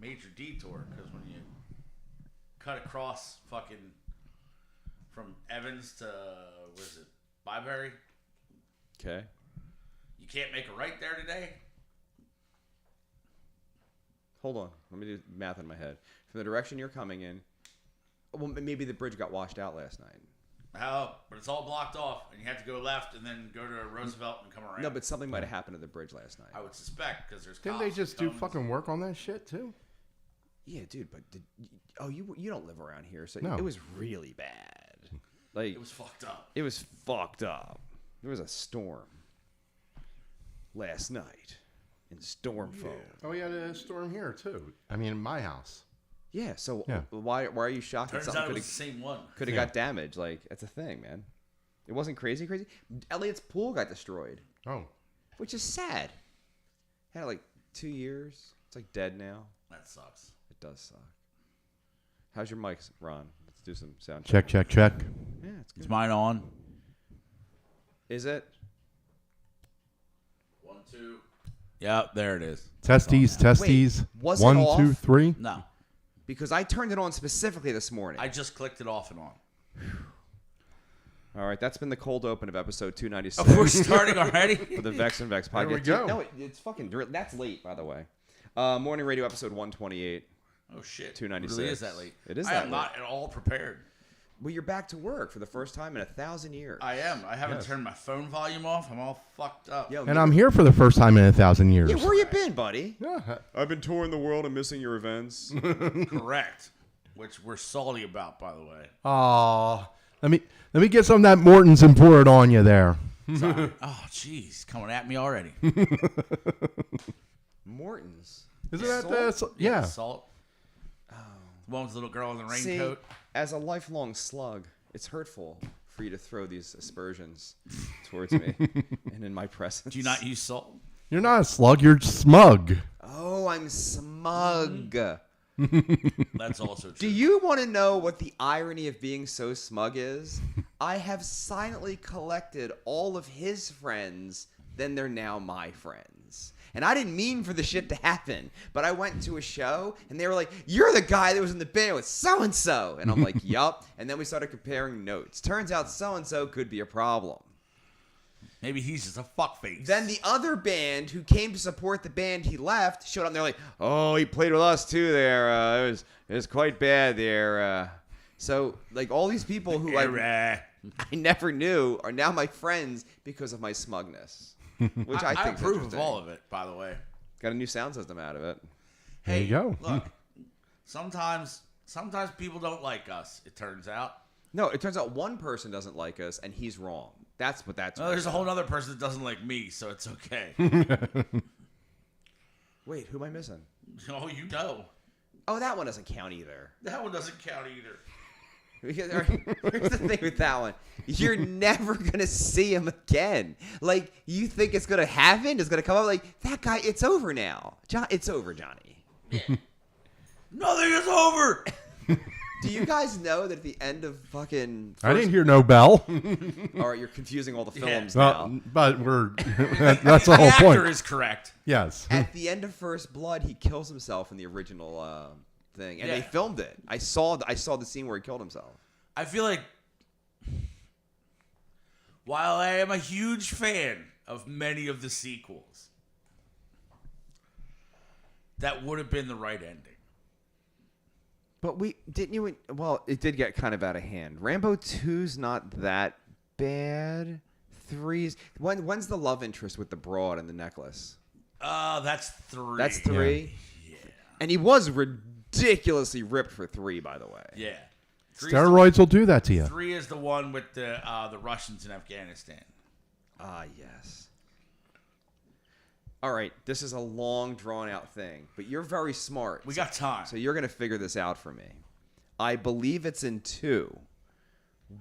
major detour because when you cut across fucking from Evans to Byberry? Okay. You can't make a right there today? Hold on. Let me do math in my head. From the direction you're coming in, well, maybe the bridge got washed out last night. Oh, but it's all blocked off, and you have to go left and then go to Roosevelt and come around. No, but something might have happened to the bridge last night. I would suspect because there's Didn't cops they just do fucking work on that shit too? Yeah, dude, but you don't live around here, so No. it was really bad. Like It was fucked up. It was fucked up. There was a storm last night in storm phone. Oh, we had a storm here too. I mean, in my house. Yeah, so Yeah. why are you shocked Turns that out something it was the same one. could have got damaged? Like, it's a thing, man. It wasn't crazy. Elliot's pool got destroyed, Oh. which is sad. Had it like 2 years. It's like dead now. That sucks. It does suck. How's your mics, Ron? Let's do some sound Check. Yeah, it's good. Is mine on? Is it? 1, 2. Yeah, there it is. Testes. Wait, was it 1, off? 2, 3. No, Because I turned it on specifically this morning. I just clicked it off and on. All right, that's been the cold open of episode 296 Oh, we're starting already? for the Vex and Vex podcast. There we go. No, it's fucking. That's late, by the way. Morning radio episode 128. Oh, shit. 296. It really is that late. It is I that am late. not at all prepared. Well, you're back to work for the first time in 1,000 years. I am. I haven't turned my phone volume off. I'm all fucked up. Yo, And I'm here for the first time in 1,000 years. yeah, where you been, buddy? Yeah. I've been touring the world and missing your events. Correct. Which we're salty about, by the way. Aw. Let me get some of that Morton's and pour it on you there. Sorry. Oh, jeez. Coming at me already. Morton's. Isn't that yeah. Salt. Oh. The one with the little girl in the See, raincoat. as a lifelong slug, it's hurtful for you to throw these aspersions towards me and in my presence. Do you not use salt? You're not a slug, you're smug. Oh, I'm smug. That's also true. Do you want to know what the irony of being so smug is? I have silently collected all of his friends, then they're now my friends. And I didn't mean for the shit to happen, but I went to a show and they were like, "You're the guy that was in the band with so-and-so." And I'm like, "Yup." And then we started comparing notes. Turns out so-and-so could be a problem. Maybe he's just a fuckface. Then the other band who came to support the band he left showed up and they're like, "Oh, he played with us too there. It was quite bad there." So like all these people who I never knew are now my friends because of my smugness. Which I think approve of all of it, by the way. Got a new sound system out of it. There you go. Look, sometimes people don't like us, it turns out. No, it turns out one person doesn't like us and he's wrong. That's what that's No, there's a whole other person that doesn't like me, so it's okay. Wait, who am I missing? Oh, you know. Oh, that one doesn't count either. That one doesn't count either. Here's the thing with that one. You're never going to see him again. Like, you think it's going to happen? It's going to come up like, that guy, it's over now. It's over, Johnny. Yeah. Nothing is over. Do you guys know that at the end of fucking... I didn't hear no bell. All right, you're confusing all the films Well, now. but that's the whole actor point. is correct. Yes. At the end of First Blood, he kills himself in the original thing, and they Yeah. filmed it. I saw the scene where he killed himself. I feel like while I am a huge fan of many of the sequels, that would have been the right ending. But it did get kind of out of hand. Rambo 2's not that bad. 3's... When's the love interest with the broad and the necklace? That's 3. That's 3? Yeah. And he was ridiculously ripped for 3, by the way. Yeah. Steroids will do that to you. 3 is the one with the Russians in Afghanistan. Ah, yes. All right, this is a long, drawn-out thing, but you're very smart. We got time. So you're going to figure this out for me. I believe it's in 2.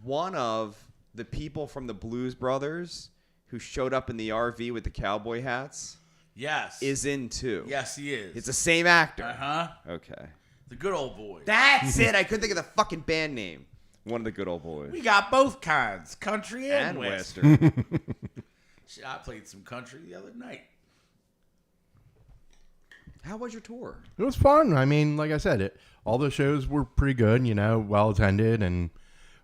One of the people from the Blues Brothers who showed up in the RV with the cowboy hats Yes. is in 2. Yes, he is. It's the same actor. Uh-huh. Okay. The good old boy. That's it. I couldn't think of the fucking band name. One of the good old boys. We got both kinds, country and Western. Shit, I played some country the other night. How was your tour? It was fun. I mean, like I said, all the shows were pretty good, well attended, and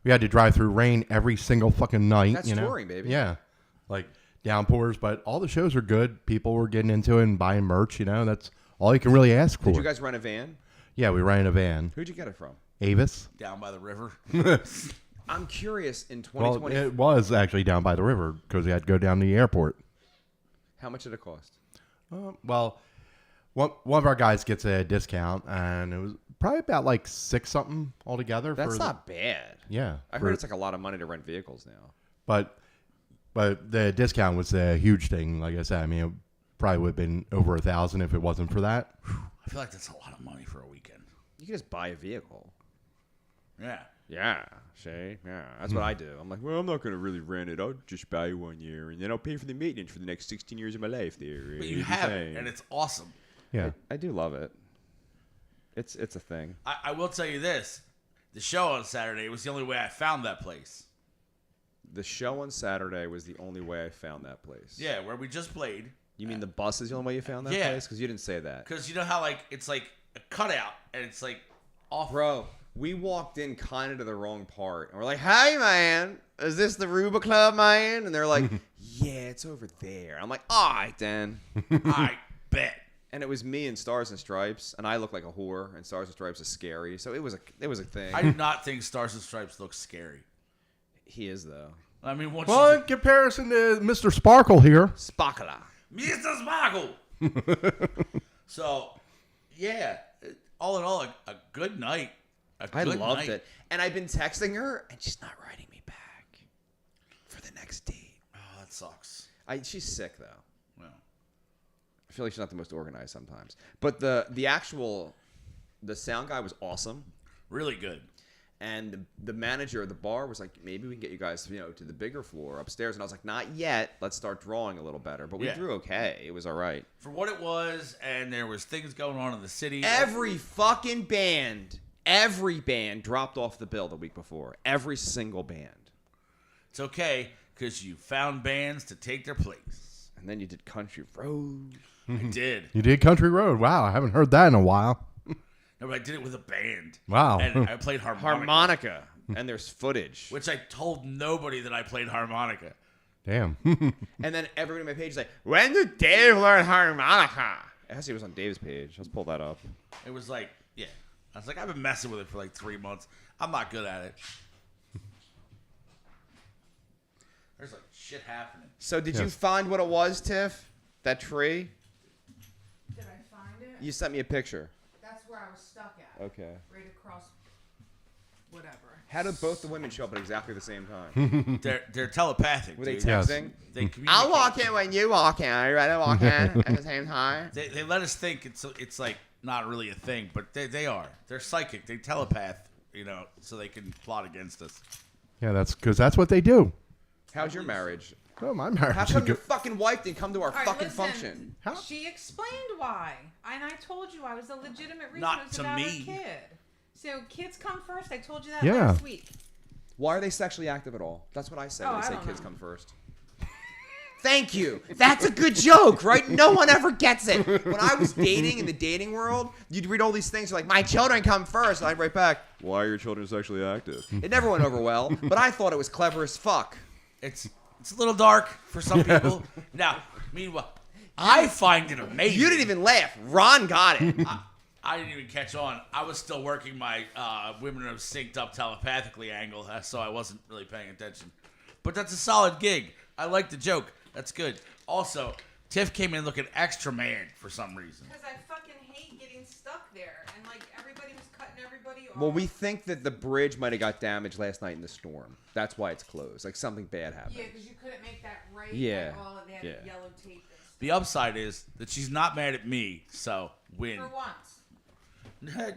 we had to drive through rain every single fucking night. That's touring, baby. Yeah. Like downpours, but all the shows are good. People were getting into it and buying merch, That's all you can really ask for. Did you guys rent a van? Yeah, we rented a van. Who'd you get it from? Avis. Down by the river. I'm curious, in Well, 2020... it was actually down by the river because we had to go down to the airport. How much did it cost? Well, one of our guys gets a discount, and it was probably about like $6-something altogether. That's not bad. Yeah. I heard it's like a lot of money to rent vehicles now. But the discount was a huge thing. Like I said, I mean, it probably would have been over $1,000 if it wasn't for that. I feel like that's a lot of money for a weekend. You can just buy a vehicle. Yeah. Yeah, see? Yeah, that's what I do. I'm like, well, I'm not going to really rent it. I'll just buy 1 year, and then I'll pay for the maintenance for the next 16 years of my life there. But you have it, and it's awesome. Yeah. I do love it. It's a thing. I will tell you this. The show on Saturday was the only way I found that place. The show on Saturday was the only way I found that place. Yeah, where we just played. You mean the bus is the only way you found that Yeah. place? Because you didn't say that. Because you know how, like, it's like a cutout, and it's like off. Bro, we walked in kind of to the wrong part. And we're like, hey, man, is this the Ruba Club, man? And they're like, yeah, it's over there. I'm like, all right, then. I bet. And it was me and Stars and Stripes, and I look like a whore, and Stars and Stripes is scary. So it was a thing. I do not think Stars and Stripes looks scary. He is, though. I mean, once Well, in comparison to Mr. Sparkle here. Spakala. Mr. Sparkle. So, yeah, all in all, a good night. I loved it. And I've been texting her, and she's not writing me back for the next date. Oh, that sucks. She's sick, though. Well, I feel like she's not the most organized sometimes. But the sound guy was awesome. really good. And the manager of the bar was like, maybe we can get you guys, to the bigger floor upstairs. And I was like, not yet. Let's start drawing a litle better. But we drew okay. It was all right. For what it was, and there was things going on in the city. Every band dropped off the bill the week before. Every single band. It's okay, because you found bands to take their place. And then you did Country Road. I did. You did Country Road. Wow, I haven't heard that in a while. No, but I did it with a band. Wow. And I played Harmonica. And there's footage. Which I told nobody that I played harmonica. Damn. And then everyone on my page is like, when did Dave learn harmonica? Actually, it was on Dave's page. Let's pull that up. It was like, yeah. I was like, I've been messing with it for like 3 months. I'm not good at it. There's like shit happening. So did you find what it was, Tiff? That tree? Did I find it? You sent me a picture. That's where I was stuck at. Okay. Right across. Whatever. How did both the women show up at exactly the same time? They're telepathic. Were they dude. texting? They communicate. I'll walk in when you walk in. Are you ready to walk in at the same time? They let us think it's like not really a thing, but they are. They're psychic. They telepath, so they can plot against us. Yeah, that's because that's what they do. How's your marriage? Oh, my marriage How is come your good. fucking wife didn't come to our All right, fucking listen. function? How? She explained why. And I told you I was a legitimate reason. Not it was to about me. her kid. So kids come first. I told you that Yeah. last week. Why are they sexually active at all? That's what I say Oh, when they I say don't kids know. come first. Thank you. That's a good joke, right? No one ever gets it. When I was dating in the dating world, you'd read all these things. You're like, my children come first. And I'd write back, why are your children sexually active? It never went over well, but I thought it was clever as fuck. It's a little dark for some people. Now, meanwhile, I find it amazing. You didn't even laugh. Ron got it. I didn't even catch on. I was still working my women are synced up telepathically angle, so I wasn't really paying attention. But that's a solid gig. I like the joke. That's good. Also, Tiff came in looking extra man for some reason. Because I fucking hate getting stuck there. And everybody was cutting everybody off. Well, we think that the bridge might have got damaged last night in the storm. That's why it's closed. Like something bad happened. Yeah, because you couldn't make that right. Yeah. All of that Yeah. yellow tape and stuff. The upside is that she's not mad at me, so win. For once.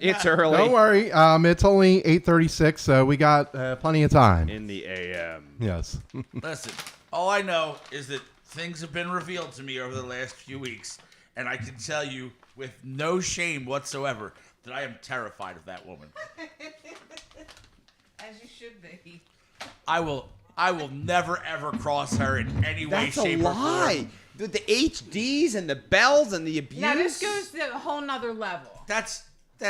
It's early. Don't worry. It's only 8:36, so we got plenty of time. In the AM. Yes. Listen, all I know is that things have been revealed to me over the last few weeks, and I can tell you with no shame whatsoever that I am terrified of that woman. As you should be. I will never ever cross her in any way, That's a shape, or lie. form. the HDs and the bells and the abuse. Now this goes to a whole nother level. That's for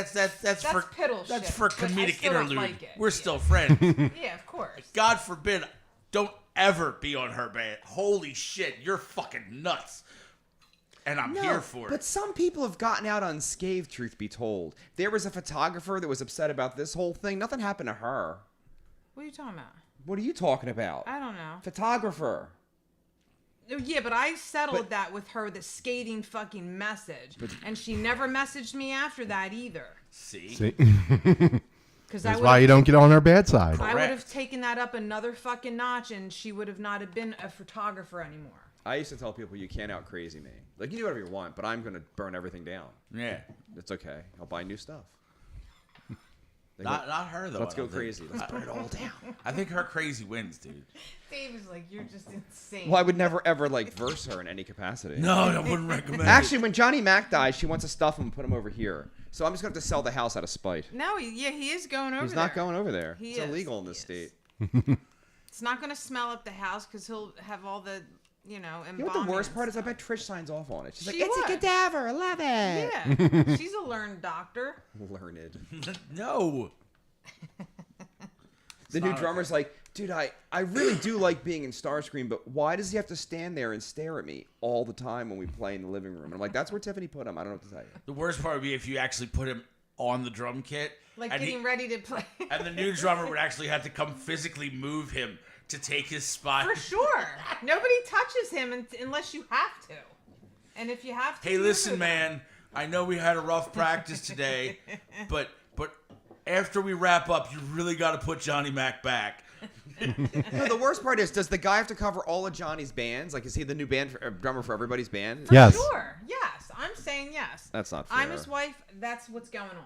piddle that's shit, for but I comedic still don't interlude. like it. We're Yeah. still friends. Yeah, of course. God forbid, don't ever be on her band. Holy shit, you're fucking nuts. And I'm here for but it. some people have gotten out unscathed, truth be told. There was a photographer that was upset about this whole thing. Nothing happened to her. What are you talking about? What are you talking about? I don't know. Photographer. Yeah, but I settled that with her, the skating fucking message. And she never messaged me after that either. See? Because That's why you don't get on her bad side. I would have Correct. taken that up another fucking notch and she would have not have been a photographer anymore. I used to tell people you can't out crazy me. Like, you do whatever you want, but I'm going to burn everything down. Yeah. It's okay. I'll buy new stuff. Not her, though. Let's I go don't think. crazy. Let's burn it all down. I think her crazy wins, dude. Dave is like, you're just insane. Well, I would never, ever, like, verse her in any capacity. No, I wouldn't recommend Actually, when Johnny Mac dies, she wants to stuff him and put him over here. So I'm just going to have to sell the house out of spite. No, he is going over He's there. not going over there. He It's is. illegal in this He is. state. It's not going to smell up the house because he'll have all the, You know what the worst part is? I bet Trish signs off on it. She's like, She it's would. a cadaver. I love it. Yeah. She's a learned doctor. Learned. No. The new not drummer's like, dude, I really do like being in Starscream, but why does he have to stand there and stare at me all the time when we play in the living room? And I'm like, that's where Tiffany put him. I don't know what to tell you. The worst part would be if you actually put him on the drum kit. Like and getting ready to play. And the new drummer would actually have to come physically move him to take his spot. For sure. Nobody touches him unless you have to. And if you have to. Hey, you listen, do. man. I know we had a rough practice today, but after we wrap up, you really got to put Johnny Mac back. No, the worst part is, does the guy have to cover all of Johnny's bands? Like, is he the new drummer for everybody's band? For Yes. sure. Yes. I'm saying yes. That's not fair. I'm his wife. That's what's going on.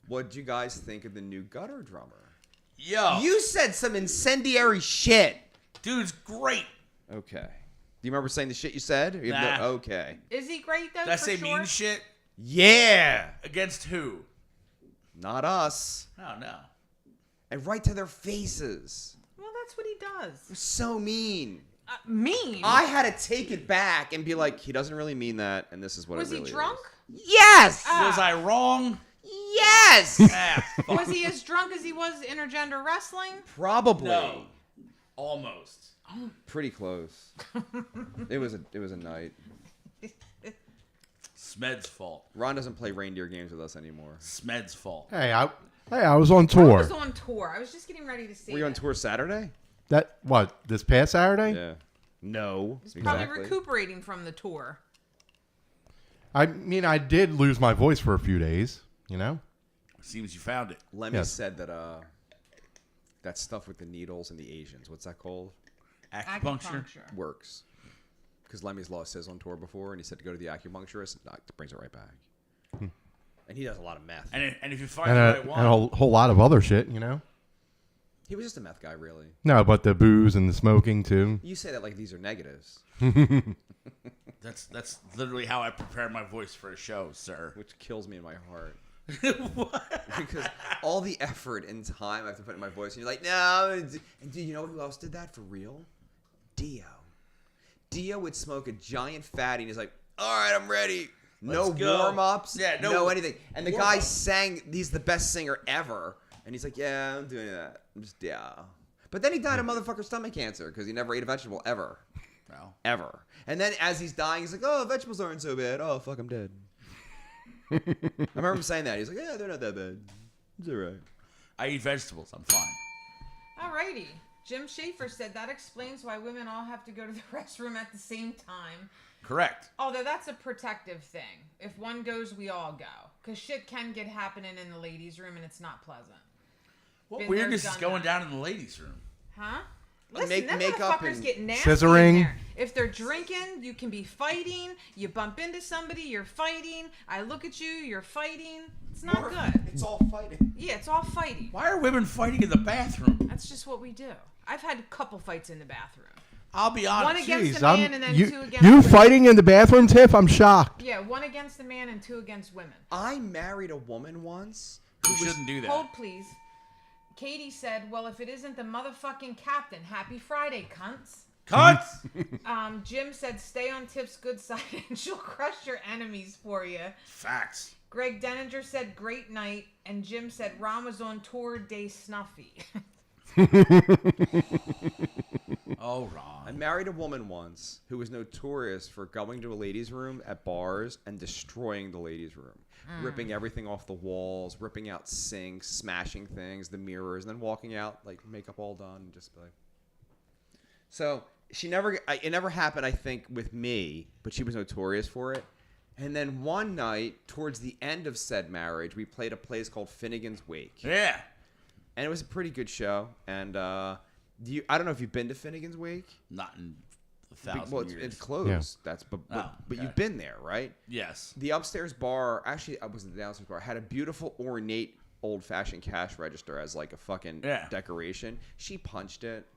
What'd you guys think of the new gutter drummer? Yo, You said some incendiary shit. dude's great. Okay. Do you remember saying the shit you said? Or you have Nah. no- okay. Is he great though? Did I for say sure? mean shit? Yeah. Against who? Not us. Oh, no. And right to their faces. Well, that's what he does. So mean. Mean. I had to take it back and be like, he doesn't really mean that, and this is what Was it really he drunk? is. Yes! Was I wrong? Yes! Ah, fuck. Was he as drunk as he was intergender wrestling? Probably. No. Almost. Pretty close. It was a night. Smed's fault. Ron doesn't play reindeer games with us anymore. Smed's fault. Hey, I was on I tour. was on tour. I was just getting ready to say Were you on it. tour Saturday? This past Saturday? Yeah. No. He's probably recuperating from the tour. I mean, I did lose my voice for a few days, you know? Seems you found it. Lemmy Yes. said that that stuff with the needles and the Asians, what's that called? Acupuncture. Works. Because Lemmy's lost his on tour before, and he said to go to the acupuncturist, and it brings it right back. And he does a lot of meth. And if you find And the a, right and one, a whole lot of other shit, you know? He was just a meth guy, really. No, but the booze and the smoking, too. You say that like these are negatives, that's literally how I prepare my voice for a show, sir. which kills me in my heart. What? Because all the effort and time I have to put in my voice, and you're like, no. And do you know who else did that for real? Dio. Dio would smoke a giant fatty, and he's like, all right, I'm ready. No Let's go. warm-ups, Yeah, no no anything. And the guy warm-ups. sang, he's the best singer ever. And he's like, yeah, I'm doing that. I'm just, yeah. But then he died of motherfucker stomach cancer because he never ate a vegetable ever. No. Ever. And then as he's dying, he's like, oh, vegetables aren't so bad. Oh, fuck, I'm dead. I remember him saying that. He's like, yeah, they're not that bad. It's all right. I eat vegetables. I'm fine. Alrighty. Jim Schaefer said that explains why women all have to go to the restroom at the same time. Correct. Although that's a protective thing. If one goes, we all go. Because shit can get happening in the ladies' room and it's not pleasant. What Been there, weirdness is done going that. down in the ladies' room? Huh? Listen, Make- them makeup motherfuckers and get nasty scissoring. in there. If they're drinking, you can be fighting. You bump into somebody, you're fighting. I look at you, you're fighting. It's not good. It's all fighting. Yeah, it's all fighting. Why are women fighting in the bathroom? That's just what we do. I've had a couple fights in the bathroom. I'll be honest. One against Jeez, a man and then you, two against you women. fighting in the bathroom, Tiff? I'm shocked. Yeah, one against a man and two against women. I married a woman once. You shouldn't do that. Hold, please. Katie said, well, if it isn't the motherfucking captain, happy Friday, cunts. Cunt! Jim said, "Stay on Tip's good side, and she'll crush your enemies for you." Facts. Greg Denninger said, "Great night," and Jim said, "Ron was on tour day snuffy." Oh, I Ron. married a woman once who was notorious for going to a ladies' room at bars and destroying the ladies' room. Ripping everything off the walls, ripping out sinks, smashing things, the mirrors, and then walking out, like, makeup all done, and just like... So, it never happened, I think, with me, but she was notorious for it. And then one night, towards the end of said marriage, we played a place called Finnegan's Wake. Yeah. And it was a pretty good show. And I don't know if you've been to Finnegan's Wake. Not in a thousand Well, years. it's closed. Yeah. But okay. you've been there, right? Yes. The upstairs bar, actually, I was in the downstairs bar, had a beautiful, ornate, old-fashioned cash register as like a fucking decoration. She punched it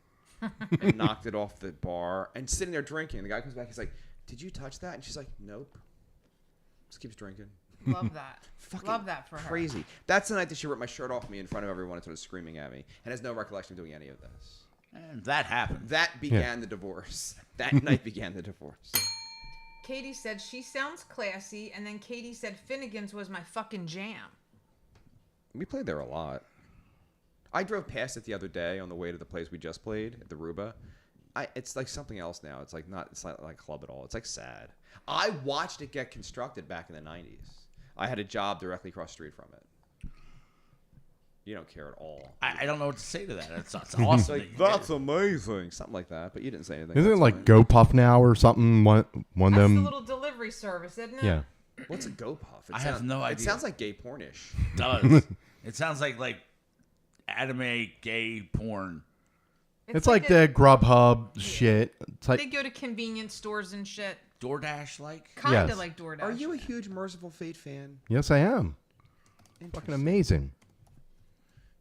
and knocked it off the bar and sitting there drinking. The guy comes back, he's like, "Did you touch that?" And she's like, "Nope." Just keeps drinking. Love that. Fucking Love that for her. Crazy. That's the night that she ripped my shirt off me in front of everyone and started screaming at me, and has no recollection of doing any of this. And that happened. That began the divorce. That night began the divorce. Katie said, "She sounds classy," and then Katie said, "Finnegan's was my fucking jam." We played there a lot. I drove past it the other day on the way to the place we just played at the Ruba. It's like something else now. It's not like a club at all. It's like sad. I watched it get constructed back in the 90s. I had a job directly across the street from it. You don't care at all. I don't know what to say to that. It's awesome. Like, that's amazing. Something like that, but you didn't say anything. Isn't it That's like fine. GoPuff now or something? One of That's them. the little delivery service, isn't it? Yeah. What's a GoPuff? I have no idea. It sounds like gay pornish. It does. It sounds like anime gay porn. It's like the Grubhub shit. It's They like go to convenience stores and shit. DoorDash like? Kind of Yes. like DoorDash. Are you a huge Merciful Fate fan? yes, I am. Fucking Interesting. amazing.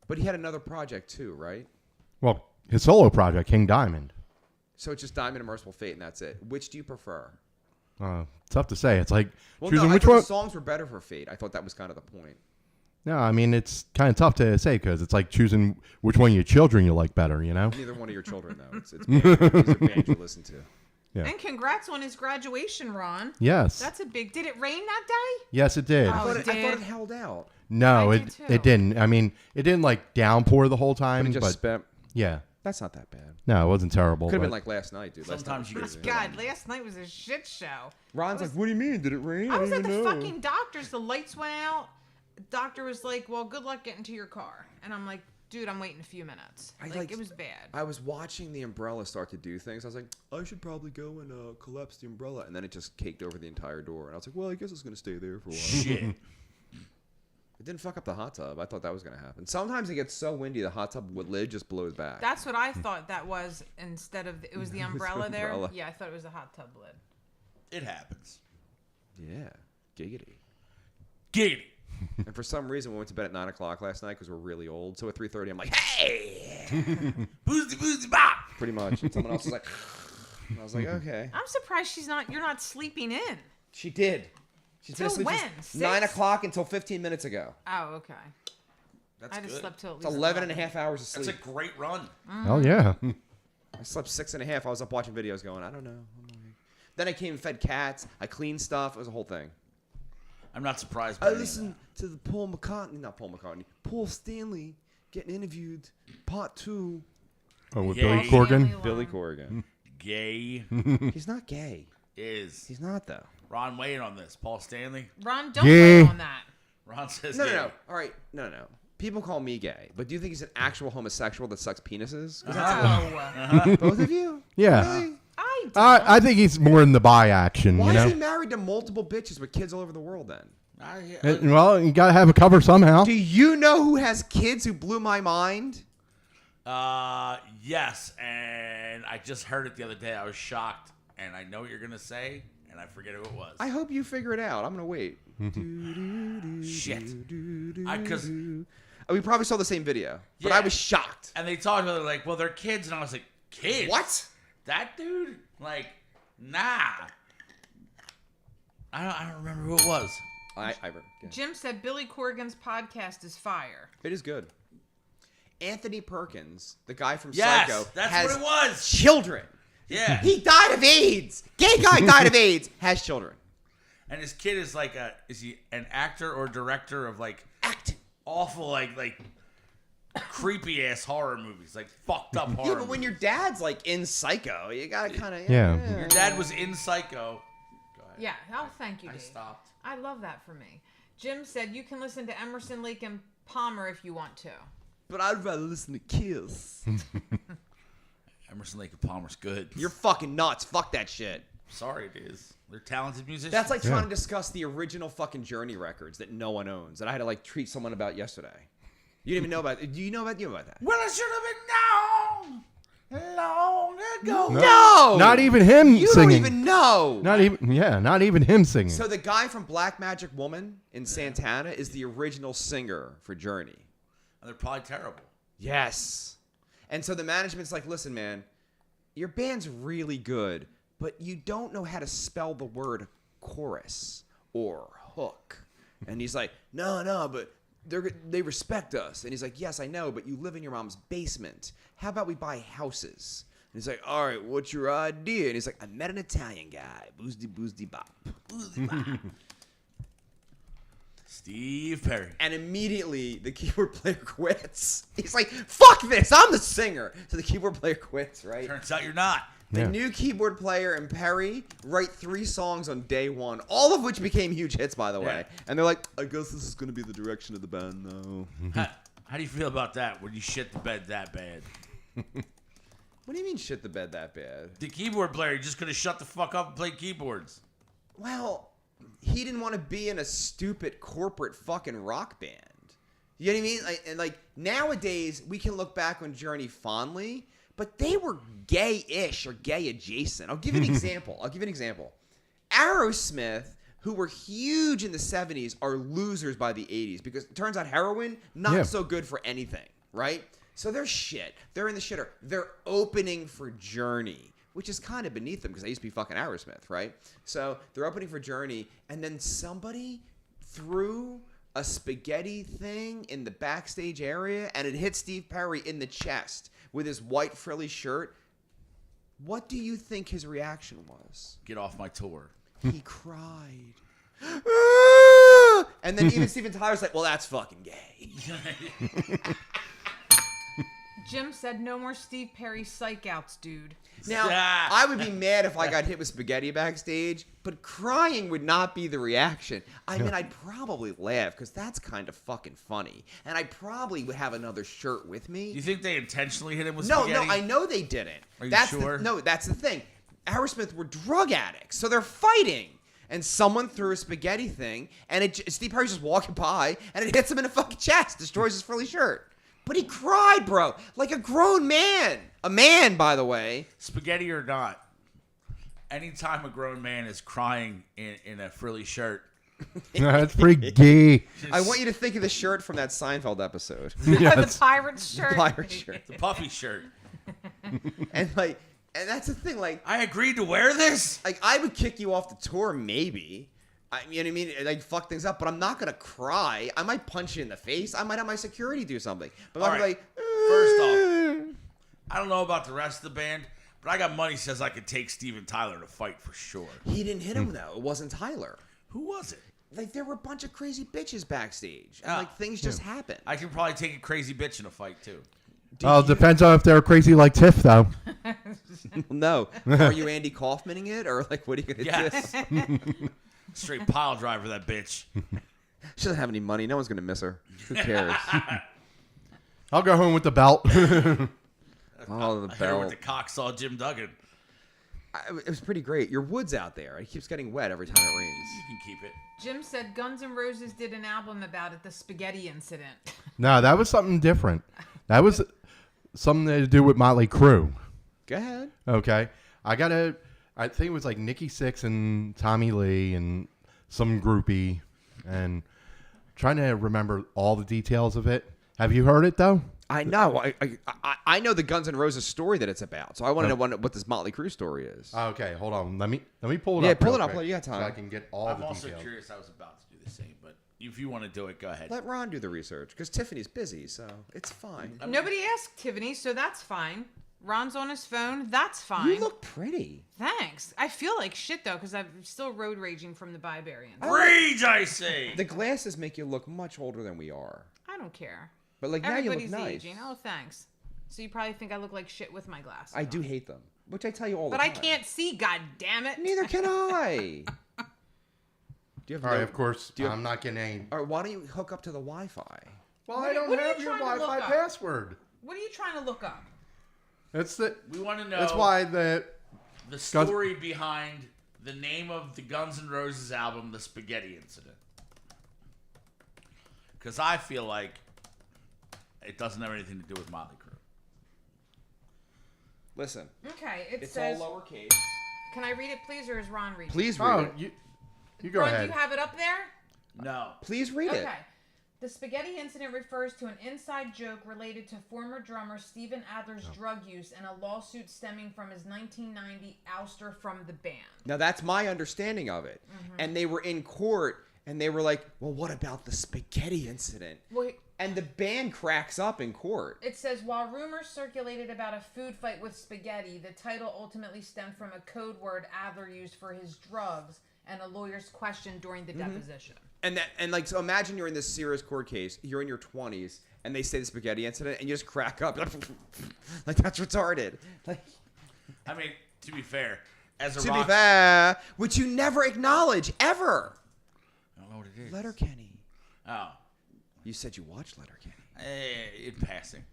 But he had another project too, right? Well, his solo project, King Diamond. So it's just Diamond and Merciful Fate, and that's it. Which do you prefer? Tough to say. It's like Well, choosing no, which I thought one. the songs were better for Fate. I thought that was kind of the point. No, I mean it's kind of tough to say because it's like choosing which one of your children you like better. You know? Neither one of your children, though. It's band. These are bands you listen to. Yeah. And congrats on his graduation, Ron. Yes. That's a big. Did it rain that day? Yes, it did. Oh, I thought it it did? held out. No, I it did too. it didn't. I mean, it didn't like downpour the whole time, But it just but spent. yeah. That's not that bad. No, it wasn't terrible. Could have been but- like last night, dude. Last Sometimes night you was get- crazy. God, last night was a shit show. Ron's like, "What do you mean? Did it rain? I was at didn't the know." fucking doctor's. The lights went out. Doctor was like, "Well, good luck getting to your car." And I'm like, "Dude, I'm waiting a few minutes." Like, it was bad. I was watching the umbrella start to do things. I was like, I should probably go and collapse the umbrella. And then it just caked over the entire door. And I was like, well, I guess it's going to stay there for a while. Shit. It didn't fuck up the hot tub. I thought that was going to happen. Sometimes it gets so windy, the hot tub lid just blows back. That's what I thought that was instead of it was the umbrella there. umbrella. Yeah, I thought it was a hot tub lid. It happens. Yeah. Giggity. Giggity. And for some reason, we went to bed at 9 o'clock last night because we're really old. So at 3:30, I'm like, hey! Boozy boozy bop. Pretty much. And someone else was like, and I was like, okay. I'm surprised you're not sleeping in. She did. She's been Till asleep when? since 6? 9 o'clock until 15 minutes ago. Oh, okay. That's I just good. slept till at It's least 11 and a half hours of That's sleep. a great run. Hell yeah. I slept 6.5. I was up watching videos going, I don't know. Then I came and fed cats. I cleaned stuff. It was a whole thing. I'm not surprised. I By any of listened to the Paul Stanley getting interviewed, part 2. Oh, with Yeah. Billy Stanley Corgan. Alone. Billy Corgan. that. Gay He's not gay. is. He's not, though. Ron weighed on this. Paul Stanley. Ron, don't Yeah. wait on that. Ron says No, gay. no, no. All right. No. People call me gay. But do you think he's an actual homosexual that sucks penises? 'Cause No, both of you? Yeah. Really? I don't. I think he's more in the bi action, Why you know? is he married to multiple bitches with kids all over the world then? Well, you gotta have a cover somehow. Do you know who has kids who blew my mind? Yes, and I just heard it the other day. I was shocked, and I know what you're gonna say, and I forget who it was. I hope you figure it out. I'm gonna wait. Shit. Because We probably saw the same video, but Yeah. I was shocked. and they talked about it like, well, they're kids, and I was like, kids? What? That dude? Like, nah. I don't remember who it was. Jim said Billy Corgan's podcast is fire. It is good. Anthony Perkins, the guy from Yes, Psycho, that's has what it was. children. Yeah. He died of AIDS. Gay guy died of AIDS. Has children. And his kid is like is he an actor or director of like Acting. awful like creepy ass horror movies, like fucked up horror. Yeah, but when your movies. dad's like in Psycho, you gotta kind of. Yeah. Your dad was in Psycho. Go ahead. Yeah. Oh, thank you, I Dave. stopped. I love that for me. Jim said you can listen to Emerson, Lake, and Palmer if you want to. But I'd rather listen to Kiss. Emerson, Lake and Palmer's good. You're fucking nuts. Fuck that shit. Sorry, it is. They're talented musicians. That's like trying to discuss the original fucking Journey records that no one owns that I had to like treat someone about yesterday. You didn't even know about. Do you know about that? Well, I should have been known long ago. No. Not even him You singing. don't even know. Not even him singing. So the guy from Black Magic Woman in Santana is the original singer for Journey. They're probably terrible. Yes. And so the management's like, listen, man, your band's really good, but you don't know how to spell the word chorus or hook. And he's like, no, but they respect us. And he's like, yes, I know, but you live in your mom's basement. How about we buy houses? And he's like, all right, what's your idea? And he's like, I met an Italian guy. Boozdy bop. Boozdy bop. Steve Perry. And immediately the keyboard player quits. He's like, fuck this, I'm the singer. So the keyboard player quits, right? Turns out you're not. The Yeah. new keyboard player and Perry write 3 songs on day 1, all of which became huge hits, by the way. Yeah. And they're like, I guess this is going to be the direction of the band, though. How do you feel about that when you shit the bed that bad? What do you mean shit the bed that bad? The keyboard player just could have shut the fuck up and played keyboards. Well, he didn't want to be in a stupid corporate fucking rock band. You know what I mean? Like nowadays, we can look back on Journey fondly, but they were gay-ish or gay adjacent. I'll give you an example. Aerosmith, who were huge in the 70s, are losers by the 80s because it turns out heroin, not so good for anything, right? So they're shit. They're in the shitter. They're opening for Journey, which is kind of beneath them because they used to be fucking Aerosmith, right? So they're opening for Journey, and then somebody threw a spaghetti thing in the backstage area, and it hit Steve Perry in the chest with his white frilly shirt. What do you think his reaction was? Get off my tour. He cried. And then even Steven Tyler's like, well, that's fucking gay. Jim said no more Steve Perry psych outs, dude. Now, I would be mad if I got hit with spaghetti backstage, but crying would not be the reaction. I mean, I'd probably laugh because that's kind of fucking funny. And I probably would have another shirt with Do me. you think they intentionally hit him with No, spaghetti? I know they didn't. Are you That's sure? No, that's the thing. Aerosmith were drug addicts, so they're fighting. And someone threw a spaghetti thing, and Steve Perry's just walking by, and it hits him in the fucking chest, destroys his frilly shirt. But he cried, bro, like a grown man. A man, by the way. Spaghetti or not, anytime a grown man is crying in a frilly shirt, That's pretty gay. I want you to think of the shirt from that Seinfeld episode. The pirate shirt. Pirate shirt. the puffy shirt. And that's the thing, like I agreed to wear this? I would kick you off the tour, maybe. You know what I mean? Like, fuck things up, but I'm not going to cry. I might punch you in the face. I might have my security do something. But I'm All right. like, First off, I don't know about the rest of the band, but I got money says I could take Steven Tyler to fight for sure. he didn't hit him, though. It wasn't Tyler. Who was it? Like, there were a bunch of crazy bitches backstage. And, Ah. like, things just happen. I can probably take a crazy bitch in a fight, too. Well, it depends on if they're crazy like Tiff, though. No. Are you Andy Kaufmaning it? Or, like, what are you going to Yes. do? Straight pile driver, that bitch. She doesn't have any money. No one's going to miss her. Who cares? I'll go home with the belt. Oh, the I hit her with belt. the cocksaw Jim Duggan. It was pretty great. Your wood's out there. It keeps getting wet every time it rains. You can keep it. Jim said Guns N' Roses did an album about it, the spaghetti incident. No, that was something different. That was something to do with Motley Crue. Go ahead. Okay. I think it was like Nikki Sixx and Tommy Lee and some groupie, and trying to remember all the details of it. Have you heard it though? I know. I know the Guns N' Roses story that it's about. So I want to know what this Motley Crue story is. Okay, hold on. Let me pull it Yeah, up. pull real it up. quick You got time. So I can get all I'm the also details. curious. I was about to do the same, but if you want to do it, go ahead. Let Ron do the research because Tiffany's busy, so it's fine. Nobody asked Tiffany, so that's fine. Ron's on his phone. That's fine. You look pretty. Thanks. I feel like shit though because I'm still road raging from the Barbarians. Rage, I say. The glasses make you look much older than we are. I don't care. But like Everybody's now you look nice. aging. Oh, thanks. So you probably think I look like shit with my glasses. I do hate them, which I tell you all But the I time. can't see. God damn it. Neither can I. Do you have All right, no- of course, do you have- I'm not getting any. All right, why don't you hook up to the Wi-Fi? Well, What- I don't what are you have your trying to Wi-Fi look up? password. What are you trying to look up? That's the. We want to know That's why the. the story behind the name of the Guns N' Roses album, The Spaghetti Incident. Because I feel like it doesn't have anything to do with Motley Crue. Listen, Okay, it it's says. all lowercase. Can I read it, please, or is Ron reading? Please read Oh, it. you go Ron, ahead. do you have it up there? No. Please read it. Okay. The spaghetti incident refers to an inside joke related to former drummer Steven Adler's drug use and a lawsuit stemming from his 1990 ouster from the band. Now that's my understanding of it. And they were in court, and they were like, "Well, what about the spaghetti incident?" Well, And the band cracks up in court. it says, while rumors circulated about a food fight with spaghetti, the title ultimately stemmed from a code word Adler used for his drugs and a lawyer's question during the deposition. And like, so imagine you're in this serious court case. You're in your 20s, and they say the spaghetti incident, and you just crack up. Like, that's retarded. Like, I mean, to be fair, as a to rock... be fair, which you never acknowledge, ever. I don't know what it is. Letterkenny. Oh. You said you watched Letterkenny. In passing.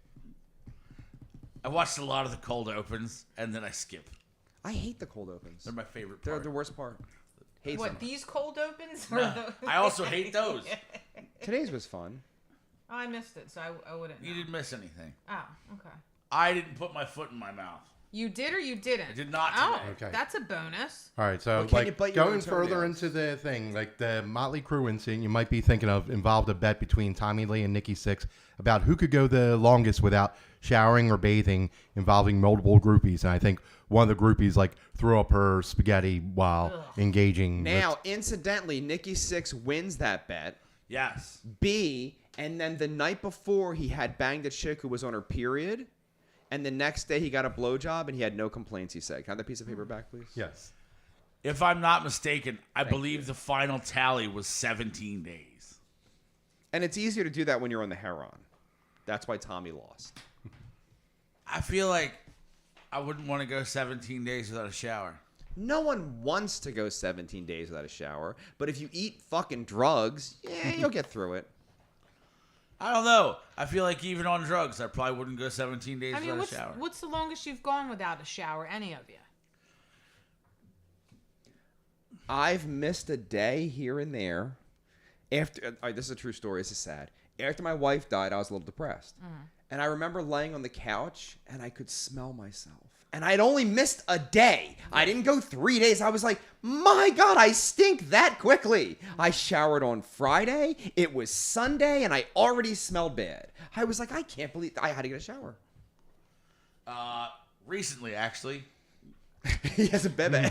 I watched a lot of the cold opens, and then I skip. I hate the cold opens. They're my favorite They're part. the worst part. Hate What, them. these cold opens? Or No, the... I also hate those. Today's was fun. Oh, I missed it, so I wouldn't know. You didn't miss anything. Oh, okay. I didn't put my foot in my mouth. You did or you didn't? I did not Oh, today. Okay. that's a bonus. All right, so Well, can you like bite your going own further toenails? into the thing, like the Motley Crue incident, you might be thinking of involved a bet between Tommy Lee and Nikki Sixx about who could go the longest without showering or bathing, involving multiple groupies. And I think one of the groupies like threw up her spaghetti while engaging. Now, incidentally, Nikki Sixx wins that bet. Yes. B, and then the night before he had banged a chick who was on her period, and the next day he got a blowjob and he had no complaints, he said. Can I have that piece of paper back, please? Yes. If I'm not mistaken, I believe the final tally was 17 days. And it's easier to do that when you're on the heron. That's why Tommy lost. I feel like I wouldn't want to go 17 days without a shower. No one wants to go 17 days without a shower, but if you eat fucking drugs, yeah, you'll get through it. I don't know. I feel like even on drugs, I probably wouldn't go 17 days I mean, without a shower. what's the longest you've gone without a shower, any of you? I've missed a day here and there. After, all right, this is a true story. This is sad. After my wife died, I was a little depressed. And I remember laying on the couch, and I could smell myself. And I'd only missed a day. I didn't go 3 days. I was like, my God, I stink that quickly. I showered on Friday. It was Sunday, and I already smelled bad. I was like, I can't believe I had to get a shower. Recently, actually. He has a bebe.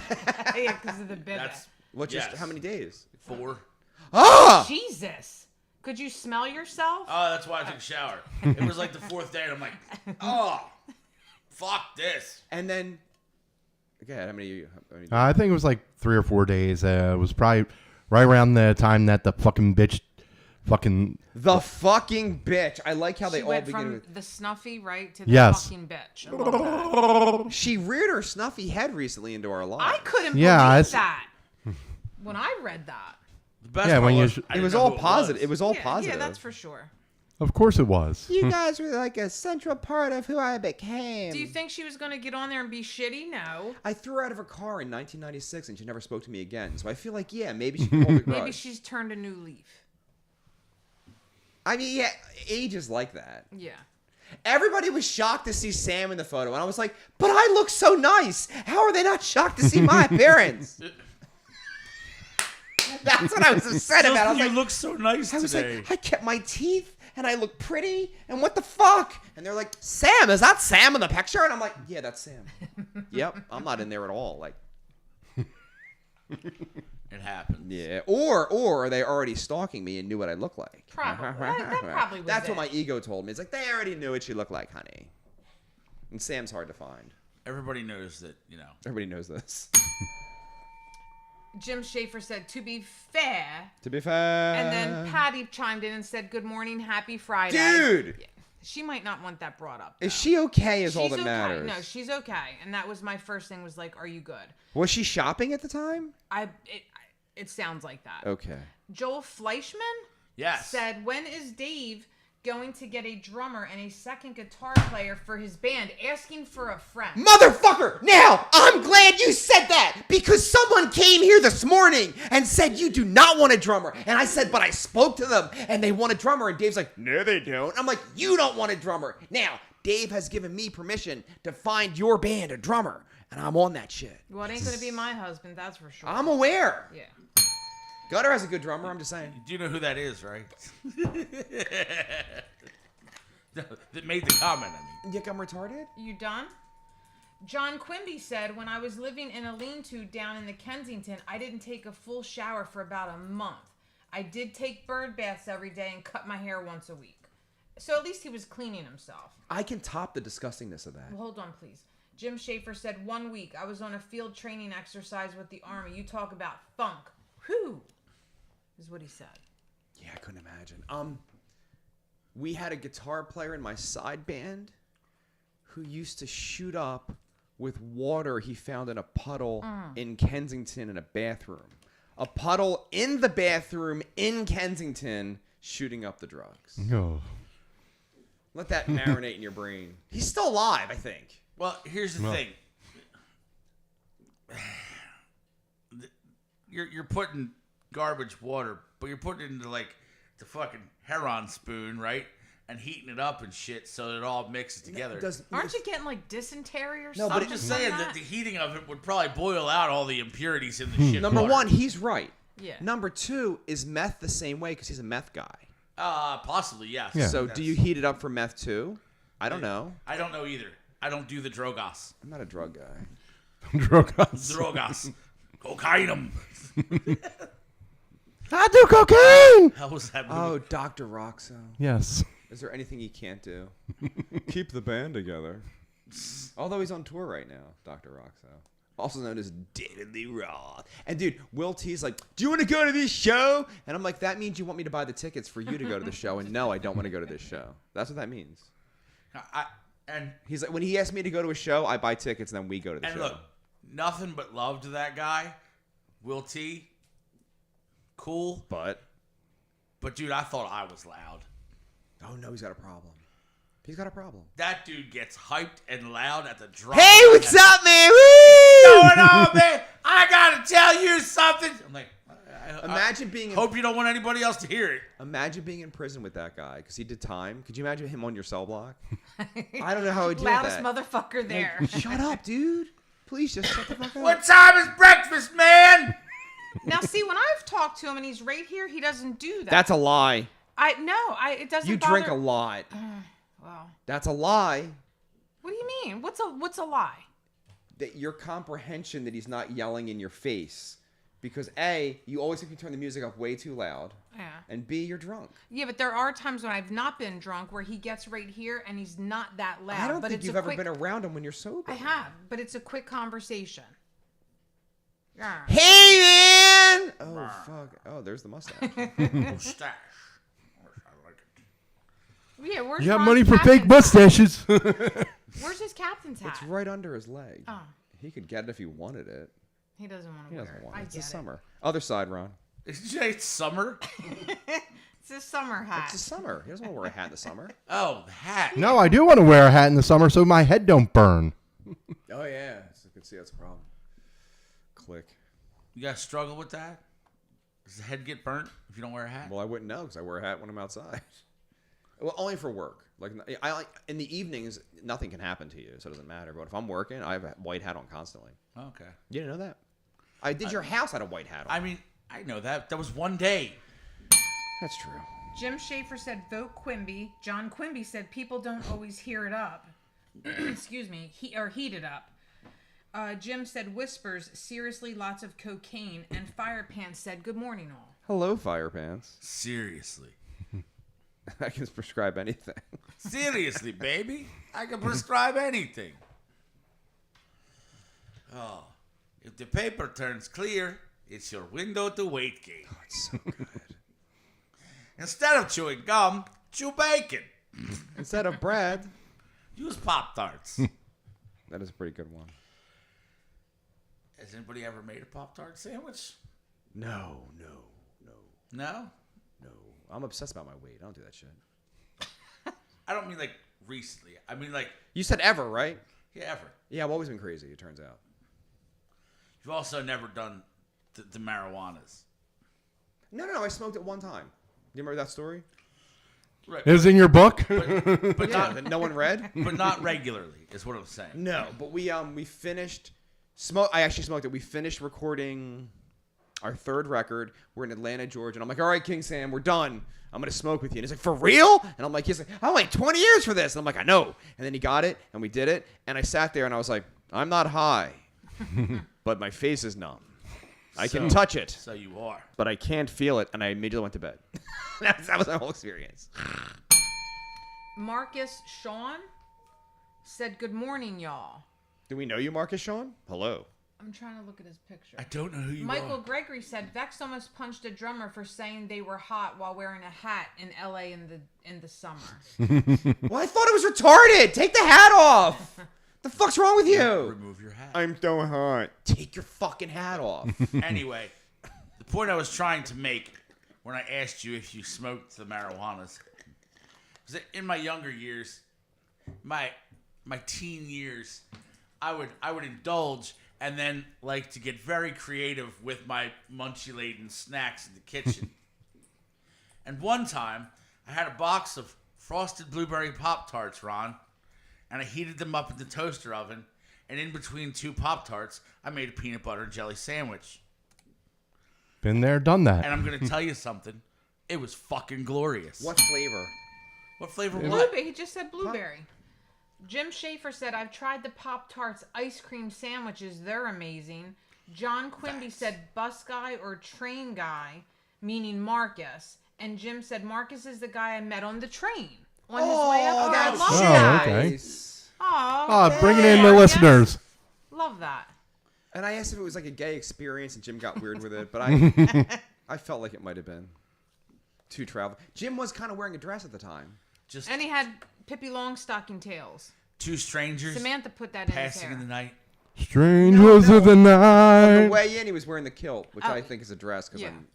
Yeah, because of the bib. That's What's yes. your, how many days? 4. Ah! Jesus. Could you smell yourself? Oh, that's why I took a shower. It was like the 4th day, and I'm like, oh, fuck this. And then, okay, how many? I think it was like 3 or 4 days. It was probably right around the time that the fucking bitch fucking... The fucking bitch. I like how they She all went begin from with. the snuffy right to the Yes. fucking bitch. I love that. She reared her snuffy head recently into our lives. I couldn't Yeah, believe I that when I read that. The best Yeah, part when you was, sh- I It didn't was know all who positive. It was all Yeah, positive. yeah, that's for sure. Of course it was. You guys were like a central part of who I became. Do you think she was going to get on there and be shitty? No. I threw her out of her car in 1996 and she never spoke to me again. So I feel like, yeah, maybe she can hold a grudge. Maybe she's turned a new leaf. I mean, yeah, age is like that. Yeah. Everybody was shocked to see Sam in the photo, and I was like, but I look so nice. How are they not shocked to see my appearance? That's what I was upset about. I was You like, look so nice I was today. like, I kept my teeth and I look pretty, and what the fuck? And they're like, Sam, is that Sam in the picture? And I'm like, yeah, that's Sam. Yep, I'm not in there at all. Like, It happened. yeah, or are they already stalking me and knew what I look like? Probably. That probably was That's it. what my ego told me. It's like they already knew what she looked like, honey. And Sam's hard to find. Everybody knows that, you know. Everybody knows this. Jim Schaefer said, to be fair. To be fair. And then Patty chimed in and said, good morning, happy Friday. Dude! Yeah. She might not want that brought up. Is she okay is She's all that okay. matters. No, she's okay. And that was my first thing was like, are you good? Was she shopping at the time? It sounds like that. Okay. Joel Fleischman Yes. said, when is Dave going to get a drummer and a second guitar player for his band? Asking for a friend. Motherfucker! Now, I'm glad you said that because someone came here this morning and said you do not want a drummer. And I said, but I spoke to them and they want a drummer. And Dave's like, no, they don't. I'm like, you don't want a drummer. Now, Dave has given me permission to find your band a drummer. And I'm on that shit. Well, it ain't going to be my husband, that's for sure. I'm aware. Yeah. Gutter has a good drummer, I'm just saying. Do you know who that is, right? That made the comment, I mean. You think I'm retarded? You done? John Quimby said, when I was living in a lean-to down in the Kensington, I didn't take a full shower for about a month. I did take bird baths every day and cut my hair once a week. So at least he was cleaning himself. I can top the disgustingness of that. Well, hold on, please. Jim Schaefer said, 1 week, I was on a field training exercise with the Army. You talk about funk. Whew, is what he said. Yeah, I couldn't imagine. We had a guitar player in my side band who used to shoot up with water he found in a puddle in Kensington in a bathroom. A puddle in the bathroom in Kensington shooting up the drugs. Oh. Let that marinate in your brain. He's still alive, I think. Well, here's the thing. You're putting garbage water, but you're putting it into like the fucking Heron spoon, right? And heating it up and shit so it all mixes together. Aren't you getting like dysentery or No, something? but I'm just from saying that the heating of it would probably boil out all the impurities in the shit. Number water. one, he's right. Yeah. Number two, is meth the same way because he's a meth guy? Possibly, yes. Yeah. So do you heat it up for meth too? I don't know. I don't know either. I don't do the drogos. I'm not a drug guy. Drogos. Drogos. Cocaine. I do cocaine. How was that movie? Oh, Dr. Roxo. Yes. Is there anything he can't do? Keep the band together. Although he's on tour right now, Dr. Roxo. Also known as David Raw. And dude, Will T's like, do you want to go to this show? And I'm like, that means you want me to buy the tickets for you to go to the show. And no, I don't want to go to this show. That's what that means. And He's like, when he asks me to go to a show, I buy tickets and then we go to the show. look, nothing but love to that guy. Will T. Cool. But Dude, I thought I was loud. oh no, he's got a problem. He's got a problem. That dude gets hyped and loud at the drop. Hey, what's up, man? Woo! going on, man? I gotta tell you something. I'm like, Imagine being in, hope you don't want anybody else to hear it. imagine being in prison with that guy because he did time. Could you imagine him on your cell block? I don't know how he'd deal Loudest with that. motherfucker there. Shut up, dude. Please just shut the fuck up. What time is breakfast, man? Now, see, when I've talked to him and he's right here, he doesn't do that. That's a lie. It doesn't. You bother. drink a lot. Wow. That's a lie. What do you mean? What's a lie? That your comprehension that he's not yelling in your face. Because A, you always think you turn the music up way too loud. Yeah. And B, you're drunk. Yeah, but there are times when I've not been drunk where he gets right here and he's not that loud. I don't but think it's you've a ever quick, been around him when you're sober. I have, but it's a quick conversation. Yeah. Hey, man! Oh, fuck. Oh, there's the mustache. Mustache. I like it. Yeah, where's You have Ron's money for captain's fake mustaches. hat? Where's his captain's hat? It's right under his leg. Oh, He could get it if he wanted it. he doesn't want to He wear doesn't it. want I it. It's get the it. summer. Other side, Ron. Did you say it's summer? It's a summer hat. It's the summer. He doesn't want to wear a hat in the summer. Oh, the hat. No, I do want to wear a hat in the summer so my head don't burn. Oh, yeah. So you can see that's a problem. Click. You guys struggle with that? Does the head get burnt if you don't wear a hat? Well, I wouldn't know because I wear a hat when I'm outside. Well, only for work. Like in the evenings, nothing can happen to you, so it doesn't matter. But if I'm working, I have a white hat on constantly. Okay. You didn't know that? I did your house had a white hat on. I mean, I know that. That was one day. That's true. Jim Schaefer said, vote Quimby. John Quimby said, people don't always hear it up. Excuse me. Heat it up. Jim said, whispers, seriously, lots of cocaine. And Fire Pants said, good morning, all. Hello, Fire Pants. Seriously. I can prescribe anything. Seriously, baby. I can prescribe anything. Oh, if the paper turns clear, it's your window to weight gain. Oh, it's so good. Instead of chewing gum, chew bacon. Instead of bread, Use Pop-Tarts. that is a pretty good one. Has anybody ever made a Pop-Tart sandwich? No. No? I'm obsessed about my weight. I don't do that shit. I don't mean like recently. I mean like, You said ever, right? yeah, ever. Yeah, I've always been crazy, it turns out. You've also never done the marijuanas. No, I smoked it one time. You remember that story? Right. It was in your book. But Yeah, not that no one read? but not regularly is what I'm saying. No, but we finished I actually smoked it. We finished recording our third record. We're in Atlanta, Georgia, and I'm like, all right, King Sam, we're done. I'm gonna smoke with you. And he's like, for real? And I'm like, I waited 20 years for this. And I'm like, I know. And then he got it, and we did it. And I sat there, and I was like, I'm not high, but my face is numb. I can touch it, So you are. but I can't feel it. And I immediately went to bed. that was my whole experience. Marcus Sean said, "Good morning, y'all." Do we know you, Marcus Sean? Hello. I'm trying to look at his picture. I don't know who you Michael are. Gregory said Vex almost punched a drummer for saying they were hot while wearing a hat in LA in the summer. Well, I thought it was retarded. Take the hat off. The fuck's wrong with you? Remove your hat. I'm so hot. Take your fucking hat off. Anyway, the point I was trying to make when I asked you if you smoked the marijuanas was that in my younger years, my teen years, I would indulge and then like to get very creative with my munchie laden snacks in the kitchen. And one time, I had a box of frosted blueberry Pop-Tarts, Ron, and I heated them up in the toaster oven, and in between two Pop-Tarts, I made a peanut butter and jelly sandwich. Been there, done that. And I'm going to tell you something. It was fucking glorious. What flavor? What flavor was Blueberry. He just said blueberry. Jim Schaefer said, "I've tried the Pop-Tarts ice cream sandwiches. They're amazing." John Quimby said, "Bus guy or train guy," meaning Marcus. And Jim said, "Marcus is the guy I met on the train on his way up here." I that's love Oh, that. okay. nice. Ah, bringing in the Marcus. listeners. Love that. And I asked if it was like a gay experience, and Jim got weird with it, but I felt like it might have been. To travel. Jim was kind of wearing a dress at the time. just And he had Pippi Longstocking tails. two strangers Samantha put that in his passing hair. in the night? Strangers of the On the night. way in, he was wearing the kilt, which Oh. I think is a dress. Because Yeah. I'm.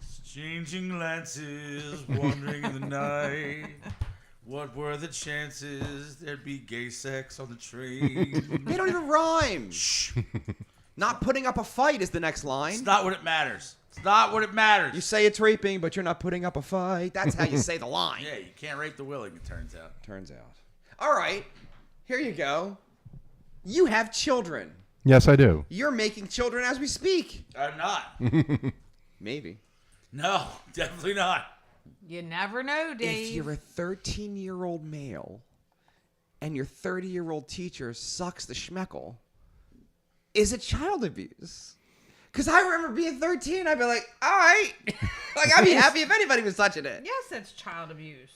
Exchanging glances, wandering in the night. What were the chances there'd be gay sex on the train? They don't even rhyme. Shh. Not putting up a fight is the next line. It's not what it matters. It's not what it matters. You say it's raping, but you're not putting up a fight. That's how you say the line. Yeah, you can't rape the willing, it turns out. Turns out. All right, here you go. You have children. Yes, I do. You're making children as we speak. I'm not. Maybe. No, definitely not. You never know, Dave. If you're a 13-year-old male and your 30-year-old teacher sucks the schmeckle, is it child abuse? Because I remember being 13, I'd be like, all right. Like, I'd be happy if anybody was touching it. Yes, that's child abuse.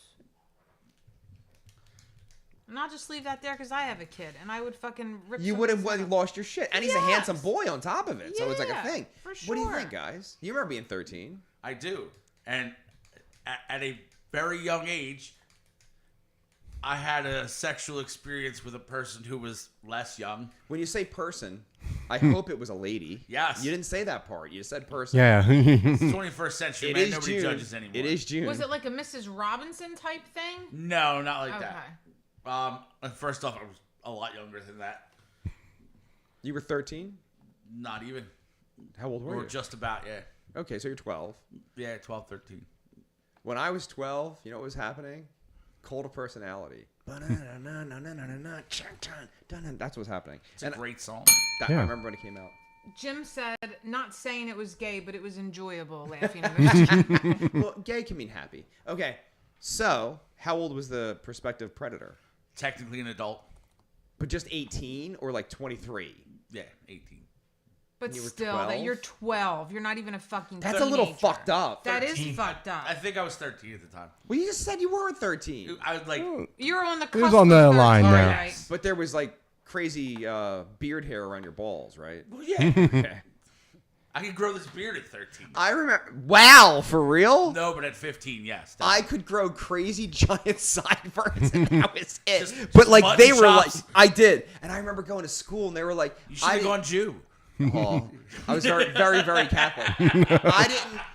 And I'll just leave that there because I have a kid, and I would fucking rip. You would have somebody's- lost your shit. And he's a Yes. handsome boy on top of it. So it's like a Yeah, thing. for What do you sure. think, guys? You remember being 13. I do. And at a very young age, I had a sexual experience with a person who was less young. When you say person, I hope it was a lady. Yes. You didn't say that part. You said person. Yeah. It's 21st century, It man. is Nobody June. judges anymore. It is June. Was it like a Mrs. Robinson type thing? No, not like Okay. that. And first off, I was a lot younger than that. You were 13? Not even. How old were Or you? just about, yeah. Okay, so you're 12. Yeah, 12, 13. When I was 12, you know what was happening? Cult of personality. That's what was happening. It's a great song. I Yeah. remember when it came out. Jim said, not saying it was gay, but it was enjoyable laughing at it. Well, gay can mean happy. Okay, so how old was the prospective predator? Technically an adult. But just 18 or like 23? Yeah, 18. But You were still, 12? that you're 12. You're not even a fucking That's a little teenager. fucked up. That is 13. fucked up. I think I was 13 at the time. Well, you just said you weren't 13. I was like, You're on the It was cusp on the of line 13, there. right? But there was like crazy beard hair around your balls, right? well, yeah, Okay. I could grow this beard at 13. I remember. Wow, for real? No, but at 15, yes. I could grow crazy giant sideburns, and that was it. Just but like mutton they were like, chops. I did, and I remember going to school, and they were like, You should have gone Jew. Oh, I was very, very, very Catholic.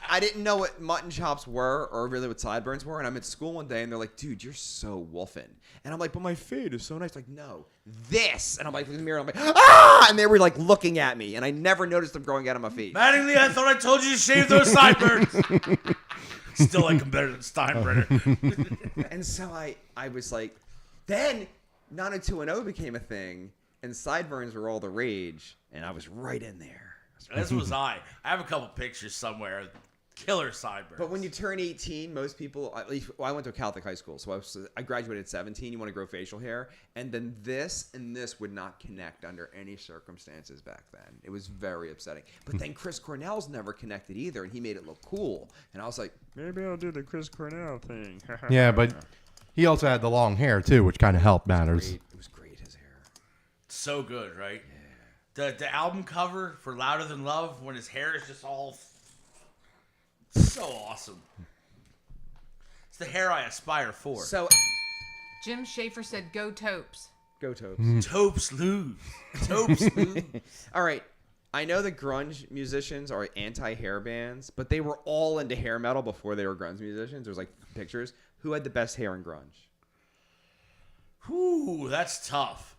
I didn't know what mutton chops were or really what sideburns were. And I'm at school one day and they're like, dude, you're so wolfing. And I'm like, but my fade is so nice. Like, no, this. And I'm like, in the mirror, I'm like, ah! And they were like looking at me. And I never noticed them growing out of my feet. Mattingly, I thought I told you to shave those sideburns. Still like them better than Steinbrenner. And so I was like, then 90210 became a thing. And sideburns were all the rage. And I was right in there. As was I. I have a couple pictures somewhere. Killer sideburns. But when you turn 18, most people, at least, well, I went to a Catholic high school, so I graduated at 17. You want to grow facial hair, and then this and this would not connect under any circumstances back then. It was very upsetting. But then Chris Cornell's never connected either, and he made it look cool. And I was like, maybe I'll do the Chris Cornell thing. Yeah, but he also had the long hair too, which kind of helped matters. It was great, his hair. So good, right? Yeah. The album cover for Louder Than Love, when his hair is just all so awesome. It's the hair I aspire for. So, Jim Schaefer said, "Go Topes." go Topes. Topes lose. Topes lose. All right. I know the grunge musicians are anti-hair bands, but they were all into hair metal before they were grunge musicians. There's like pictures. Who had the best hair in grunge? Whew, that's tough.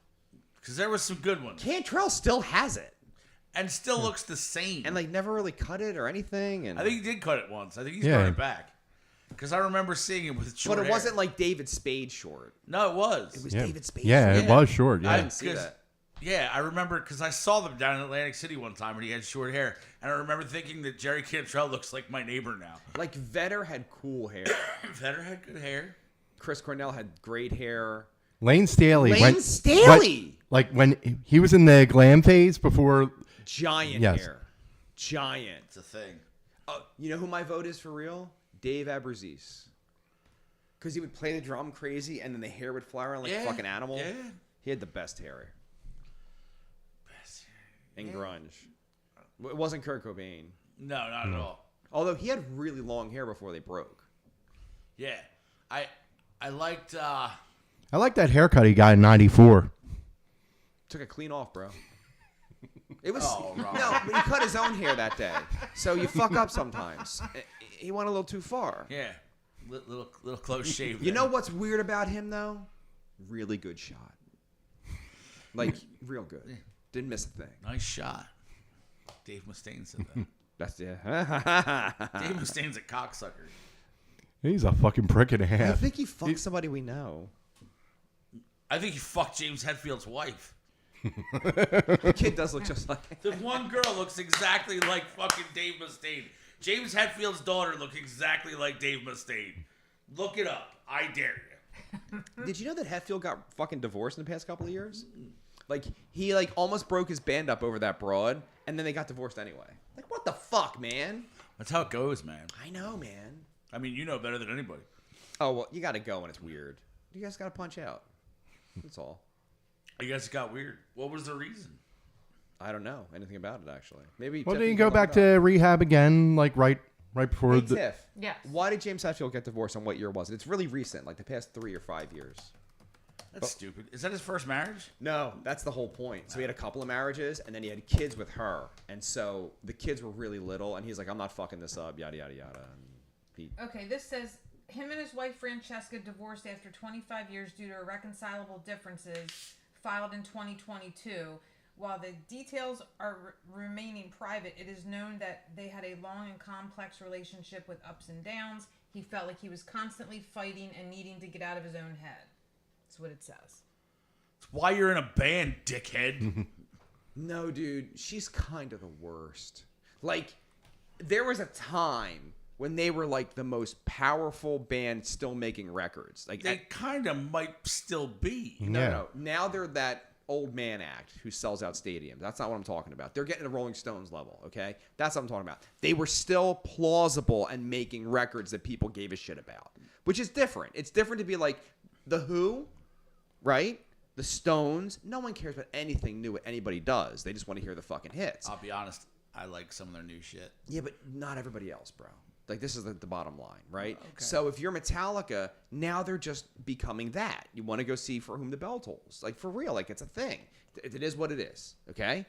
Because there was some good ones. Cantrell still has it. And still looks the same. And like never really cut it or anything. And I think he did cut it once. I think he's Yeah. cut it back. Because I remember seeing him with short but it hair. wasn't like David Spade short. No, it was. It was Yeah, David Spade. yeah, short. it was short. I Yeah, didn't see that. Yeah, I remember because I saw them down in Atlantic City one time and he had short hair. And I remember thinking that Jerry Cantrell looks like my neighbor now. Like Vedder had cool hair. Vetter had good hair. Chris Cornell had great hair. Lane Staley. Lane Staley! Like when he was in the glam phase before. Giant Yes. hair. Giant. It's a thing. Oh, you know who my vote is for real? Dave Abruzzese. Because he would play the drum crazy and then the hair would fly around like a fucking animal. Yeah. He had the best hair. In grunge. It wasn't Kurt Cobain. No, not at all. Although he had really long hair before they broke. Yeah. I liked I like that haircut he got in '94. Took it clean off, bro. It was Oh, Rob. no, but he cut his own hair that day. So you fuck up sometimes. He went a little too far. yeah. Little close shave. You there. know what's weird about him though? Really good shot. Like real good. Didn't miss a thing. Nice shot. Dave Mustaine said that. That's yeah. Dave Mustaine's a cocksucker. He's a fucking prick and a I half. think he fucked somebody we know. I think he fucked James Hetfield's wife. The kid does look just like. The one girl looks exactly like fucking Dave Mustaine. James Hetfield's daughter looks exactly like Dave Mustaine. Look it up. I dare you. Did you know that Hetfield got fucking divorced in the past couple of years? Like he like almost broke his band up over that broad, and then they got divorced anyway. Like what the fuck, man? That's how it goes, man. I know, man. I mean, you know better than anybody. Oh well, you got to go when it's weird. You guys got to punch out. That's all. You guys got weird. What was the reason? I don't know anything about it actually. Maybe. Well, Tiff, then you can go look back it up. to rehab again, like right before Hey, the. Tiff. Yes. Why did James Hetfield get divorced? And what year was it? It's really recent, like the past 3 or 5 years. That's stupid. Is that his first marriage? No, that's the whole point. So he had a couple of marriages, and then he had kids with her, and so the kids were really little, and he's like, "I'm not fucking this up," yada yada yada. And he, Okay, this says him and his wife Francesca divorced after 25 years due to irreconcilable differences filed in 2022. While the details are remaining private, it is known that they had a long and complex relationship with ups and downs. He felt like he was constantly fighting and needing to get out of his own head. That's what it says. It's why you're in a band, dickhead. no, dude, she's kind of the worst. Like, there was a time when they were like the most powerful band still making records. Like, They kind of might still be. no, Yeah. no, now they're that old man act who sells out stadiums. That's not what I'm talking about. They're getting to Rolling Stones level, okay? That's what I'm talking about. They were still plausible and making records that people gave a shit about, which is different. It's different to be like The Who, right? The Stones. No one cares about anything new what anybody does. They just want to hear the fucking hits. I'll be honest. I like some of their new shit. Yeah, but not everybody else, bro. Like, this is the bottom line, right? Okay. So if you're Metallica, now they're just becoming that. You want to go see For Whom the Bell Tolls. Like, for real. Like, it's a thing. It is what it is, okay?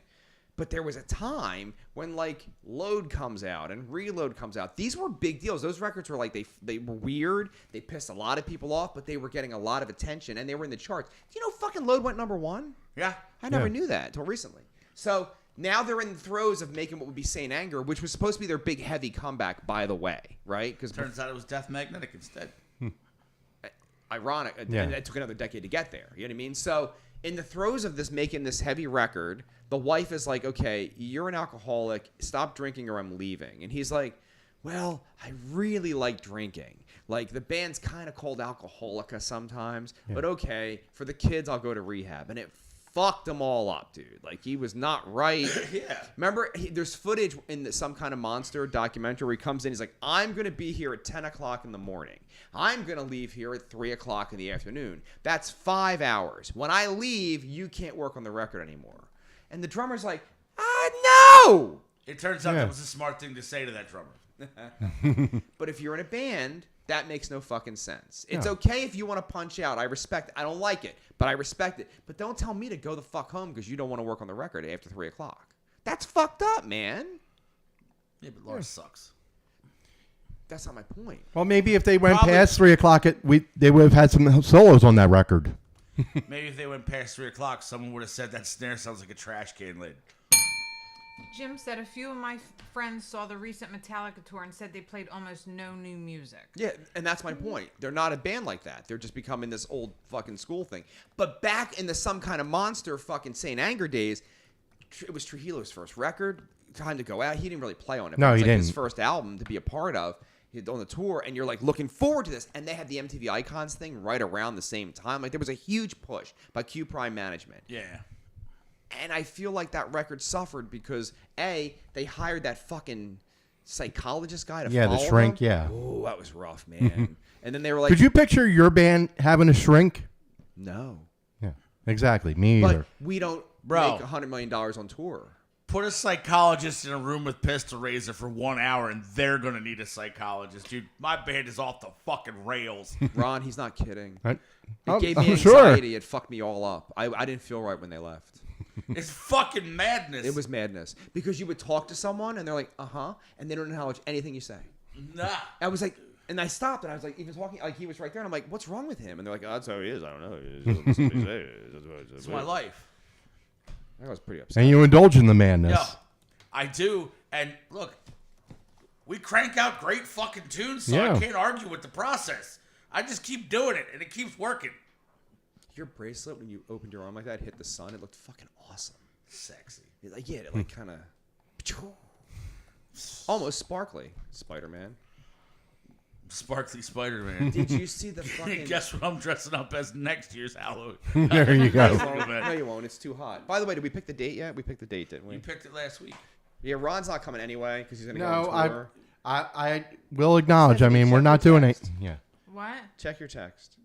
But there was a time when, like, Load comes out and Reload comes out. These were big deals. Those records were, like, they were weird. They pissed a lot of people off, but they were getting a lot of attention, and they were in the charts. Do you know fucking Load went #1? Yeah. I never knew that until recently. So now they're in the throes of making what would be Saint Anger, which was supposed to be their big, heavy comeback, by the way, right? Because Turns out it was Death Magnetic instead. ironic, and it took another decade to get there. You know what I mean? So in the throes of this, making this heavy record, the wife is like, okay, you're an alcoholic. Stop drinking or I'm leaving. And he's like, well, I really like drinking. Like, the band's kind of called Alcoholica sometimes, but okay, for the kids, I'll go to rehab. And it fucked them all up, dude. Like, he was not right. Yeah. Remember, there's footage in Some Kind of Monster documentary where he comes in, he's like, I'm going to be here at 10 o'clock in the morning. I'm going to leave here at 3 o'clock in the afternoon. That's 5 hours. When I leave, you can't work on the record anymore. And the drummer's like, no! It turns out that was a smart thing to say to that drummer. But if you're in a band, that makes no fucking sense. It's okay if you want to punch out. I respect it. I don't like it, but I respect it. But don't tell me to go the fuck home because you don't want to work on the record after 3 o'clock. That's fucked up, man. Yeah, but Lars sucks. That's not my point. Well, maybe if they went Probably- past 3 o'clock, they would have had some solos on that record. Maybe if they went past 3 o'clock, someone would have said that snare sounds like a trash can lid. Jim said a few of my friends saw the recent Metallica tour and said they played almost no new music. Yeah, and that's my point. They're not a band like that. They're just becoming this old fucking school thing. But back in the Some Kind of Monster fucking Saint Anger days, it was Trujillo's first record. Time to Go Out. He didn't really play on it. No, but he it's like his didn't. first album to be a part of on the tour, and you're like looking forward to this. And they had the MTV Icons thing right around the same time. Like, there was a huge push by Q Prime management. Yeah. And I feel like that record suffered because, A, they hired that fucking psychologist guy to follow the shrink, them. yeah. Oh, that was rough, man. And then they were like, Could you picture your band having a shrink? no. Yeah, exactly. Me But either. we don't Bro. make $100 million on tour. Put a psychologist in a room with Pistol Razor for 1 hour, and they're gonna need a psychologist, dude. My band is off the fucking rails. Ron, he's not kidding. Right? It gave me I'm sure. anxiety. It fucked me all up. I didn't feel right when they left. It's fucking madness. It was madness. Because you would talk to someone, and they're like, and they don't acknowledge anything you say. nah. I was like, and I stopped, and I was like, even talking, like, he was right there, and I'm like, what's wrong with him? And they're like, oh, that's how he is. I don't know. It's my life. I was pretty upset. And you indulge in the madness. Yo, I do. And look, we crank out great fucking tunes, so I can't argue with the process. I just keep doing it, and it keeps working. Your bracelet, when you opened your arm like that, hit the sun, it looked fucking awesome. Sexy. Like, yeah, it like kind of almost sparkly. Spider-Man. Sparkly Spider-Man. Did you see the fucking? Guess what I'm dressing up as next year's Halloween? There you go. No, you won't. It's too hot. By the way, did we pick the date yet? We picked the date, didn't we? You picked it last week. Yeah, Ron's not coming anyway because he's gonna go No, on tour. I will acknowledge. I Says me, mean, we're check not your doing it. text. Yeah. What? Check your text.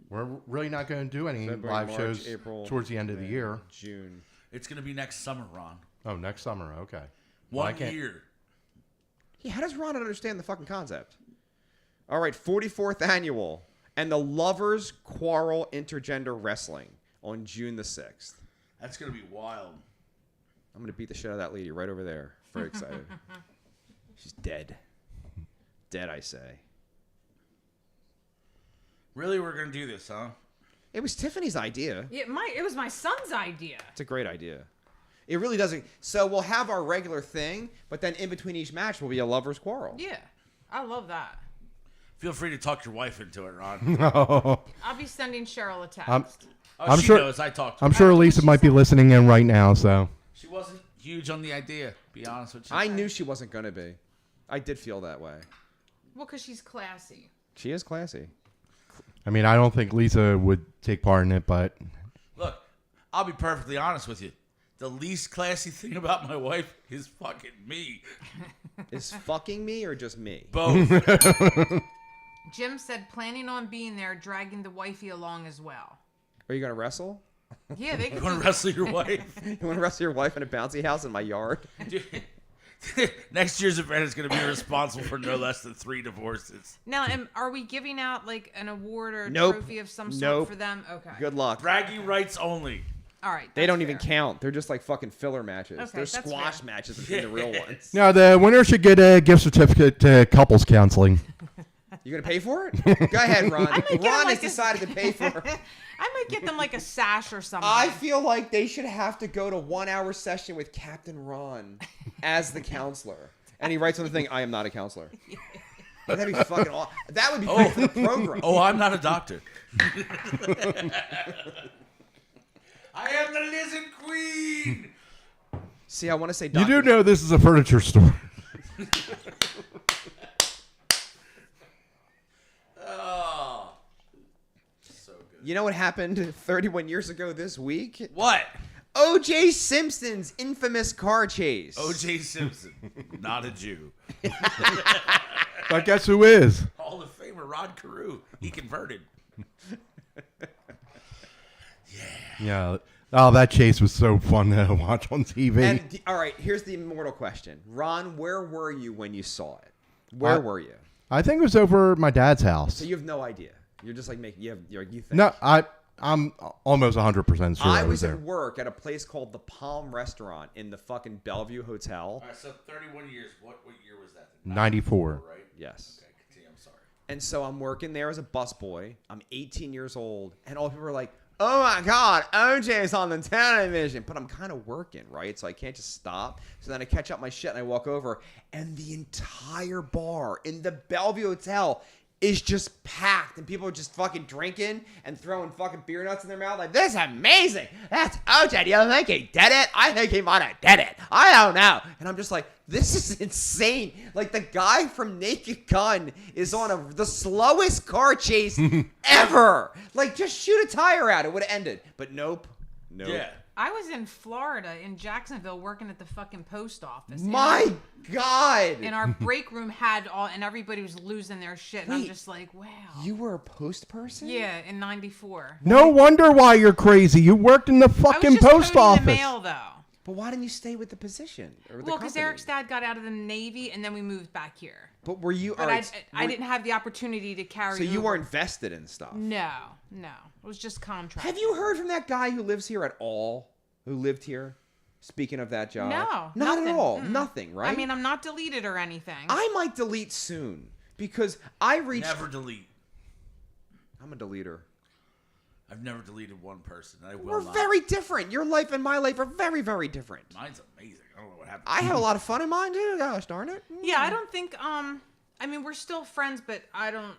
We're really not going to do any February, live March, shows April, towards the end of the May, year. June. It's going to be next summer, Ron. Oh, next summer. Okay. Well, I 1 can't- year. Yeah, how does Ron understand the fucking concept? All right, 44th annual and the Lovers Quarrel Intergender Wrestling on June the 6th. That's going to be wild. I'm gonna beat the shit out of that lady right over there. Very excited. She's dead. Dead, I say. Really, we're going to do this, huh? It was Tiffany's idea. Yeah, it was my son's idea. It's a great idea. It really doesn't. So we'll have our regular thing, but then in between each match will be a lovers quarrel. Yeah, I love that. Feel free to talk your wife into it, Ron. I'll be sending Cheryl a text. I'm She sure- knows. I talked to her. I'm sure Elisa might be listening in right now. So She wasn't huge on the idea, be honest with you. I knew she wasn't gonna be. I did feel that way. Well, because she's classy. She is classy. I mean, I don't think Lisa would take part in it, but Look, I'll be perfectly honest with you. The least classy thing about my wife is fucking me. Is fucking me or just me? Both. Jim said planning on being there, dragging the wifey along as well. Are you gonna wrestle? Yeah, they You could want do to wrestle your wife? You want to wrestle your wife in a bouncy house in my yard? Next year's event is going to be responsible for no less than 3 divorces. Now, are we giving out like an award or a Nope. trophy of some sort Nope. for them? Okay. Good luck. Bragging rights only. All right. They that's don't even fair. count. They're just like fucking filler matches. Okay, They're that's squash fair. matches between the real ones. Now, the winner should get a gift certificate to couples counseling. You gonna pay for it? Go ahead, Ron. might get Ron him, has like, decided to pay for it. I might get them like a sash or something. I feel like they should have to go to 1 hour session with Captain Ron as the counselor. And he writes on the thing, I am not a counselor. That'd be fucking awesome. That would be great for the program. Oh, I'm not a doctor. I am the lizard queen. See, I want to say You doctor. do know this is a furniture store. Oh. So good. You know what happened 31 years ago this week? What? O.J. Simpson's infamous car chase. O.J. Simpson. Not a Jew. But guess who is? Hall of Famer Rod Carew. He converted. Yeah. Oh, that chase was so fun to watch on TV. And all right, here's the immortal question. Ron, where were you when you saw it? Where were you? I think it was over at my dad's house. So you have no idea. You're just like making. You think. No, I'm almost 100% sure I I was was there. at work at a place called the Palm Restaurant in the fucking Bellevue Hotel. All right, so 31 years. What year was that? 94. Right? Yes. Okay, continue. I'm sorry. And so I'm working there as a busboy. I'm 18 years old, and all people are like, "Oh my God, OJ's on the television." But I'm kind of working, right? So I can't just stop. So then I catch up my shit and I walk over, and the entire bar in the Bellevue Hotel is just packed, and people are just fucking drinking and throwing fucking beer nuts in their mouth. Like, this is amazing. That's OJ. Do you think he did it? I think he might have did it. I don't know. And I'm just like, this is insane. Like, the guy from Naked Gun is on the slowest car chase ever. Like, just shoot a tire out. It would have ended. But nope. Nope. Yeah. I was in Florida, in Jacksonville, working at the fucking post office. My God. And our break room had all, and everybody was losing their shit. And I'm Wait. just like, wow. You were a post person? Yeah, in '94. No wonder why you're crazy. You worked in the I was fucking just post coding office. the mail, though. But why didn't you stay with the position? Or the Well, because company? Eric's dad got out of the Navy, and then we moved back here. But were you... But all right, I didn't have the opportunity to carry So you over. weren't vested in stuff? No. It was just contract. Have you heard from that guy who lives here at all? Who lived here? Speaking of that job. No. Not nothing. at all. Mm-mm. Nothing, right? I mean, I'm not deleted or anything. I might delete soon because I reached... Never delete. I'm a deleter. I've never deleted one person. I will We're not. very different. Your life and my life are very, very different. Mine's amazing. I don't know what happened. I have a lot of fun in mine too. Gosh darn it. Yeah, I don't think, I mean, we're still friends, but I don't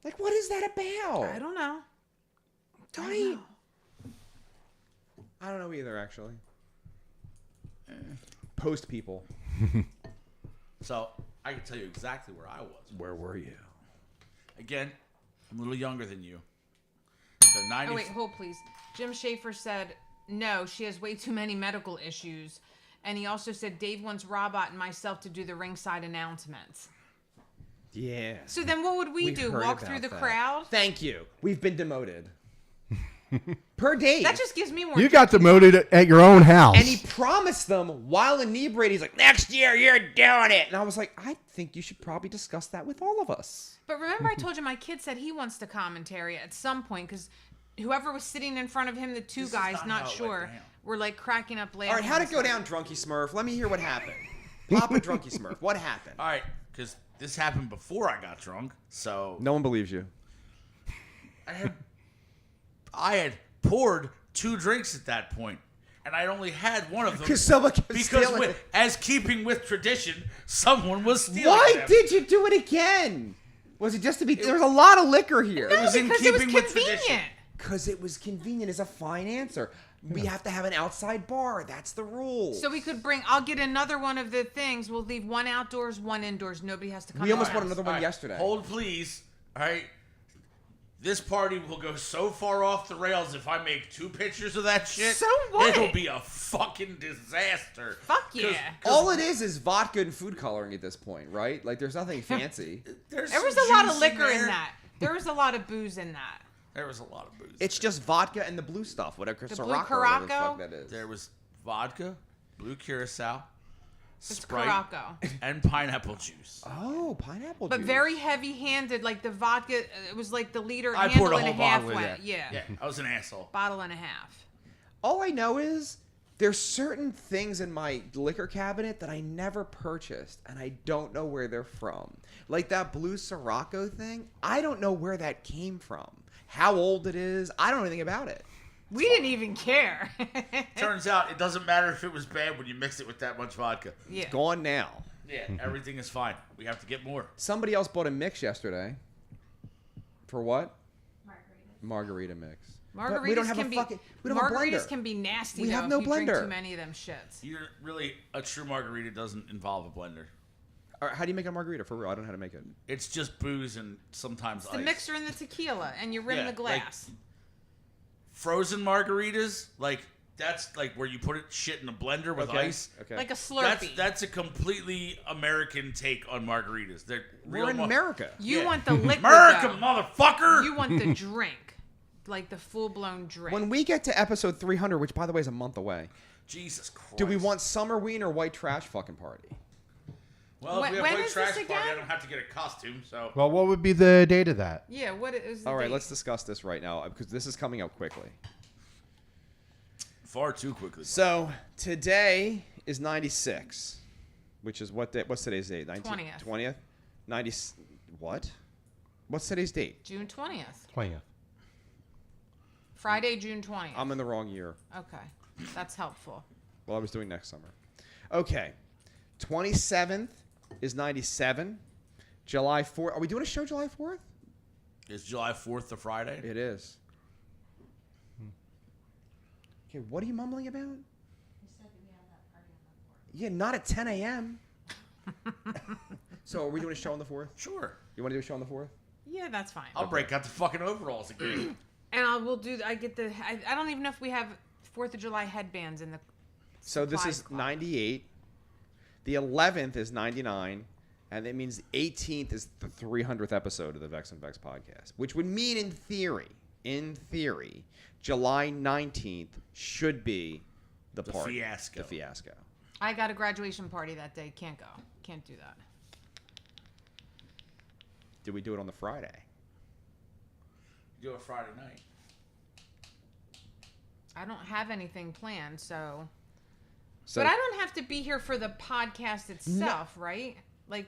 Like, what is that about? I don't know. Donnie. I don't know either, actually. Post people. So I can tell you exactly where I was. Where were you? Again, I'm a little younger than you. So 90. Oh, wait, hold please. Jim Schaefer said, no, she has way too many medical issues. And he also said Dave wants Robot and myself to do the ringside announcements. Yeah. So then what would we do? heard Walk through about the that. crowd? Thank you. We've been demoted. Per Dave. That just gives me more. You got demoted at your own house. And he promised them while inebriated, he's like, next year you're doing it. And I was like, I think you should probably discuss that with all of us. But remember, I told you my kid said he wants to commentary at some point because whoever was sitting in front of him, the two This is guys, not not how it sure, went down. were like cracking up laughing. All right, how'd it go down, Drunky Smurf? Let me hear what happened. Papa Drunky Smurf, what happened? All right, because this happened before I got drunk. So No one believes you. I had poured 2 drinks at that point, and I only had one of them Because someone kept because stealing it. as keeping with tradition, someone was stealing Why them. did you do it again? Was it just to be... There was a lot of liquor here. It was in because it was keeping with tradition. convenient. Because it was convenient is a fine answer. We have to have an outside bar. That's the rule. So we could bring. I'll get another one of the things. We'll leave one outdoors, one indoors. Nobody has to come. We almost in. bought another one All right, yesterday. Hold, please. All right. This party will go so far off the rails if I make 2 pictures of that shit. So what? It'll be a fucking disaster. Fuck yeah. All it is vodka and food coloring at this point, right? Like, there's nothing fancy. There was a lot of liquor in that. There was a lot of booze in that. There was a lot of booze. It's just vodka and the blue stuff, whatever The Sriracha, blue or whatever the Curaçao? fuck that is. There was vodka, blue curacao, It's Sprite, Curaçao. and pineapple juice. Oh, pineapple But juice. very heavy-handed, like the vodka. It was like the liter I handle poured a and a whole half bottle in went. there. Yeah. I was an asshole. Bottle and a half. All I know is there's certain things in my liquor cabinet that I never purchased, and I don't know where they're from. Like that blue Sirocco thing, I don't know where that came from. How old it is, I don't know anything about it. We didn't even care. Turns out it doesn't matter if it was bad when you mix it with that much vodka. Yeah. Gone now. Yeah, everything is fine. We have to get more. Somebody else bought a mix yesterday. For what? Margarita mix. Margaritas But we don't have can a be fucking. We don't have a margaritas blender. can be nasty. We though, have no if you drink blender. too many of them shits. You're really a true margarita doesn't involve a blender. All right, how do you make a margarita for real? I don't know how to make it. It's just booze and sometimes The ice. mixer and the tequila, and you rim Yeah, the glass. Frozen margaritas, like that's like where you put it shit in a blender with ice. Okay. Like a Slurpee. That's a completely American take on margaritas. They're real We're in America. You yeah. want the liquid, America, though. motherfucker. You want the drink, like the full-blown drink. When we get to episode 300, which by the way is a month away, Jesus Christ. do we want summer ween or white trash fucking party? Well, if we have when white is trash this party, I again? don't have to get a costume. So Well, what would be the date of that? Yeah, what is the All right, date? let's discuss this right now because this is coming up quickly. far too quickly. So today is 96, which is what day? What's today's date? 20th. 20th. 90. What? What's today's date? June 20th. 20th. Friday, June 20th. I'm in the wrong year. Okay, that's helpful. Well, I was doing next summer. Okay. 27th is 97. July 4th. Are we doing a show July 4th? Is July 4th the Friday? It is. Okay, what are you mumbling about? Yeah, not at 10 a.m. So are we doing a show on the 4th? Sure. You want to do a show on the 4th? Yeah, that's fine. I'll break out the fucking overalls again. And I will do. I get the. I don't even know if we have 4th of July headbands in the. So this Supplies is club. 98. The 11th is 99. And that means the 18th is the 300th episode of the Vex and Vex podcast. Which would mean in theory, July 19th should be the party. fiasco. The fiasco. I got a graduation party that day. Can't go. Can't do that. Did we do it on the Friday? Do a Friday night. I don't have anything planned, so. So But I don't have to be here for the podcast itself, right? Like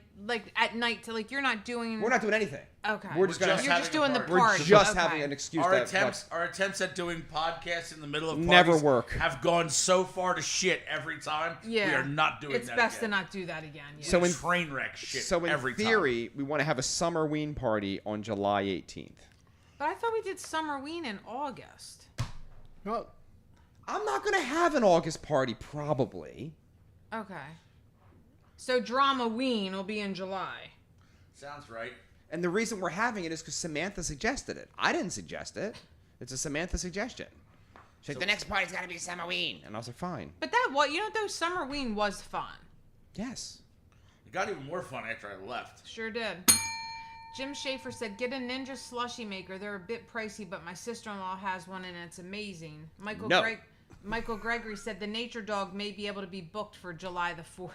at night. Like you're not doing. we're not doing anything. Okay. We're just gonna. just You're just having a doing the party. We're party. just Okay. having an excuse. Our that- attempts at doing podcasts in the middle of Never parties work. have gone so far to shit every time. Yeah. We are not doing It's that best again. to not do that again. Yeah. So in- train wreck shit So in every theory, we want to have a summer ween party on July 18th. But I thought we did summer ween in August. Well, I'm not going to have an August party, probably. Okay. So drama ween will be in July. time. Sounds right. And the reason we're having it is because Samantha suggested it. I didn't suggest it. It's a Samantha suggestion. She's like, the next party's got to be summer ween. And I was like, fine. But that what you know though summer ween was fun. Yes. It got even more fun after I left. Sure did. Jim Schaefer said, "Get a Ninja slushy maker. They're a bit pricey, but my sister-in-law has one and it's amazing." No. Michael Gregory said the Nature Dog may be able to be booked for July the 4th.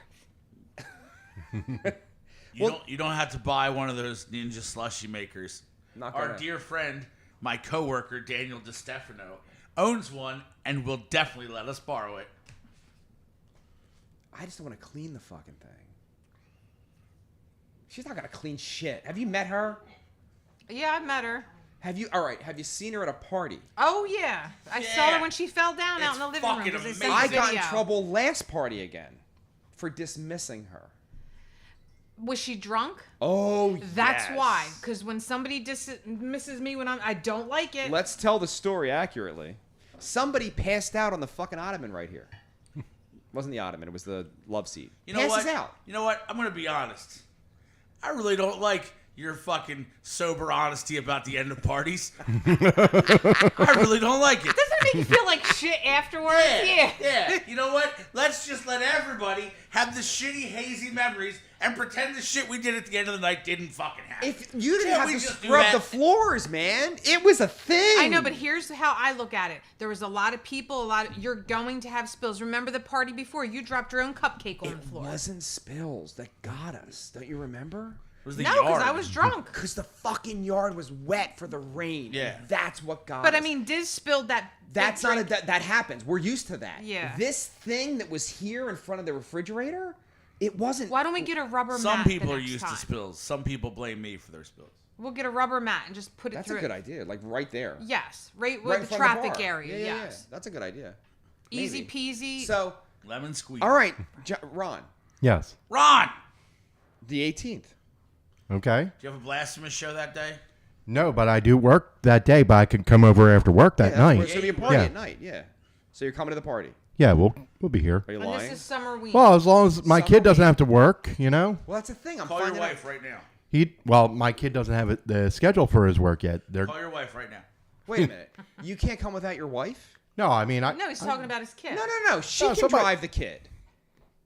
You don't have to buy one of those Ninja slushy makers. Not Our gonna. dear friend, my coworker Daniel DiStefano, owns one and will definitely let us borrow it. I just don't want to clean the fucking thing. She's not going to clean shit. Have you met her? Yeah, I met her. Have you seen her at a party? Oh yeah, I saw Yeah. her when she fell down out It's in the living room. fucking 'Cause they amazing. sent I the got in video. trouble last party again for dismissing her. Was she drunk? Oh, That's yes. why. Because when somebody dismisses me when I don't like it. Let's tell the story accurately. Somebody passed out on the fucking ottoman right here. Wasn't the ottoman, it was the love seat. You know Passes what? out. You know what? I'm gonna be honest. I really don't like your fucking sober honesty about the end of parties. I really don't like it. Doesn't it make you feel like shit afterwards? Yeah. You know what? Let's just let everybody have the shitty, hazy memories and pretend the shit we did at the end of the night didn't fucking happen. If you didn't Can't have we to just do scrub that? the floors, man, it was a thing. I know, but here's how I look at it. There was a lot of people, you're going to have spills. Remember the party before? You dropped your own cupcake on the floor. It wasn't spills that got us. Don't you remember? It was the No, because yard. I was drunk. Because the fucking yard was wet for the rain. Yeah. That's what got But us. I mean, Diz spilled that. That's big not drink. that happens. We're used to that. Yeah. This thing that was here in front of the refrigerator, it wasn't. Why don't we get a rubber mat? Some people the are next used time? to spills. Some people blame me for their spills. We'll get a rubber mat and just put it That's through. a good idea. Like right there. Yes, right Right where in the front of traffic bar. area. Yeah. Yes, That's a good idea. easy Maybe. peasy. So, Lemon squeeze. all right, Ron, Yes. Ron! the 18th. Okay. Do you have a blasphemous show that day? No, but I do work that day, but I can come over after work that Yeah, that's where night. it's gonna be a party Yeah. at night. Yeah. So you're coming to the party. Yeah, we'll be here. Are you and lying? this is summer week. Well, as long as my Summer kid doesn't week. have to work, you know. Well, that's the thing. I'm Call your finding wife out. right now. My kid doesn't have the schedule for his work yet. They're Call your wife right now. Wait a minute. You can't come without your wife? no, I mean, no, he's talking about his kid. No. She No, can somebody- drive the kid.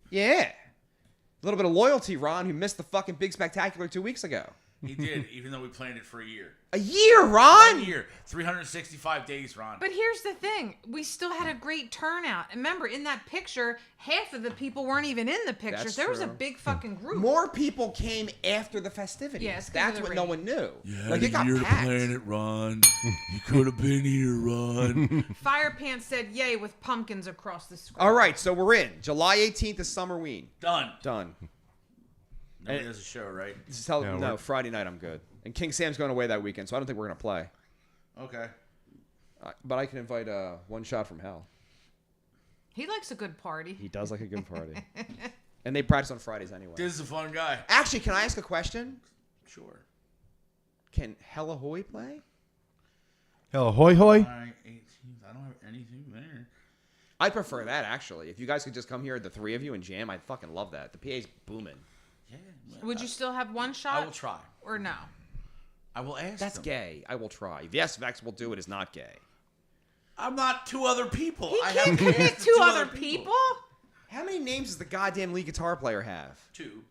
Yeah. A little bit of loyalty, Ron, who missed the fucking big spectacular 2 weeks ago. He did, even though we planned it for a year. A year, Ron. 1 year. 365 days, Ron. But here's the thing: we still had a great turnout. And remember, in that picture, half of the people weren't even in the pictures. That's There was a true. big fucking group. More people came after the festivities. Yeah, it's 'cause of That's the what no rain. one knew. You Like it got packed. it, Ron. You could have been here, Ron. Fire Pants said yay with pumpkins across the screen. All right, so we're in. July 18th is Summerween. Done. Done. Nobody has a show, right? No, No, we're- Friday night I'm good. And King Sam's going away that weekend, so I don't think we're going to play. Okay. But I can invite One Shot from Hell. He likes a good party. He does like a good party. And they practice on Fridays anyway. This is a fun guy. Actually, can I ask a question? Sure. Can Hella Hoy play? Hello, hoy hoy. July 18th. I don't have anything there. I prefer that, actually. If you guys could just come here, the three of you, and jam, I'd fucking love that. The PA's booming. Yeah. Would you still have one shot? I will try. Or no? I will ask That's them. gay. I will try. Yes, Vex will do it is not gay. I'm not two other people. He I can't have commit two to other people. How many names does the goddamn lead guitar player have? Two.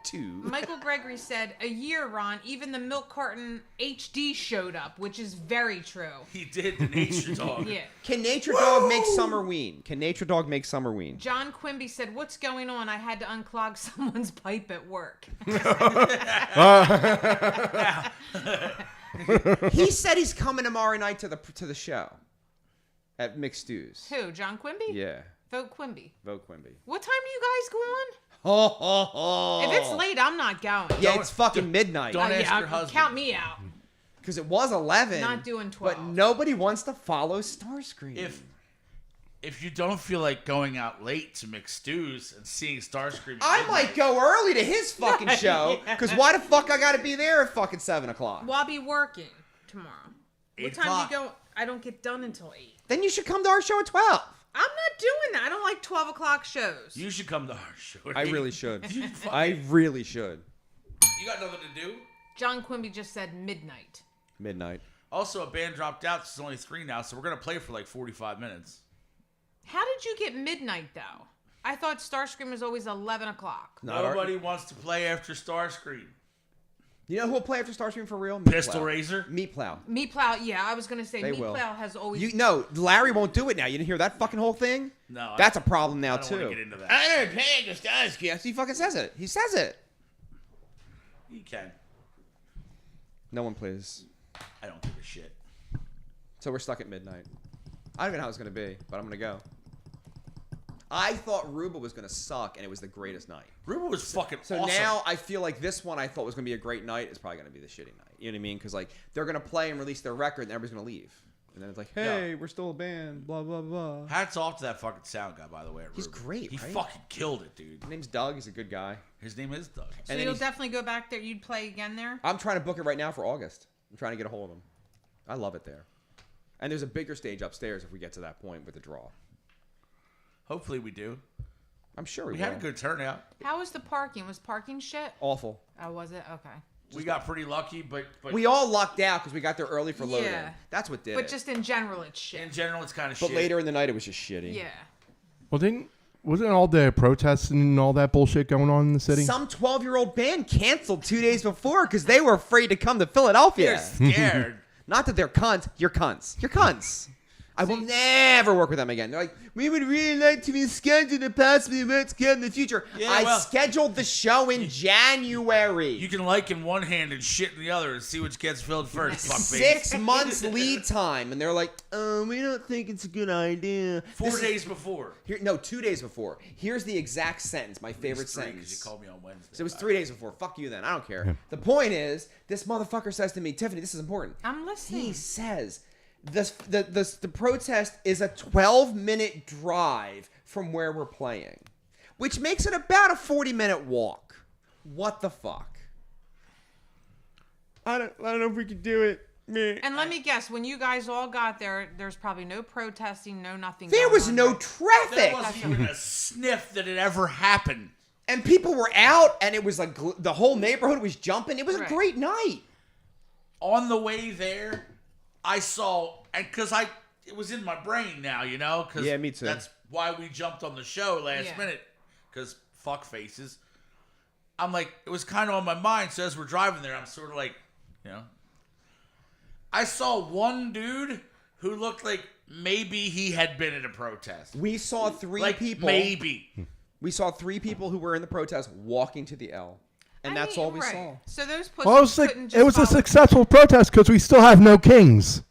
Two. Michael Gregory said, a year, Ron, even the milk carton HD showed up, which is very true. He did the nature dog. Yeah. Can Nature Dog make Summerween? Can Nature Dog make Summerween? John Quimby said, what's going on? I had to unclog someone's pipe at work. He said he's coming tomorrow night to the show at Mixed Stews. Who, John Quimby? Yeah, Vote Quimby. vote Quimby. What time do you guys go on? Ho, ho, ho. If it's late, I'm not going. Yeah, it's fucking midnight. don't ask yeah, your husband. count me out. Because it was 11. Not doing 12. But nobody wants to follow Starscream. If you don't feel like going out late to mix stews and seeing Starscream, I might go early to his fucking show. Because why the fuck I gotta be there at fucking 7 o'clock? Well, I'll be working tomorrow. What 8 time o'clock. do you go? I don't get done until 8. Then you should come to our show at 12. I'm not doing that. I don't like 12 o'clock shows. You should come to our show. I really should. You fucking- I really should. You got nothing to do. John Quimby just said midnight. Midnight. Also, a band dropped out. So it's only 3 now, so we're gonna play for like 45 minutes. How did you get midnight, though? I thought Starscream was always 11 o'clock. Not our- Nobody wants to play after Starscream. You know who will play after Starscream for real? Pistol Meatplow. Razor. Meatplow. Meat Plow, yeah, I was going to say They Meat will. Plow has always... You no, Larry won't do it now. You didn't hear that fucking whole thing? No, That's a problem now I don't too. want to get into that. I don't pay the Starscream. Yes, he fucking says it. He says it. You can. No one plays. I don't give a shit. So we're stuck at midnight. I don't even know how it's gonna be, but I'm gonna go. I thought Ruba was gonna suck, and it was the greatest night. Ruben was fucking So awesome. now I feel like this one I thought was gonna be a great night is probably gonna be the shitty night. You know what I mean? Because like they're gonna play and release their record, and everybody's gonna leave, and then it's like, hey, we're still a band. Blah blah blah. Hats off to that fucking sound guy, by the way. He's Ruben. great, He right? fucking killed it, dude. His name's Doug. He's a good guy. His name is Doug. So and then you'll he's- definitely go back there. You'd play again there? I'm trying to book it right now for August. I'm trying to get a hold of him. I love it there. And there's a bigger stage upstairs if we get to that point with the draw. Hopefully we do. I'm sure We we had a will. good turnout. How was the parking? Was parking shit? Awful. Oh, was it? Okay. We got pretty lucky, but We all lucked out because we got there early for loading. Yeah. That's what did But it. just in general, it's shit. in general, it's kind of but shit. later in the night, it was just shitty. Yeah. Well, wasn't all the protests and all that bullshit going on in the city? Some 12-year-old band canceled 2 days before because they were afraid to come to Philadelphia. They're scared. Not that they're cunts. You're cunts. You're cunts. I will never work with them again. They're like, we would really like to be scheduled to possibly events in the future. Yeah, I well- scheduled the show in January. You can like in one hand and shit in the other and see which gets filled first. Fuck 6 months lead time, and they're like, we don't think it's a good idea. 4 days before. Here, no, 2 days before. Here's the exact sentence, my favorite Because sentence. you called me on Wednesday. So it was 3 days before. Fuck you then. I don't care. The point is, this motherfucker says to me, Tiffany, this is important. I'm listening. He says, the protest is a 12-minute drive from where we're playing, which makes it about a 40-minute walk. What the fuck? I don't know if we can do it. Meh. And let me guess, when you guys all got there, there's probably no protesting, no nothing. There going was on, no right? traffic. There wasn't even a sniff that it ever happened. And people were out, and it was like the whole neighborhood was jumping. It was a Right. great night. On the way there, I saw, and because it was in my brain now, you know? Cause Yeah, me too. That's why we jumped on the show last Yeah. minute, because fuck faces. I'm like, it was kind of on my mind, so as we're driving there, I'm sort of like, you know. I saw one dude who looked like maybe he had been at a protest. We saw three Like, people. maybe. We saw 3 people who were in the protest walking to the L. And I that's mean, all we right. saw. So those pussies Well, couldn't just it was a follow- successful protest because we still have no kings.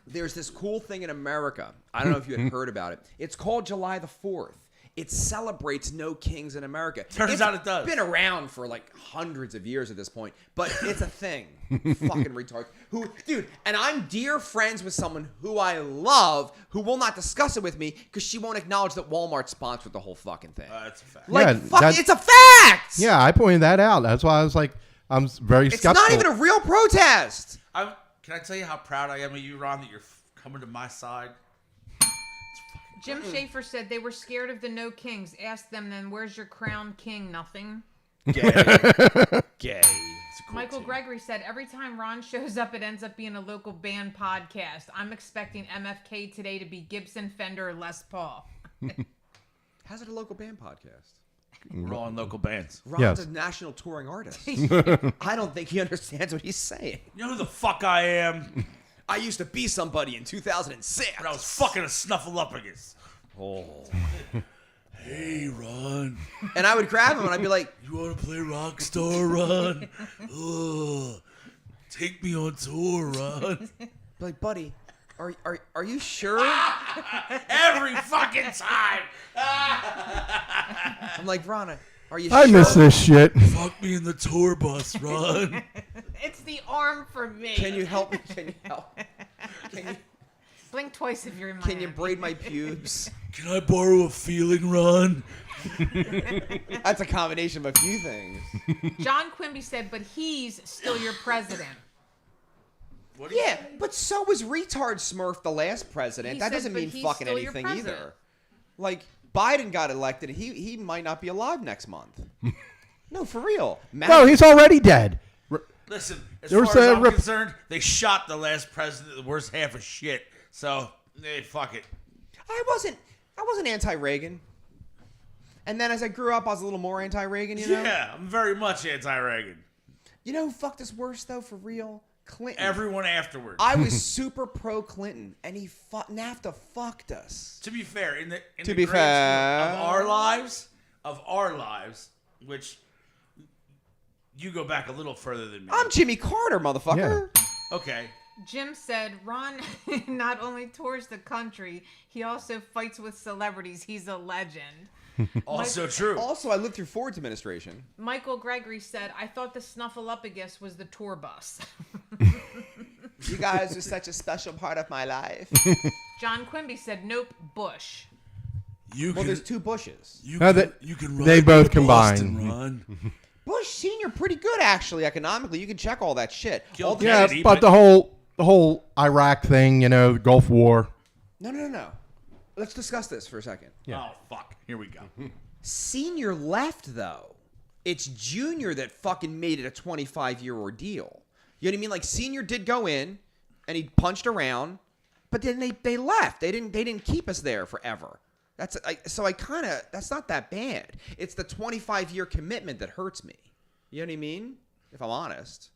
There's this cool thing in America. I don't know if you had heard about it. It's called July the 4th. It celebrates no kings in America. Turns out it does. It's been around for like hundreds of years at this point, but it's a thing. Fucking retards. Dude, and I'm dear friends with someone who I love who will not discuss it with me because she won't acknowledge that Walmart sponsored the whole fucking thing. That's a fact. Like, Yeah, fuck, that- it's a fact! Yeah, I pointed that out. That's why I was like, I'm very It's skeptical. not even a real protest. Can I tell you how proud I am of you, Ron, that you're coming to my side? Jim Schaefer said they were scared of the no kings. Asked them then, where's your crown king? Nothing. Gay. Gay. It's a cool Michael team. Gregory said, every time Ron shows up, it ends up being a local band podcast. I'm expecting MFK today to be Gibson, Fender, or Les Paul. How's it a local band podcast? We're all in local bands. Ron's Yes. a national touring artist. I don't think he understands what he's saying. You know who the fuck I am? I used to be somebody in 2006. When I was fucking a snuffleupagus. Oh. Hey, Ron. And I would grab him and I'd be like, You want to play Rockstar, Ron? Ugh. Take me on tour, Ron. buddy, are you sure? Every fucking time. I'm like, Ron, are you I sure? miss this shit. Fuck me in the tour bus, Ron. It's the arm for me. Can you help me? Can you help? Blink twice if you're in my Can you hand. braid my pubes? Can I borrow a feeling, Ron? That's a combination of a few things. John Quimby said, but he's still your president. What do you Yeah, but so was retard Smurf, the last president. He that said, doesn't but mean he's fucking still your anything president. either. Like, Biden got elected. He might not be alive next month. No, for real. No, he's already dead. Listen, as There far was as a I'm rep- concerned, they shot the last president the worst half of shit. So, fuck it. I wasn't anti-Reagan. And then as I grew up, I was a little more anti-Reagan, you know? Yeah, I'm very much anti-Reagan. You know who fucked us worse, though, for real? Clinton. Everyone afterwards. I was super pro-Clinton, and NAFTA fucked us. To be fair, in the To be grand fair. scheme of our lives, which you go back a little further than me. I'm Jimmy Carter, motherfucker. Okay. Jim said, Ron not only tours the country, he also fights with celebrities. He's a legend. Also true. Also, I lived through Ford's administration. Michael Gregory said, I thought the Snuffleupagus was the tour bus. You guys are such a special part of my life. John Quimby said, nope, Bush. You Well, there's 2 Bushes. you No, can, they- you can ride they me both to Boston, combine. Ron. Bush Senior pretty good, actually, economically. You can check all that shit. Killed All the- Yeah, Kennedy, but the whole Iraq thing, the Gulf War. No. Let's discuss this for a second. Yeah. Oh, fuck. Here we go. Senior left, though. It's Junior that fucking made it a 25-year ordeal. You know what I mean? Like, Senior did go in, and he punched around, but then they left. They didn't keep us there forever. That's not that bad. It's the 25-year commitment that hurts me. You know what I mean? If I'm honest.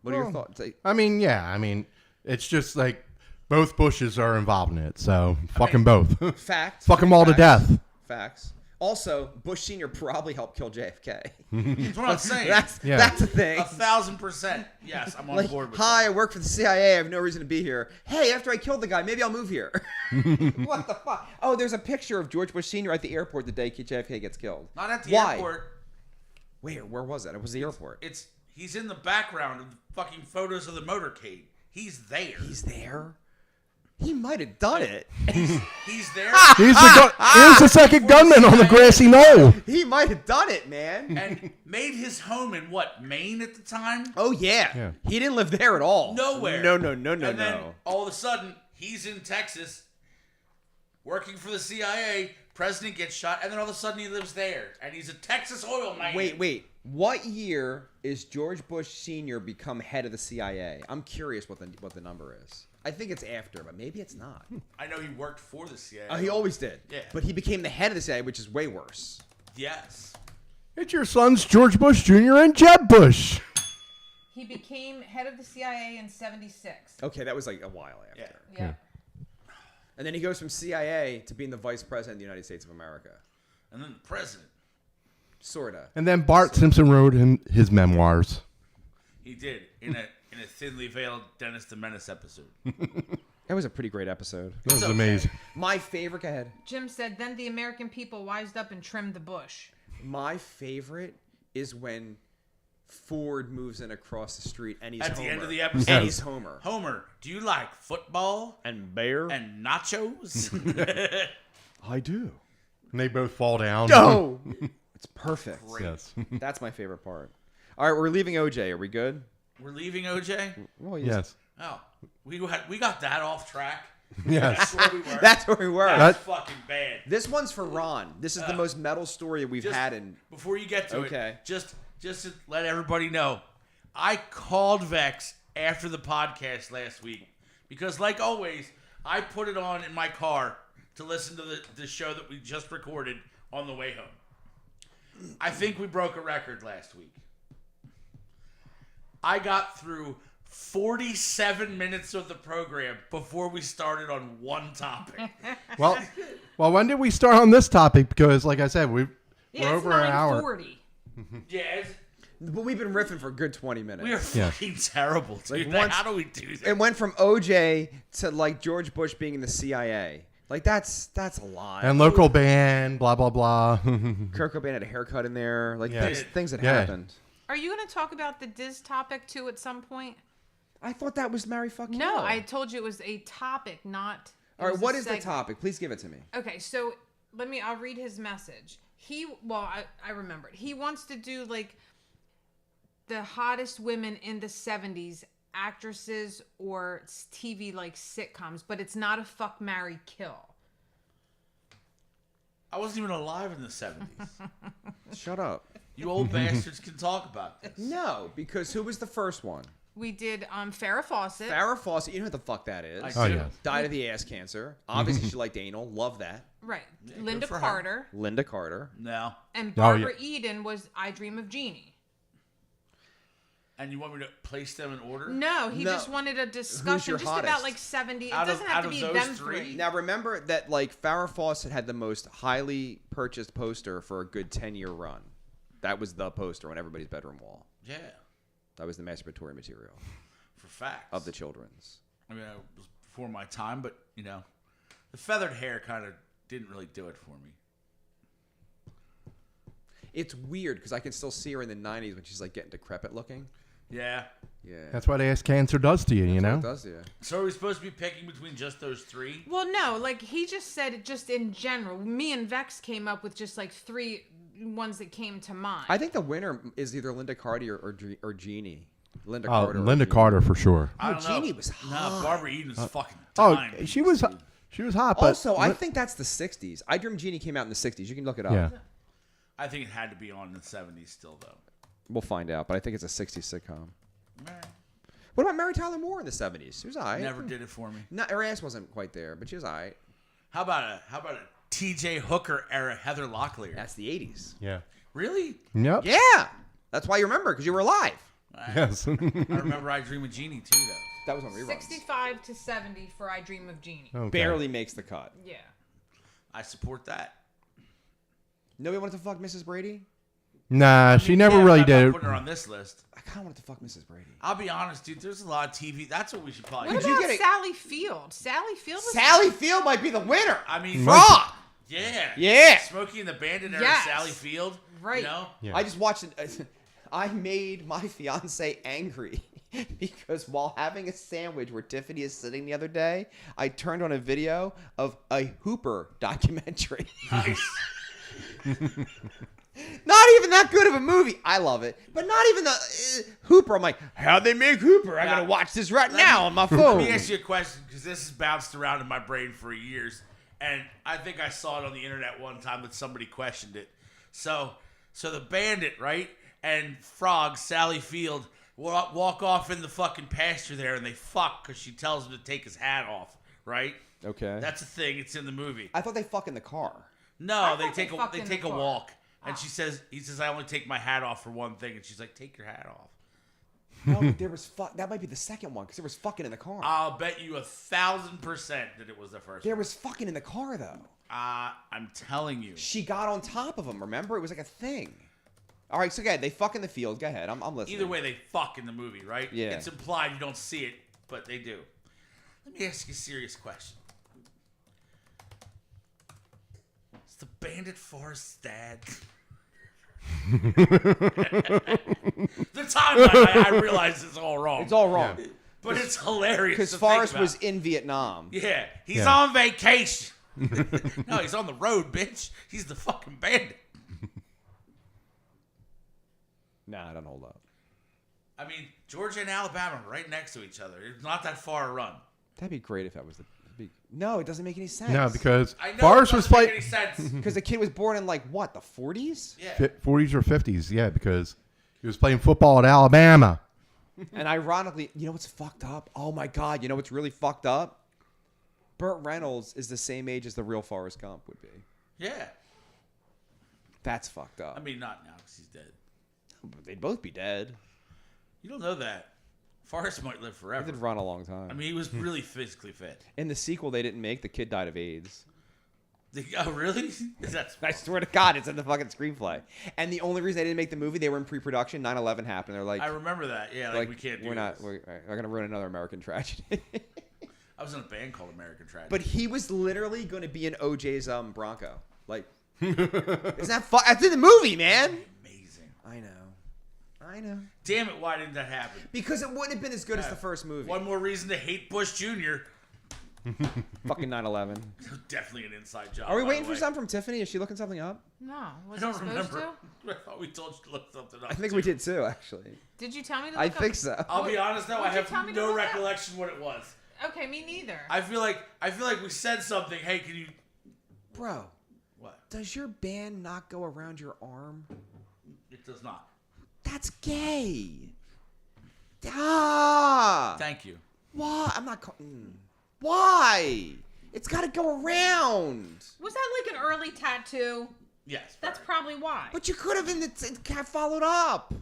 What are your thoughts? I mean, yeah. I mean, it's just like both Bushes are involved in it, so fuck them both. Facts. Fuck them all to death. Facts. Also, Bush Sr. probably helped kill JFK. That's what I'm saying. That's a thing. 1,000%. Yes, I'm on Like, board with hi, that. I work for the CIA. I have no reason to be here. Hey, after I killed the guy, maybe I'll move here. What the fuck? Oh, there's a picture of George Bush Sr. at the airport the day JFK gets killed. Not at the Why? airport. Where was that? It was the airport. He's in the background of the fucking photos of the motorcade. He's there. He's there? He might have done it. He's there. Here's the second gunman on the grassy knoll. He might have done it, man. And made his home in what, Maine at the time? Oh, yeah. He didn't live there at all. Nowhere. No. And then all of a sudden, he's in Texas working for the CIA. President gets shot, and then all of a sudden he lives there. And he's a Texas oil man. Wait. What year is George Bush Sr. become head of the CIA? I'm curious what the number is. I think it's after, but maybe it's not. I know he worked for the CIA. He always did. Yeah. But he became the head of the CIA, which is way worse. Yes. It's your sons, George Bush Jr. and Jeb Bush. He became head of the CIA in 76. Okay, that was like a while after. Yeah. And then he goes from CIA to being the vice president of the United States of America. And then the president. Sorta. And then Bart Simpson wrote him his memoirs. He did in a thinly veiled Dennis the Menace episode. That was a pretty great episode. That was amazing. My favorite, go ahead. Jim said, then the American people wised up and trimmed the bush. My favorite is when Ford moves in across the street and he's At Homer. the end of the episode. And he's Homer. Homer, do you like football And Bear? and nachos? I do. And they both fall down. No! It's perfect. Yes. That's my favorite part. All right, we're leaving OJ. Are we good? We're leaving OJ? Well, Yes. Oh, we got that off track. Yes. That's where we were. That's where we were. That's fucking bad. This one's for Ron. This is the most metal story we've Just had in... Before you get to Okay. it, just to let everybody know, I called Vex after the podcast last week because, like always, I put it on in my car to listen to the show that we just recorded on the way home. I think we broke a record last week. I got through 47 minutes of the program before we started on one topic. Well, when did we start on this topic? Because, like I said, we're over an hour. 9:40. Yeah, But we've been riffing for a good 20 minutes. we are fucking terrible, dude. Like, How do we do that? It went from OJ to, like, George Bush being in the CIA. Like, that's a lot. And local band, blah, blah, blah. Kurt Cobain had a haircut in there. Like, Yeah. things that Yeah. happened. Are you going to talk about the Diz topic too at some point? I thought that was Marry Fuck Kill. No, I told you it was a topic, not. All right, what is the segment. topic? Please give it to me. Okay, so I'll read his message. I remembered. He wants to do like the hottest women in the 70s, actresses or TV like sitcoms, but it's not a fuck, marry, kill. I wasn't even alive in the 70s. Shut up. You old bastards can talk about this. No, because who was the first one? We did Farrah Fawcett. Farrah Fawcett. You know who the fuck that is. I Oh, do. yeah. Died of the ass cancer. Obviously, she liked anal. Love that. Right. good Linda for her. Carter. Linda Carter. No. And Oh, Barbara Eden was I Dream of Jeannie. And you want me to place them in order? No, he No. just wanted a discussion your just hottest? about like 70. It Out of- doesn't have out to of be those them three? three. Now remember that like Farrah Fawcett had the most highly purchased poster for a good 10-year run. That was the poster on everybody's bedroom wall. Yeah. That was the masturbatory material For facts. of the children's. I mean, it was before my time, but, the feathered hair kind of didn't really do it for me. It's weird because I can still see her in the 90s when she's like getting decrepit looking. Yeah. Yeah. That's what ass cancer does to you, you know? It does, yeah. So are we supposed to be picking between just those three? Well, no, like he just said it just in general. Me and Vex came up with just like three ones that came to mind. I think the winner is either Linda Carter or Jeannie. Linda Oh, Carter. or Linda Jeannie. Carter for sure. I don't know. Jeannie was hot. No, Barbara Eden's fucking Oh, dying. she was She was hot, but Also, I think that's the 60s. I Dream of Jeannie came out in the 60s. You can look it up. yeah. I think it had to be on in the 70s still, though. We'll find out, but I think it's a 60s sitcom. Meh. What about Mary Tyler Moore in the 70s? She was all right. Never did it for me. No, her ass wasn't quite there, but she was all right. How about a T.J. Hooker era Heather Locklear? That's the 80s. Yeah. Really? Yep. Yeah. That's why you remember, because you were alive. Yes. I remember I Dream of Jeannie too, though. That was on reruns. 65 to 70 for I Dream of Jeannie. Okay. Barely makes the cut. Yeah. I support that. Nobody wanted to fuck Mrs. Brady? Nah, she never Yeah, really but I'm did. not putting her on this list. I kind of wanted to fuck Mrs. Brady. I'll be honest, dude. There's a lot of TV. That's what we should probably. What Could you about get a- Sally Field? Sally Field was Sally Field might be the winner. I mean, Frog! yeah, Yeah. Smokey and the Bandit era Yes. Sally Field. Right. You know? Yeah. I just watched it. I made my fiance angry because while having a sandwich where Tiffany is sitting the other day, I turned on a video of a Hooper documentary. Nice. Not even that good of a movie. I love it, but not even the Hooper. I'm like, how'd they make Hooper? I gotta Now, watch this right let me- now on my Let phone. me ask you a question because this has bounced around in my brain for years, and I think I saw it on the internet one time that somebody questioned it. So the Bandit, right, and Frog, Sally Field, walk off in the fucking pasture there, and they fuck because she tells him to take his hat off, right? Okay. That's a thing. It's in the movie. I thought they fuck in the car. No, I they thought take they a fucked they in take the a car. walk, and he says, I only take my hat off for one thing, and she's like, take your hat off. No, there was fuck. That might be the second one because there was fucking in the car. I'll bet you 1,000% that it was the first. There was fucking in the car though. I'm telling you. She got on top of him. Remember, it was like a thing. All right, so go ahead. They fuck in the field. Go ahead. I'm listening. Either way, they fuck in the movie, right? Yeah. It's implied you don't see it, but they do. Let me ask you a serious question. Is the Bandit Forrest's dad? The timeline, I realize it's all wrong. It's all wrong but it's hilarious. because to think Forrest about. was in Vietnam. Yeah, he's Yeah. on vacation. No, he's on the road, bitch. He's the fucking bandit. Nah, it doesn't hold up. I mean, Georgia and Alabama are right next to each other. It's not that far a run. That'd be great if that was the. No, it doesn't make any sense. No, because I know Forrest it was doesn't make playing any sense. because the kid was born in like what, the 40s? Yeah. 40s or 50s. Yeah, because he was playing football at Alabama. And ironically, you know what's fucked up? Oh my God, you know what's really fucked up? Burt Reynolds is the same age as the real Forrest Gump would be. Yeah. That's fucked up. I mean, not now because he's dead. They'd both be dead. You don't know that. Forrest might live He forever. did run a long time. I mean, he was really physically fit. In the sequel they didn't make, the kid died of AIDS. Oh, really? That's I swear to God, it's in the fucking screenplay. And the only reason they didn't make the movie, they were in pre-production. 9/11 happened. They're like, I remember that. Yeah, like we can't do we're not. this. We're gonna ruin another American tragedy. I was in a band called American Tragedy. But he was literally going to be in OJ's Bronco. Like, isn't that fun? That's in the movie, man. Amazing. I know. Damn it, why didn't that happen? Because it wouldn't have been as good as the first movie. One more reason to hate Bush Jr. Fucking 9/11. Definitely an inside job. Are we by waiting the for way. something from Tiffany? Is she looking something up? No, I was I don't supposed remember. to? I thought we told you to look something up. I think we did too, actually. Did you tell me to I look think up? so. I'll be honest though, I What'd you tell have me to no look up? recollection what it was. Okay, me neither. I feel like we said something. Hey, can you? Bro, What? does your band not go around your arm? It does not. That's gay. Ah. Thank you. Why? I'm not. Why? It's got to go around. Was that like an early tattoo? Yes. That's perfect. probably why. But you could have followed up.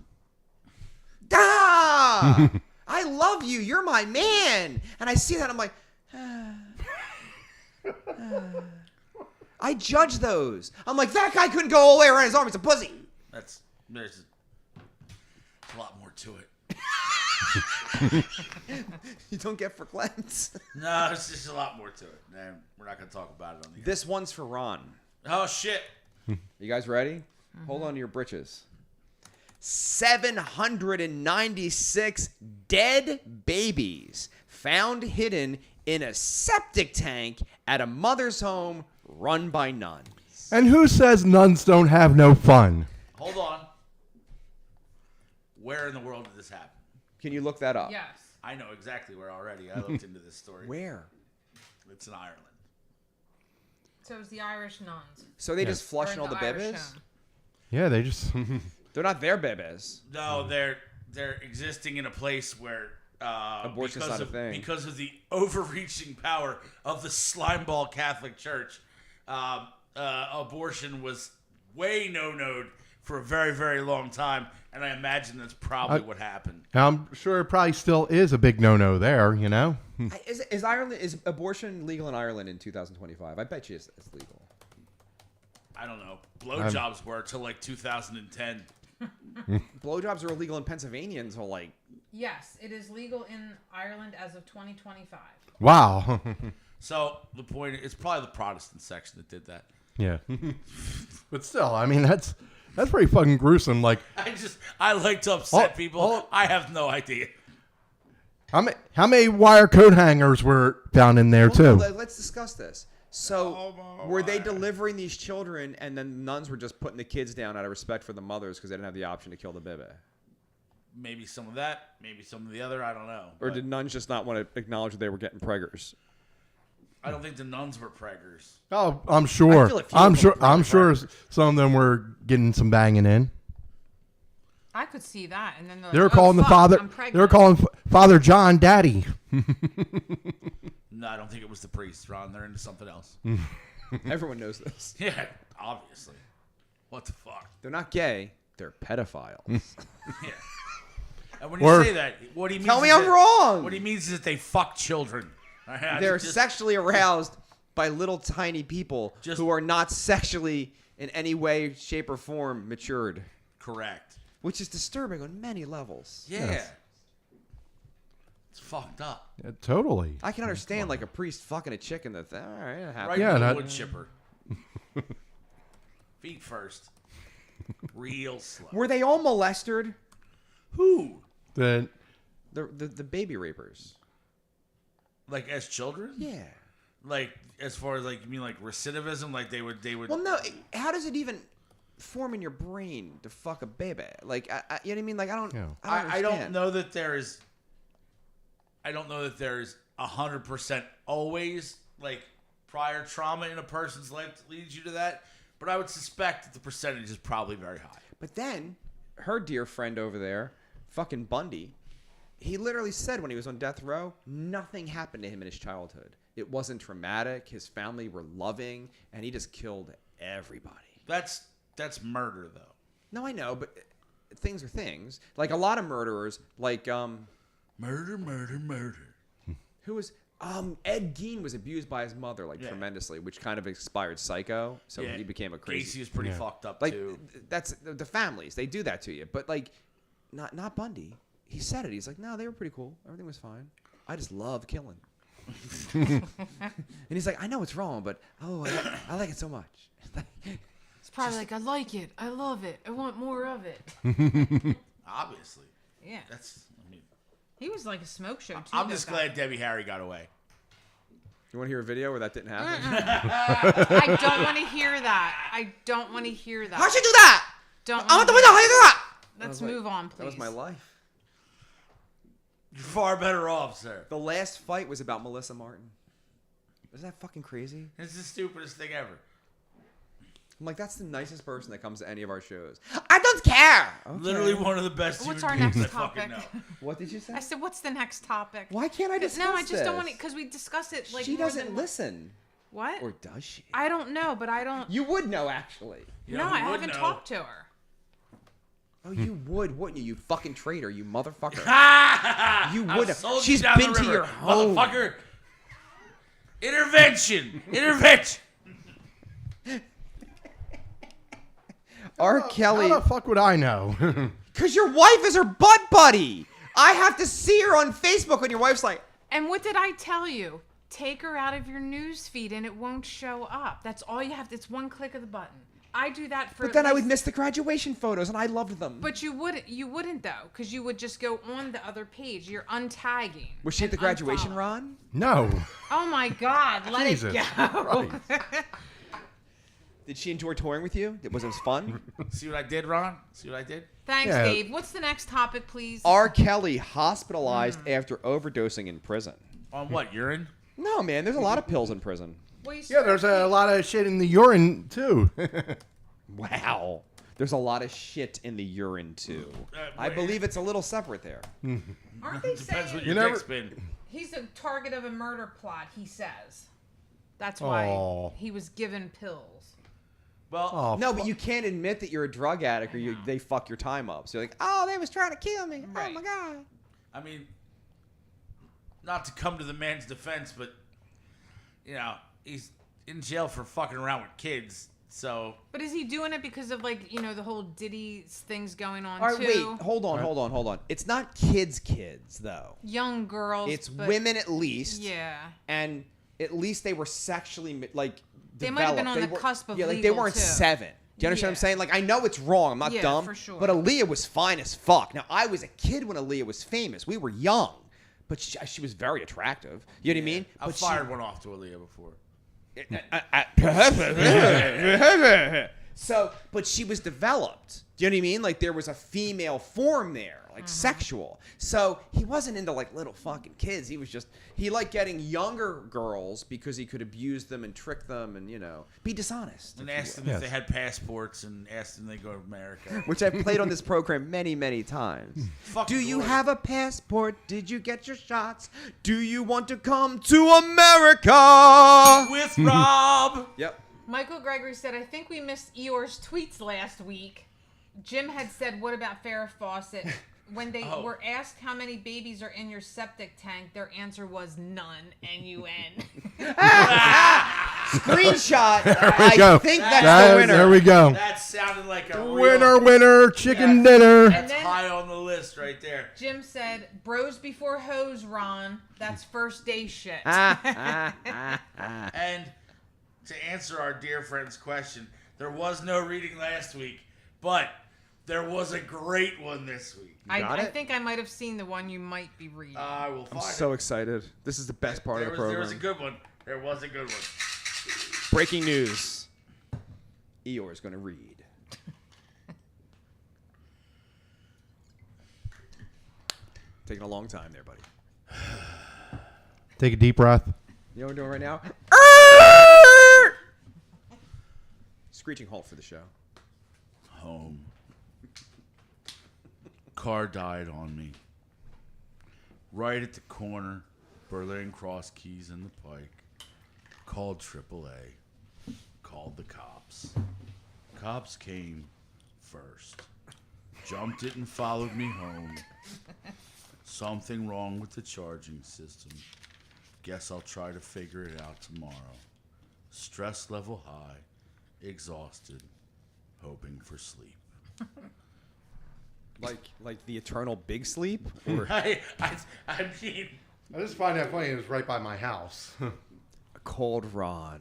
Ah! I love you. You're my man. And I see that. I'm like, I judge those. I'm like, that guy couldn't go all the way around his arm. He's a pussy. There's a lot more to it. You don't get verklempt. No, it's just a lot more to it. And we're not gonna talk about it on the air. This one's for Ron. Oh shit. You guys ready? Hold on to your britches. 796 dead babies found hidden in a septic tank at a mother's home run by nuns. And who says nuns don't have no fun? Hold on. Where in the world did this happen? Can you look that up? Yes. I know exactly where already. I looked into this story. Where? It's in Ireland. So it was the Irish nuns. So they just Or flushing all the Irish bebes? home. Yeah, they just. They're not their bebes. No, they're existing in a place where Abortion's not a thing. because of the overreaching power of the slimeball Catholic Church. Abortion was way no-noed for a very, very long time, and I imagine that's probably what happened. I'm sure it probably still is a big no-no there. You know. Is abortion legal in Ireland in 2025? I bet you it's legal. I don't know. Blowjobs were till like 2010. Blowjobs are illegal in Pennsylvania until like. Yes, it is legal in Ireland as of 2025. Wow. So the point is, it's probably the Protestant section that did that. Yeah. But still, I mean, that's pretty fucking gruesome. Like, I like to upset Oh, people. oh. I have no idea. how many wire coat hangers were found in there too? Let's discuss this. So, were they delivering these children, and then the nuns were just putting the kids down out of respect for the mothers because they didn't have the option to kill the baby? Maybe some of that, maybe some of the other. I don't know. Or But did nuns just not want to acknowledge that they were getting preggers? I don't think the nuns were preggers. Oh, I'm sure. I feel a few I'm of sure. them I'm probably sure some of them were getting some banging in. I could see that, and then They were calling the father. They were calling Father John Daddy. No, I don't think it was the priest, Ron. They're into something else. Everyone knows this. Yeah, obviously. What the fuck? They're not gay. They're pedophiles. Yeah. And when you Or- say that, what he means Tell me is I'm that- wrong. What he means is that they fuck children. They're Just- sexually aroused by little tiny people Just- who are not sexually in any way, shape, or form matured, correct. which is disturbing on many levels. Yeah. Yes. It's fucked up. Yeah, totally. I can understand like a priest fucking a chicken. All right, it happens. Right Yeah, in the that- wood chipper. Feet first. Real slow. Were they all molested? Who? The The baby rapers. Like as children? Yeah. Like as far as like you mean like recidivism? Like they would. Well, no. How does it even form in your brain to fuck a baby? Like, you know what I mean? Like, I don't. Yeah. I I don't understand. know that there is. I don't know that there's 100% always like prior trauma in a person's life that leads you to that, but I would suspect that the percentage is probably very high. But then, her dear friend over there, fucking Bundy, he literally said when he was on death row, nothing happened to him in his childhood. It wasn't traumatic. His family were loving, and he just killed everybody. That's murder though. No, I know, but things are things. Like a lot of murderers, like Murder. who was Ed Gein was abused by his mother like Yeah. tremendously, which kind of inspired Psycho. So Yeah. he became a crazy. Gacy is pretty Yeah. fucked up Like too. that's the families. They do that to you, but like not Bundy. He said it. He's like, no, they were pretty cool. Everything was fine. I just love killing. And he's like, I know it's wrong, but I like it so much. It's probably like, I like it. I love it. I want more of it. Obviously, Yeah. that's. I mean, He was like a smoke show, too. I'm just glad Debbie Harry got away. You want to hear a video where that didn't happen? I don't want to hear that. I don't want to hear that. How'd you do that? Don't I want to wanna know hear how you do that. Let's was like- move on, please. That was my life. You're far better off, sir. The last fight was about Melissa Martin. Isn't that fucking crazy? It's the stupidest thing ever. I'm like, that's the nicest person that comes to any of our shows. I don't care. Okay. Literally one of the best What's human our beings next I fucking topic? know. What did you say? I said, what's the next topic? Why can't I discuss No, I just don't want this? to, because we discuss it like She more doesn't than- listen. What? Or does she? I don't know, but I don't. You would know, actually. You No, know who I would haven't know? talked to her. Oh, you would, wouldn't you? You fucking traitor, you motherfucker. You I would. sold She's you down been the to river, your home. motherfucker. Intervention. Intervention. R. How Kelly. the fuck would I know? Because your wife is her butt buddy. I have to see her on Facebook when your wife's like, And what did I tell you? Take her out of your news feed and it won't show up. That's all you have. It's one click of the button. I do that for. but then I at would least- miss the graduation photos, and I loved them. But you wouldn't though, because you would just go on the other page. You're untagging. Was she at the and graduation, unfollow. Ron? No. Oh my God! Let Jesus it go. Christ. Did she enjoy touring with you? Was it fun? See what I did, Ron? See what I did? Thanks, Yeah. Dave. What's the next topic, please? R. Kelly hospitalized after overdosing in prison. On what? Urine? No, man. There's a lot of pills in prison. Well, you Yeah, there's a lot of shit in the urine too. Wow. There's a lot of shit in the urine too. I believe it's a little separate there. Aren't they Depends what saying your never- dick's been. he's a target of a murder plot? He says. That's why Aw. he was given pills. Well, Oh, No, but you can't admit that you're a drug addict or they fuck your time up. So you're like, oh, they was trying to kill me. Right. Oh my god. I mean, not to come to the man's defense, but you know, he's in jail for fucking around with kids. So But is he doing it because of the whole Diddy things going on All right, too? wait. Hold on. It's not kids, though. Young girls. It's but- women at least. Yeah. And at least they were sexually They might have been developed. on the cusp of Yeah, like they legal, weren't too. 7. Do you understand what I'm Yeah. saying? Like I know it's wrong. I'm not Yeah, dumb. for sure. But Aaliyah was fine as fuck. Now I was a kid when Aaliyah was famous. We were young, but she was very attractive. You know what I mean? I've But fired one off to Aaliyah before. So, but she was developed. Do you know what I mean? Like there was a female form there, like sexual. So he wasn't into like little fucking kids. He liked getting younger girls because he could abuse them and trick them and be dishonest. And asked them Yes. if they had passports and asked them if they go to America. Which I've played on this program many, many times. Fuck Do you Glory. have a passport? Did you get your shots? Do you want to come to America? With Rob? Yep. Michael Gregory said, I think we missed Eeyore's tweets last week. Jim had said, what about Farrah Fawcett? When they were asked how many babies are in your septic tank, their answer was none, N-U-N. Screenshot. we go. I think that's the winner. There we go. That sounded like a real, Winner, chicken Yes. dinner. And That's then high on the list right there. Jim said, bros before hoes, Ron. That's first day shit. And to answer our dear friend's question, there was no reading last week, but there was a great one this week. I think I might have seen the one you might be reading. I will find So it. excited. This is the best part There of the was, program. there was a good one. There was a good one. Breaking news. Eeyore's going to read. Taking a long time there, buddy. Take a deep breath. You know what we're doing right now? Screeching halt for the show. Home. Car died on me. Right at the corner, Berlin Cross Keys and the Pike. Called AAA. Called the cops. Cops came first. Jumped it and followed me home. Something wrong with the charging system. Guess I'll try to figure it out tomorrow. Stress level high. Exhausted. Hoping for sleep. Like the eternal big sleep? Or I mean, I just find that funny. It was right by my house. cold Ron.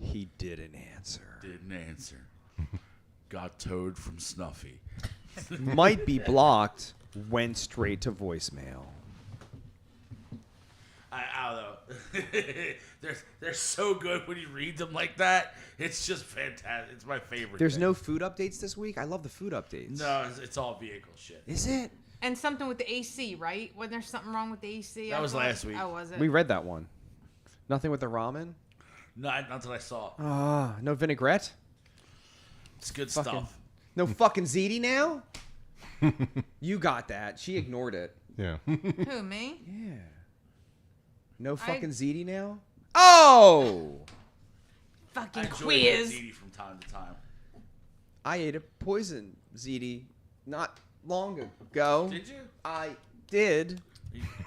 He didn't answer. didn't answer. Got towed from Snuffy. Might be blocked. Went straight to voicemail. I don't know. They're so good when you read them like that. It's just fantastic. It's my favorite. There's thing. no food updates this week? I love the food updates. No, it's all vehicle shit. Is it? And something with the AC, right? Wasn't there something wrong with the AC? That I was thought? last week. Oh, was it? We read that one. Nothing with the ramen? Not that I saw. Ah, no vinaigrette? It's good Fucking- stuff. No fucking ziti now? You got that. She ignored it. Yeah. Who, me? Yeah. No fucking ziti now? Oh! I Fucking enjoy quiz. ziti from time to time. I ate a poison ziti not long ago. Did you? I did.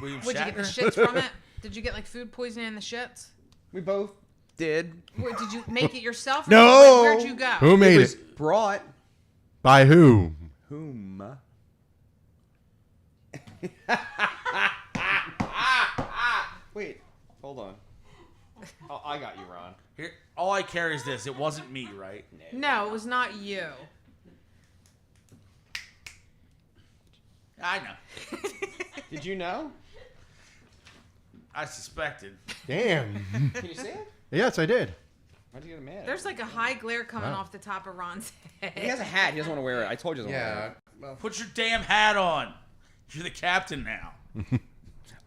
William Would you get the Shatner? shits from it? Did you get like food poisoning in the shits? We both did. Where, did you make it yourself? Or No. Where'd you go? Who made was it? brought. By who? Whom? Wait, hold on. Oh, I got you, Ron. Here, all I care is this. It wasn't me, right? No, it was not you. I know. Did you know? I suspected. Damn. Can you say it? Yes, I did. Why'd you get mad? There's like a high glare coming Wow. off the top of Ron's head. He has a hat. He doesn't want to wear it. I told you he doesn't want to wear Yeah. Well, Put your damn hat on. You're the captain now.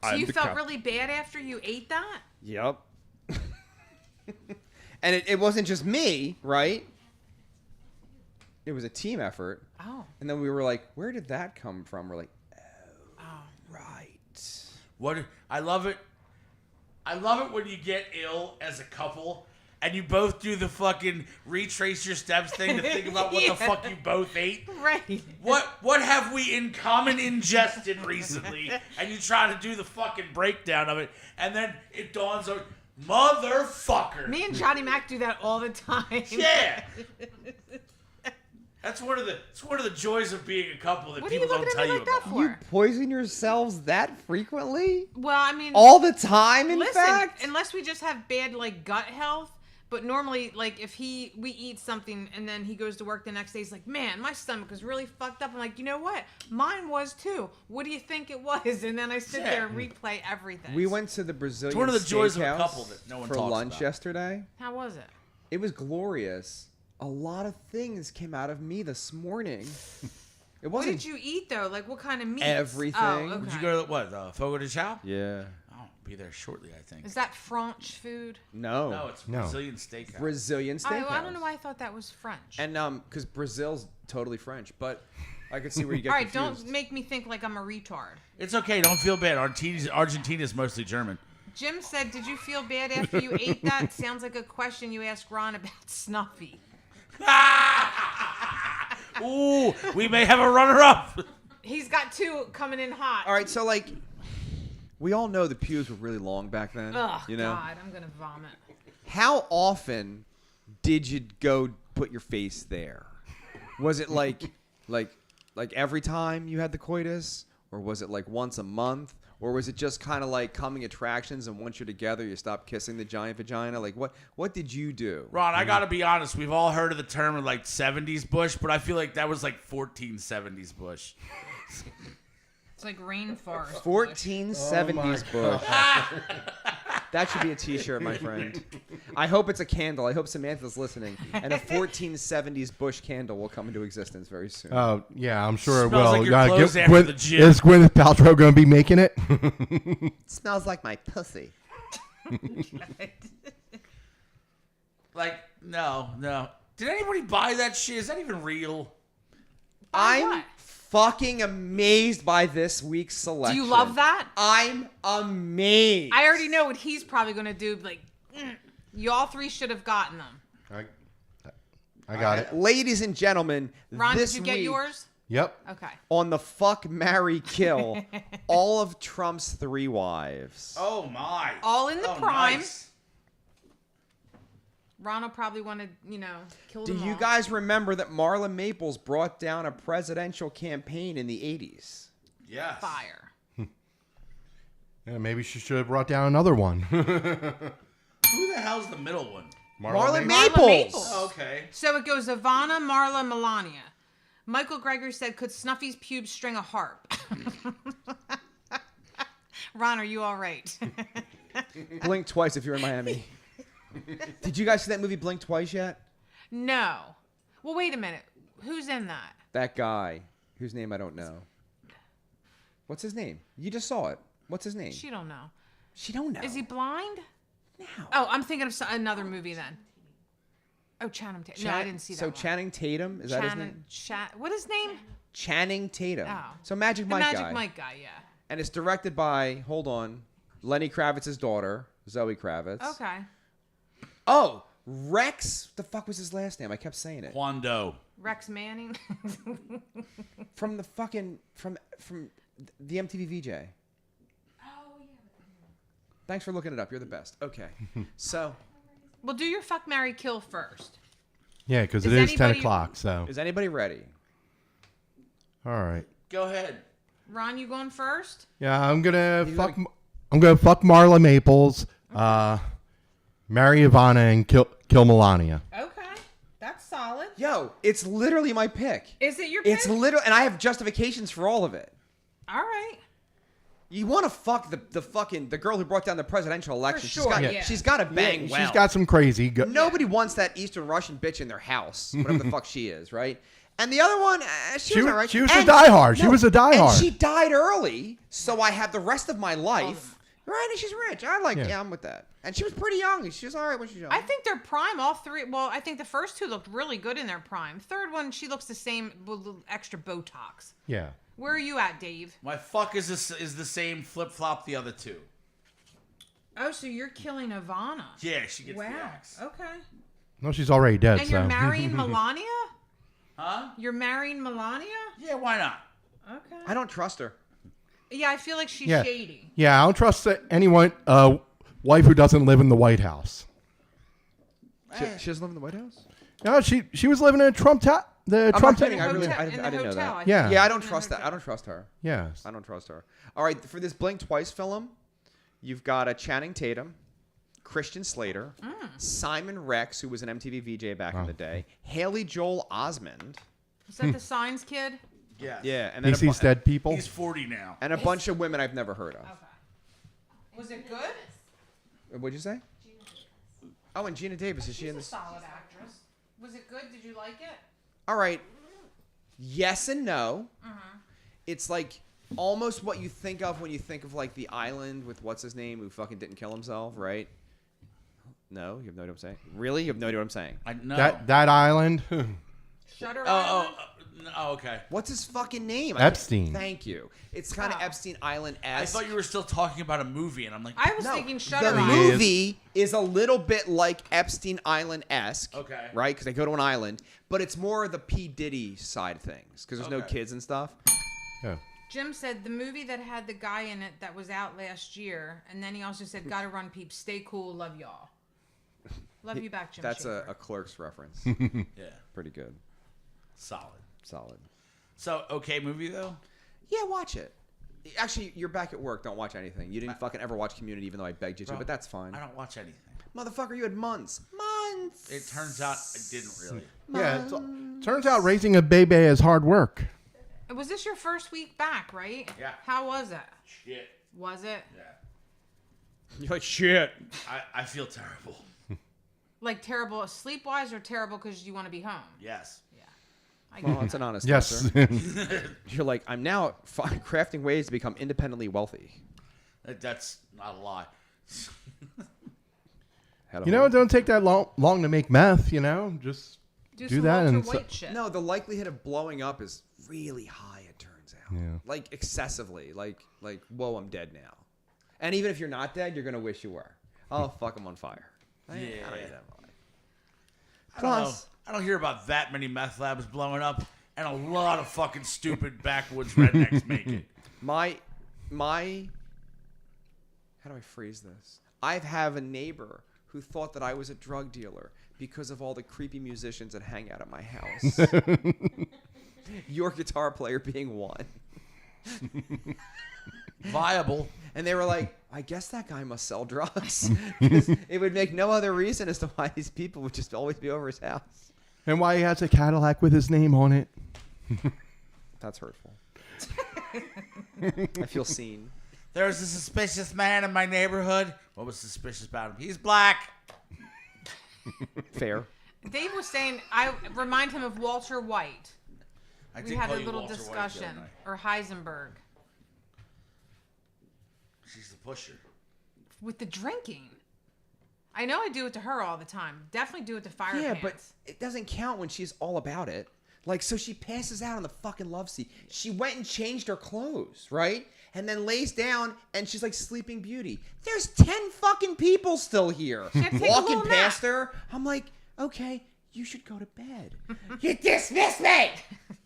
So you felt really bad after you ate that? Yep. And it wasn't just me, right? It was a team effort. Oh. And then we were like, where did that come from? We're like, right. What I love it. I love it when you get ill as a couple and you both do the fucking retrace your steps thing to think about what the fuck you both ate. Right. What have we in common ingested recently? And you try to do the fucking breakdown of it, and then it dawns on motherfucker. Me and Johnny Mac do that all the time. Yeah. It's one of the joys of being a couple that What are you people don't looking tell at me you like that about. for? You poison yourselves that frequently? Well, I mean, All the time, in listen, fact? unless we just have bad like gut health. But normally, like if we eat something and then he goes to work the next day, he's like, "Man, my stomach is really fucked up." I'm like, you know what? Mine was too. What do you think it was? And then I sit there and replay everything. We went to the Brazilian one of the joys of a steakhouse couple that no one for talks lunch about. yesterday. How was it? It was glorious. A lot of things came out of me this morning. It What wasn't did you eat though? Like what kind of meat? Everything. Oh, okay. Did you go to what? Fogo de Chao? Yeah. I'll be there shortly, I think. Is that French food? No. No, it's No. Brazilian steakhouse. Brazilian steakhouse. I don't know why I thought that was French. And because Brazil's totally French, but I could see where you get All right, confused. don't make me think like I'm a retard. It's okay. Don't feel bad. Argentina's mostly German. Jim said, "Did you feel bad after you ate that?" Sounds like a question you asked Ron about Snuffy. Ooh, we may have a runner-up. He's got two coming in hot. All right, so like, we all know the pews were really long back then. Oh you know, God, I'm gonna vomit. how often did you go put your face there? Was it like every time you had the coitus, or was it like once a month? Or was it just kind of like coming attractions, and once you're together, you stop kissing the giant vagina? Like, what did you do? Ron, I gotta be honest. We've all heard of the term of like 70s bush, but I feel like that was like 1470s bush. It's like rainforest. 1470s bush. That should be a T-shirt, my friend. I hope it's a candle. I hope Samantha's listening, and a 1470s bush candle will come into existence very soon. Oh, yeah, I'm sure it Smells will. like your clothes after the gym. Is Gwyneth Paltrow going to be making it? It smells like my pussy. Like, no. Did anybody buy that shit? Is that even real? I'm what? fucking amazed by this week's selection. Do you love that? I'm amazed. I already know what he's probably gonna do. Like, y'all three should have gotten them. I got it. Ladies and gentlemen, Ron, this did you get week yours? Yep. Okay. on the Fuck, Marry, Kill, all of Trump's 3 wives. Oh my! All in the prime. Nice. Ron will probably want to, kill Do them you all. guys remember that Marla Maples brought down a presidential campaign in the 80s? Yes. Fire. Yeah, maybe she should have brought down another one. Who the hell's the middle one? Marla Maples. Maples. Maples. Oh, okay. So it goes Ivana, Marla, Melania. Michael Greger said, "Could Snuffy's pubes string a harp?" Ron, are you all right? Blink twice if you're in Miami. Did you guys see that movie Blink Twice yet? No. Well, wait a minute. Who's in that? That guy, whose name I don't know. What's his name? You just saw it. What's his name? She don't know. She don't know. Is he blind? No. Oh, I'm thinking of another movie then. Oh, Channing Tatum. No, I didn't see that So one. Channing Tatum, is that his name? What is his name? Channing Tatum. Oh. So Magic The Mike Magic guy. Mike guy, yeah. And it's directed by, hold on, Lenny Kravitz's daughter, Zoe Kravitz. Okay. Oh, Rex. The fuck was his last name? I kept saying it. Quando. Rex Manning. From the fucking from the MTV VJ. Oh, yeah. Thanks for looking it up. You're the best. Okay. So, Well, do your fuck, marry, kill first. Yeah, because it Is is 10 anybody- o'clock, so. is anybody ready? All right. Go ahead. Ron, you going first? Yeah, I'm gonna He's fuck. like- I'm gonna fuck Marla Maples, marry Ivana, and kill Melania. Okay. That's solid. Yo, it's literally my pick. Is it your It's pick? literally, and I have justifications for all of it. All right. You want to fuck the girl who brought down the presidential election? sure, she's got, yeah. she's got to bang well. She's got some crazy. Nobody wants that Eastern Russian bitch in their house, whatever the fuck she is, right? And the other one, she was all right. She was a diehard. She was a And diehard. she died early, so I have the rest of my life. Right, and she's rich. Yeah, I'm with that. And she was pretty young. She was all right when she was young. I think their prime, all three. Well, I think the first two looked really good in their prime. Third one, she looks the same with a little extra Botox. Yeah. Where are you at, Dave? My fuck is the same flip flop the other two. Oh, so you're killing Ivana. Yeah, she gets the Wow. axe. Okay. No, she's already dead. And so. you're marrying Melania? Huh? You're marrying Melania? Yeah, why not? Okay. I don't trust her. Yeah, I feel like she's Yeah. shady. Yeah, I don't trust anyone. Wife who doesn't live in the White House. She doesn't live in the White House? No, she was living in a Trump tower. The I'm Trump not kidding. tower. I really- Hotel- I in didn't the know hotel, that. I think. Yeah. Yeah, I don't In the trust that. hotel. I don't trust her. Yes. I don't trust her. All right, for this Blink Twice film, you've got a Channing Tatum, Christian Slater, Simon Rex, who was an MTV VJ back in the day, Haley Joel Osment. Is that the Signs kid? Yes. Yeah, and He then sees dead people. He's 40 now. and a bunch of women I've never heard of. Okay. Was it good? What'd you say? Oh, and Gina Davis, is she She's in a this? solid actress. Was it good? Did you like it? All right. Yes and no. It's like almost what you think of when you think of like The Island with what's his name who fucking didn't kill himself, right? No, you have no idea what I'm saying. Really, you have no idea what I'm saying. I know. That island. Shutter Oh, Island? okay. What's his fucking name? Epstein. Thank you. It's kind of Oh. Epstein Island I esque. thought you were still talking about a movie, and I'm like, I was No, thinking Shutter the Island. movie is a little bit like Epstein Island esque. Okay. Right? Because they go to an island, but it's more of the P Diddy side of things because there's no Okay. kids and stuff. Yeah. Jim said the movie that had the guy in it that was out last year, and then he also said, "Gotta run, peeps. Stay cool. Love y'all." Love you back, Jim. That's Schaefer. a Clerks reference. yeah, Pretty good. solid. Solid. So, okay movie, though? Yeah, watch it. Actually, you're back at work. Don't watch anything. You didn't fucking ever watch Community, even though I begged you to, Bro, but that's fine. I don't watch anything. Motherfucker, you had months. Months. It turns out I didn't really. Yeah. Turns out raising a baby is hard work. Was this your first week back, right? Yeah. How was it? Shit. Was it? Yeah. You're like, shit. I feel terrible. Like terrible sleep-wise or terrible because you want to be home? Yes. Yeah. I Well, it's an honest Yes. answer. You're like, I'm now crafting ways to become independently wealthy. That's not a lie. Had a You know, it don't take that long to make meth. You know, just do do some that Walter and White shit. No, the likelihood of blowing up is really high, it turns out. Yeah. Like, excessively. Like, whoa, I'm dead now. And even if you're not dead, you're going to wish you were. Oh, fuck, I'm on fire. I don't need that in my life. I don't know. Plus- I don't hear about that many meth labs blowing up, and a lot of fucking stupid backwoods rednecks make it. My, how do I phrase this? I have a neighbor who thought that I was a drug dealer because of all the creepy musicians that hang out at my house. Your guitar player being one. Viable. And they were like, I guess that guy must sell drugs. 'Cause it would make no other reason as to why these people would just always be over his house. and why he has a Cadillac with his name on it. That's hurtful. I feel seen. There's a suspicious man in my neighborhood. What was suspicious about him? He's black. Fair. Dave was saying I remind him of Walter White. I We did had call a you little Walter White the discussion, other night. or Heisenberg, She's the pusher. with the drinking. I know I do it to her all the time. Definitely do it to Fire Yeah, Pants. but it doesn't count when she's all about it. Like, so she passes out on the fucking love seat. She went and changed her clothes, right? And then lays down and she's like Sleeping Beauty. There's 10 fucking people still here. had to take a Walking little past her. I'm like, okay, you should go to bed. You dismiss me!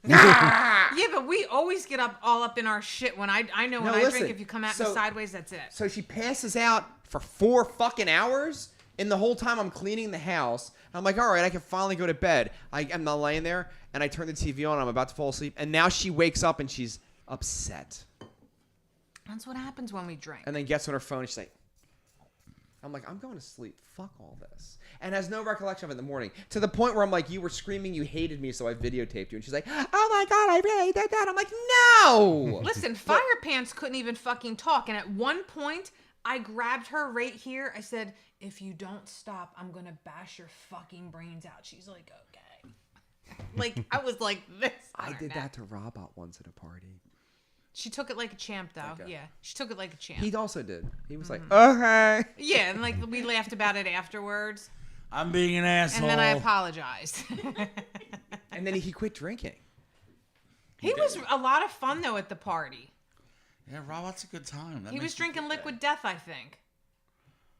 Yeah, but we always get all up in our shit when I know when No, I listen. drink. If you come at me So- sideways, that's it. So she passes out for 4 fucking hours. And the whole time I'm cleaning the house, I'm like, all right, I can finally go to bed. I'm not laying there, and I turn the TV on. I'm about to fall asleep, and now she wakes up and she's upset. That's what happens when we drink. And then gets on her phone and she's like, I'm like, I'm going to sleep. Fuck all this. And has no recollection of it in the morning. To the point where I'm like, you were screaming you hated me, so I videotaped you. And she's like, oh my God, I really did that. I'm like, no! Listen, Fire Pants couldn't even fucking talk. And at one point, I grabbed her right here. I said, if you don't stop, I'm going to bash your fucking brains out. She's like, okay. Like, I was like this. I on her did neck. that to Robot once at a party. She took it like a champ, though. Okay. Yeah, she took it like a champ. He also did. He was like, Mm-hmm. okay. Yeah, and like we laughed about it afterwards, I'm being an asshole. and then I apologized. And then he quit drinking. He was a lot of fun though at the party. Yeah, Robot's a good time. That He makes was me drinking feel Liquid Death, I think.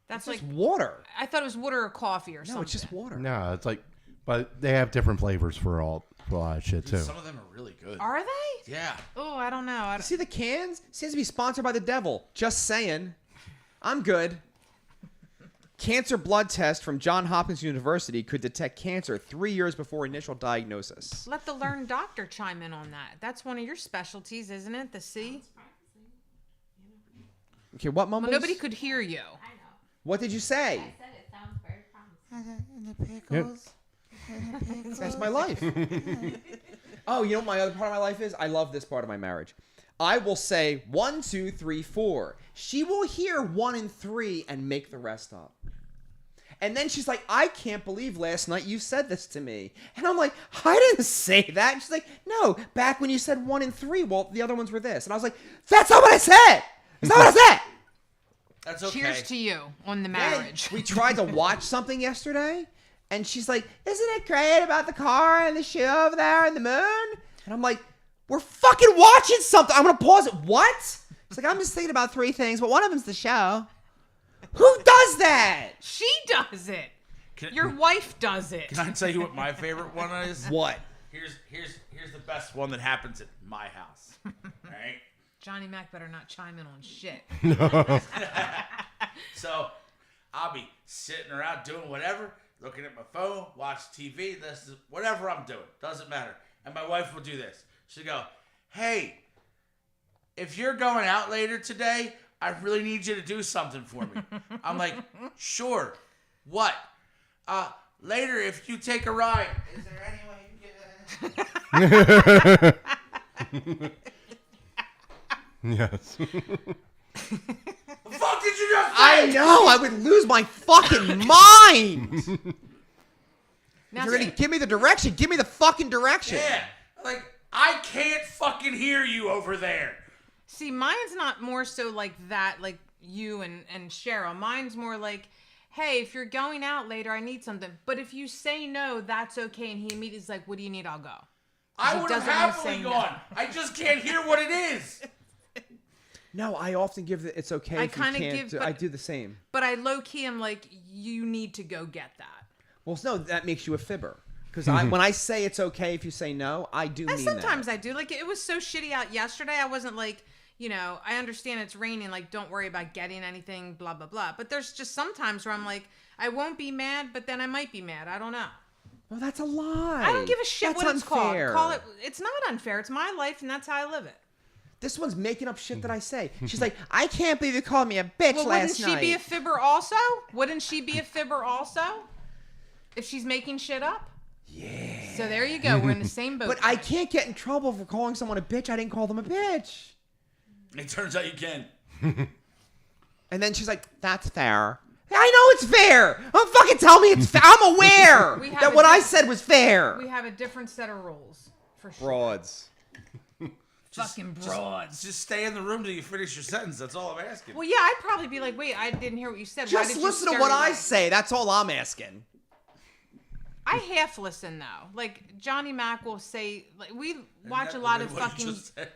That's It's like just water. I thought it was water or coffee or No, something. it's just water. No, it's like, but they have different flavors for a lot of shit bad. too. Some of them are really good. Are they? Yeah. Oh, I don't know. See the cans? Seems to be sponsored by the devil. Just saying. I'm good. Cancer blood test from Johns Hopkins University could detect cancer 3 years before initial diagnosis. Let the learned doctor chime in on that. That's one of your specialties, isn't it? The C. Okay, what Well, mumbles? nobody could hear you. I know. What did you say? I said it sounds very promising. And the pickles. That's my life. Oh, you know what my other part of my life is? I love this part of my marriage. I will say 1, 2, 3, 4. She will hear 1 and 3 and make the rest up. And then she's like, I can't believe last night you said this to me. And I'm like, I didn't say that. And she's like, no, back when you said 1 and 3, well, the other ones were this. And I was like, that's not what I said. That's not what I said. That's okay. Cheers to you on the Then marriage. we tried to watch something yesterday, and she's like, isn't it great about the car and the shit over there and the moon? And I'm like, we're fucking watching something. I'm going to pause it. What? It's like, I'm just thinking about 3 things, but one of them's the show. Who does that? She does it. Can- Your wife does it. Can I tell you what my favorite one is? What? Here's the best one that happens at my house. All right. Johnny Mac better not chime in on shit. So I'll be sitting around doing whatever, looking at my phone, watch TV, this is whatever I'm doing. Doesn't matter. And my wife will do this. She'll go, hey, if you're going out later today, I really need you to do something for me. I'm like, sure. What? Later, if you take a ride, is there any way you can get Yes. The fuck did you just say? I know. I would lose my fucking mind. Now, You're going to give me the direction. Give me the fucking direction. Yeah. Like, I can't fucking hear you over there. see, mine's not more so like that, like you and Cheryl. Mine's more like, hey, if you're going out later, I need something. But if you say no, that's okay. And he immediately is like, what do you need? I'll go. I He would have doesn't wanna happily say no. gone. I just can't hear what it is. No, I often give the it's okay I if you kinda can't. give- do- but- I do the same. But I low key am like, you need to go get that. Well, no, that makes you a fibber. Because when I say it's okay if you say no, I do And mean sometimes that. I do. Like, it was so shitty out yesterday. I wasn't like, you know, I understand it's raining. Like, don't worry about getting anything, blah, blah, blah. But there's just sometimes where I'm like, I won't be mad, but then I might be mad. I don't know. Well, that's a lie. I don't give a shit That's what it's called. unfair. Call it. It's not unfair. It's my life, and that's how I live it. This one's making up shit that I say. She's like, I can't believe you called me a bitch Well, wouldn't last she night. be a fibber also? Wouldn't she be a fibber also? If she's making shit up? Yeah. So there you go. We're in the same boat. But I can't get in trouble for calling someone a bitch. I didn't call them a bitch. It turns out you can. And then she's like, that's fair. I know it's fair. Don't fucking tell me it's fair. I'm aware We have that a what I diff- said was fair. We have a different set of rules. For sure. Frauds. Fucking broads. Just stay in the room till you finish your sentence. That's all I'm asking. Well, yeah, I'd probably be like, wait, I didn't hear what you said. Why Just did you listen to scare what me I away? say. That's all I'm asking. I half listen though. Like Johnny Mac will say, like we Isn't watch that a lot really of what you fucking. just said?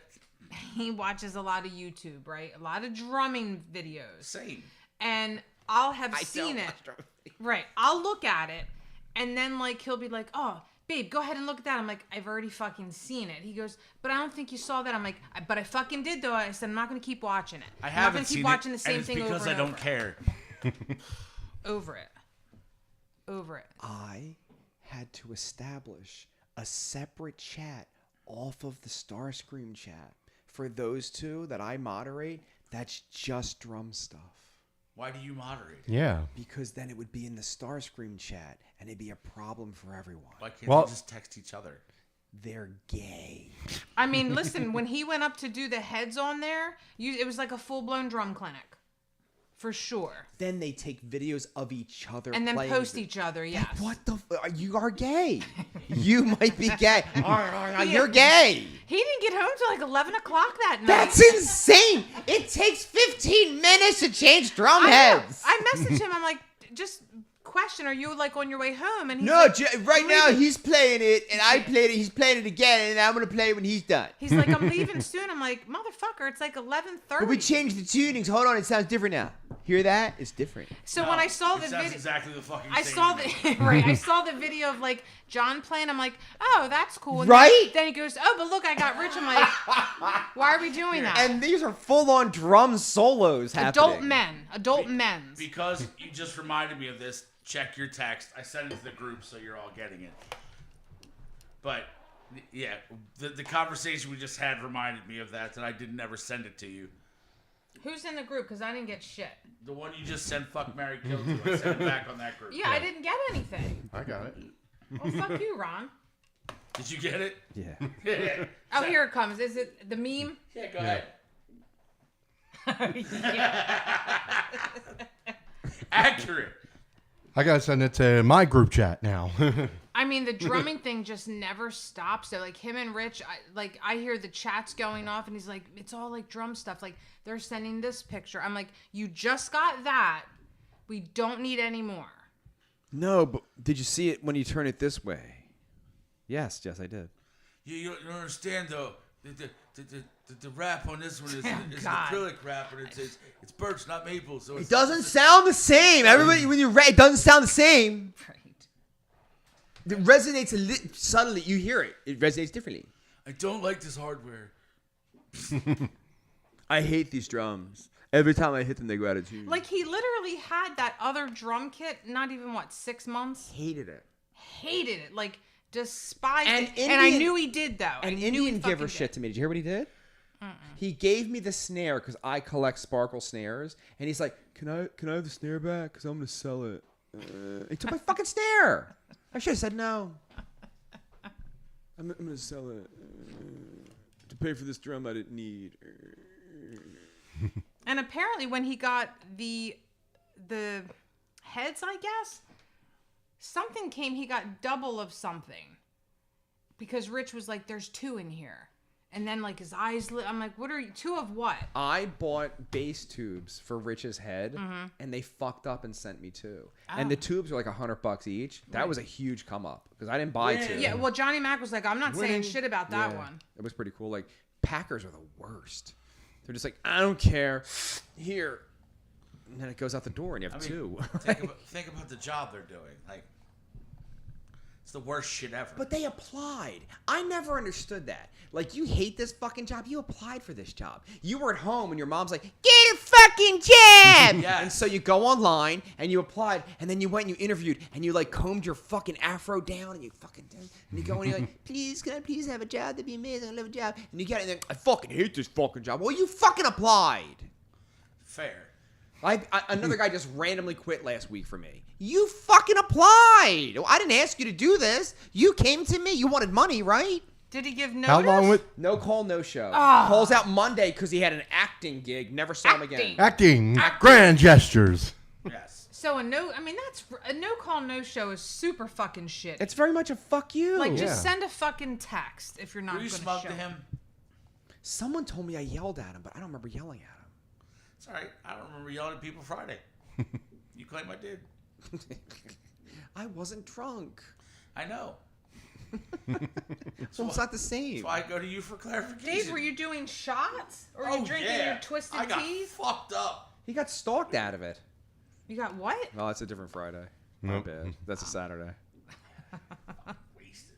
He watches a lot of YouTube, right? A lot of drumming videos, Same. and I'll have I seen don't it. watch drama. Right. I'll look at it, and then like he'll be like, "Oh, babe, go ahead and look at that." I'm like, "I've already fucking seen it." He goes, "But I don't think you saw that." I'm like, "But I fucking did though." I said, "I'm not gonna keep watching it. I I'm not haven't gonna seen keep it, watching the same and it's thing because over I and don't over. care. Over it. Over it. I had to establish a separate chat off of the Starscream chat for those two that I moderate. That's just drum stuff. Why do you moderate? Yeah. Because then it would be in the Starscream chat and it'd be a problem for everyone. Why can't Well- they just text each other? They're gay. I mean, listen, when he went up to do the heads on there, it was like a full blown drum clinic. For sure. Then they take videos of each other And then playing post the- each other, yes. What the? You are gay. You might be gay. You're gay. He didn't get home till like 11 o'clock that night. That's insane. It takes 15 minutes to change drum I know. heads. I messaged him. I'm like, just question, are you like on your way home? And he's No, like, right "I'm now leaving." he's playing it, and I played it. He's playing it again, and I'm gonna play it when he's done. He's like, I'm leaving soon. I'm like, motherfucker, it's like 11:30. But we changed the tunings. Hold on, it sounds different now. Hear that? It's different. So when I saw the it sounds video, exactly the fucking I same saw to the me. right. I saw the video of like John playing. I'm like, oh, that's cool. And Right? Then he goes, oh, but look, I got rich. I'm like, why are we doing that? And these are full-on drum solos happening. Adult men's. Because you just reminded me of this. Check your text. I sent it to the group so you're all getting it. But yeah, the conversation we just had reminded me of that, and I didn't ever send it to you. Who's in the group? Because I didn't get shit. The one you just sent fuck, marry, kill to. I sent it back on that group. Yeah, I didn't get anything. I got it. Well, fuck you, Ron. Did you get it? Yeah. Yeah. Oh, here it comes. Is it the meme? Yeah, go ahead. Yeah. Accurate. I gotta send it to my group chat now. I mean, the drumming thing just never stops. So, like, him and Rich, I hear the chats going off, and he's like, it's all, like, drum stuff. Like, they're sending this picture. I'm like, you just got that. We don't need any more. No, but did you see it when you turn it this way? Yes, I did. You don't understand, though. The wrap on this one is an God. acrylic wrap, and it's birch, not maple. So It it's doesn't sound the same. Everybody, when you it doesn't sound the same. Right. It resonates suddenly. You hear it. It resonates differently. I don't like this hardware. I hate these drums. Every time I hit them, they go out of tune. Like, he literally had that other drum kit, not even, 6 months? hated it. Hated it. Like, despised And it. And I Indian- knew he did, though. An I knew he Indian fucking giver did. shit to me. Did you hear what he did? He gave me the snare because I collect sparkle snares, and he's like, "Can I have the snare back? Because I'm gonna sell it." He took my fucking snare. I should have said no. I'm gonna sell it to pay for this drum I didn't need. And apparently when he got the heads, I guess, something came, he got double of something. Because Rich was like, there's 2 in here. And then like his eyes lit. I'm like, what are you, 2 of what? I bought bass tubes for Rich's head, and they fucked up and sent me 2. And the tubes were like $100 each. That was a huge come up because I didn't buy 2. Yeah, well, Johnny Mac was like, I'm not saying shit about that Yeah, one. It was pretty cool. Like, Packers are the worst. They're just like, I don't care. Here. And then it goes out the door and you have 2. Think about the job they're doing. Like, it's the worst shit ever. But they applied. I never understood that. Like, you hate this fucking job. You applied for this job. You were at home and your mom's like, get a fucking job. Yes. And so you go online and you applied and then you went and you interviewed and you like combed your fucking afro down and you fucking and you go and you're like, please, can I please have a job? That'd be amazing. I love a job. And you get it and then, I fucking hate this fucking job. Well, you fucking applied. Fair. Another guy just randomly quit last week for me. You fucking applied. I didn't ask you to do this. You came to me. You wanted money, right? Did he give notice? How long would No call, no show. Ah. Calls out Monday because he had an acting gig. Never saw him again. Acting. acting grand gestures? Yes. So a no call, no show is super fucking shit. It's very much a fuck you. like, Yeah. just send a fucking text if you're not Were going you to smug show. to him? Someone told me I yelled at him, but I don't remember yelling at him. It's all right. I don't remember yelling at people Friday. You claim I did. I wasn't drunk. I know. So it's not the same. That's why I go to you for clarification. Dave, were you doing shots? Or were Oh, you drinking yeah. your twisted I got teas? fucked up. He got stalked out of it. You got what? Oh, it's a different Friday. My Nope. bad. That's a Saturday. Wasted.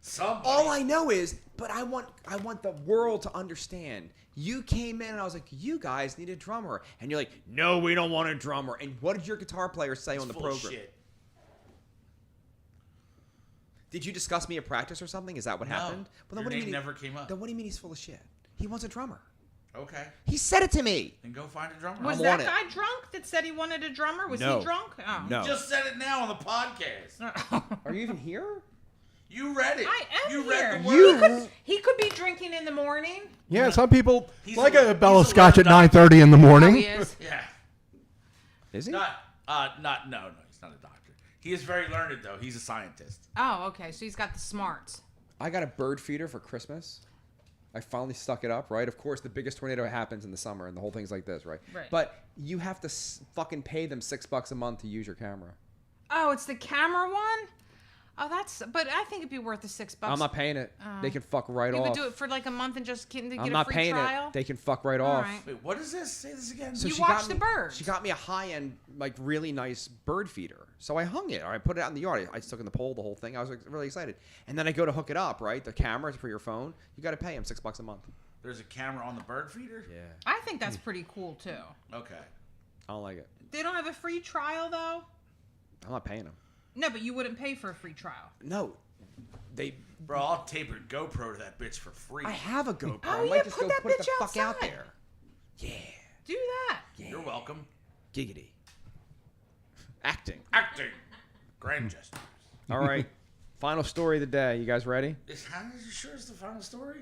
Somebody. All I know is, but I want the world to understand. You came in and I was like, you guys need a drummer. And you're like, no, we don't want a drummer. And what did your guitar player say It's on the full of program? shit. Did you discuss me at practice or something? Is that what No. happened? Well, Your what do you name mean never came up. Then what do you mean he's full of shit? He wants a drummer. Okay. He said it to me. Then go find a drummer. Was I'm that on it. guy drunk that said he wanted a drummer? Was No. he drunk? Oh. No. Just said it now on the podcast. Are you even here? You read it. I am you here. Read the word. He could be drinking in the morning. Yeah, some people He's like a- a Bella he's a Scotch at little 9:30 in the Oh, morning. he is. Yeah. Is he? No, he's not a doctor. He is very learned though. He's a scientist. Oh, okay. So he's got the smarts. I got a bird feeder for Christmas. I finally stuck it up, right? Of course, the biggest tornado happens in the summer, and the whole thing's like this, right? Right. But you have to fucking pay them $6 a month to use your camera. Oh, it's the camera one? Oh, but I think it'd be worth the $6. I'm not paying it. They can fuck right You off. would do it for like a month and just get I'm a not free paying trial? it. They can fuck right All off. right. Wait, what is this? Say this again. So You she watch got the me, birds. She got me a high-end, like really nice bird feeder. So I hung it. Or I put it out in the yard. I stuck in the pole, the whole thing. I was like, really excited. And then I go to hook it up, right? The camera for your phone. You got to pay them $6 a month. There's a camera on the bird feeder? Yeah. I think that's pretty cool too. Okay. I don't like it. They don't have a free trial though? I'm not paying them. No, but you wouldn't pay for a free trial. No. They. Bro, I'll tape a GoPro to that bitch for free. I have a GoPro. Oh, I might yeah, just put go that put it bitch the fuck out outside. there. Yeah. Do that. You're welcome. Giggity. Acting. Acting. Grand gesture. All right. Final story of the day. You guys ready? How sure is the final story?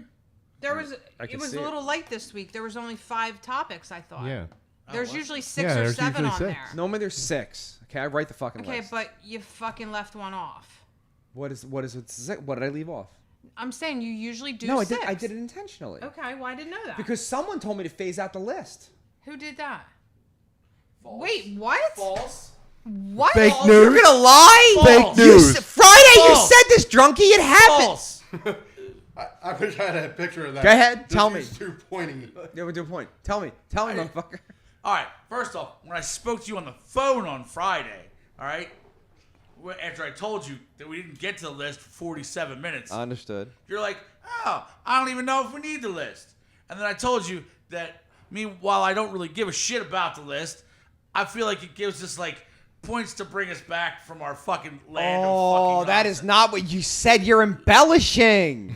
There was I can it was see a it. little light this week. There was only 5 topics, I thought. Yeah. There's what? usually 6 Yeah, or there's 7 usually on 6. there. Normally there's 6. Okay, I write the fucking Okay, list. but you fucking left one off. What is it? What did I leave off? I'm saying you usually do No, 6. I did it intentionally. Okay, well I didn't know that. Because someone told me to phase out the list. Who did that? False. Wait, what? False. What? Fake False. news. You're gonna lie? False. Fake news. Friday, you False. said this, drunkie. It happened. False. I wish I had a picture of that. Go ahead, Just tell me. these two pointing. Yeah, we'll do a point. Tell me, motherfucker. All right. First off, when I spoke to you on the phone on Friday, all right, after I told you that we didn't get to the list for 47 minutes, Understood. you're like, oh, I don't even know if we need the list. And then I told you that, while I don't really give a shit about the list, I feel like it gives us like points to bring us back from our fucking land of Oh, fucking that is nonsense. not what you said. You're embellishing.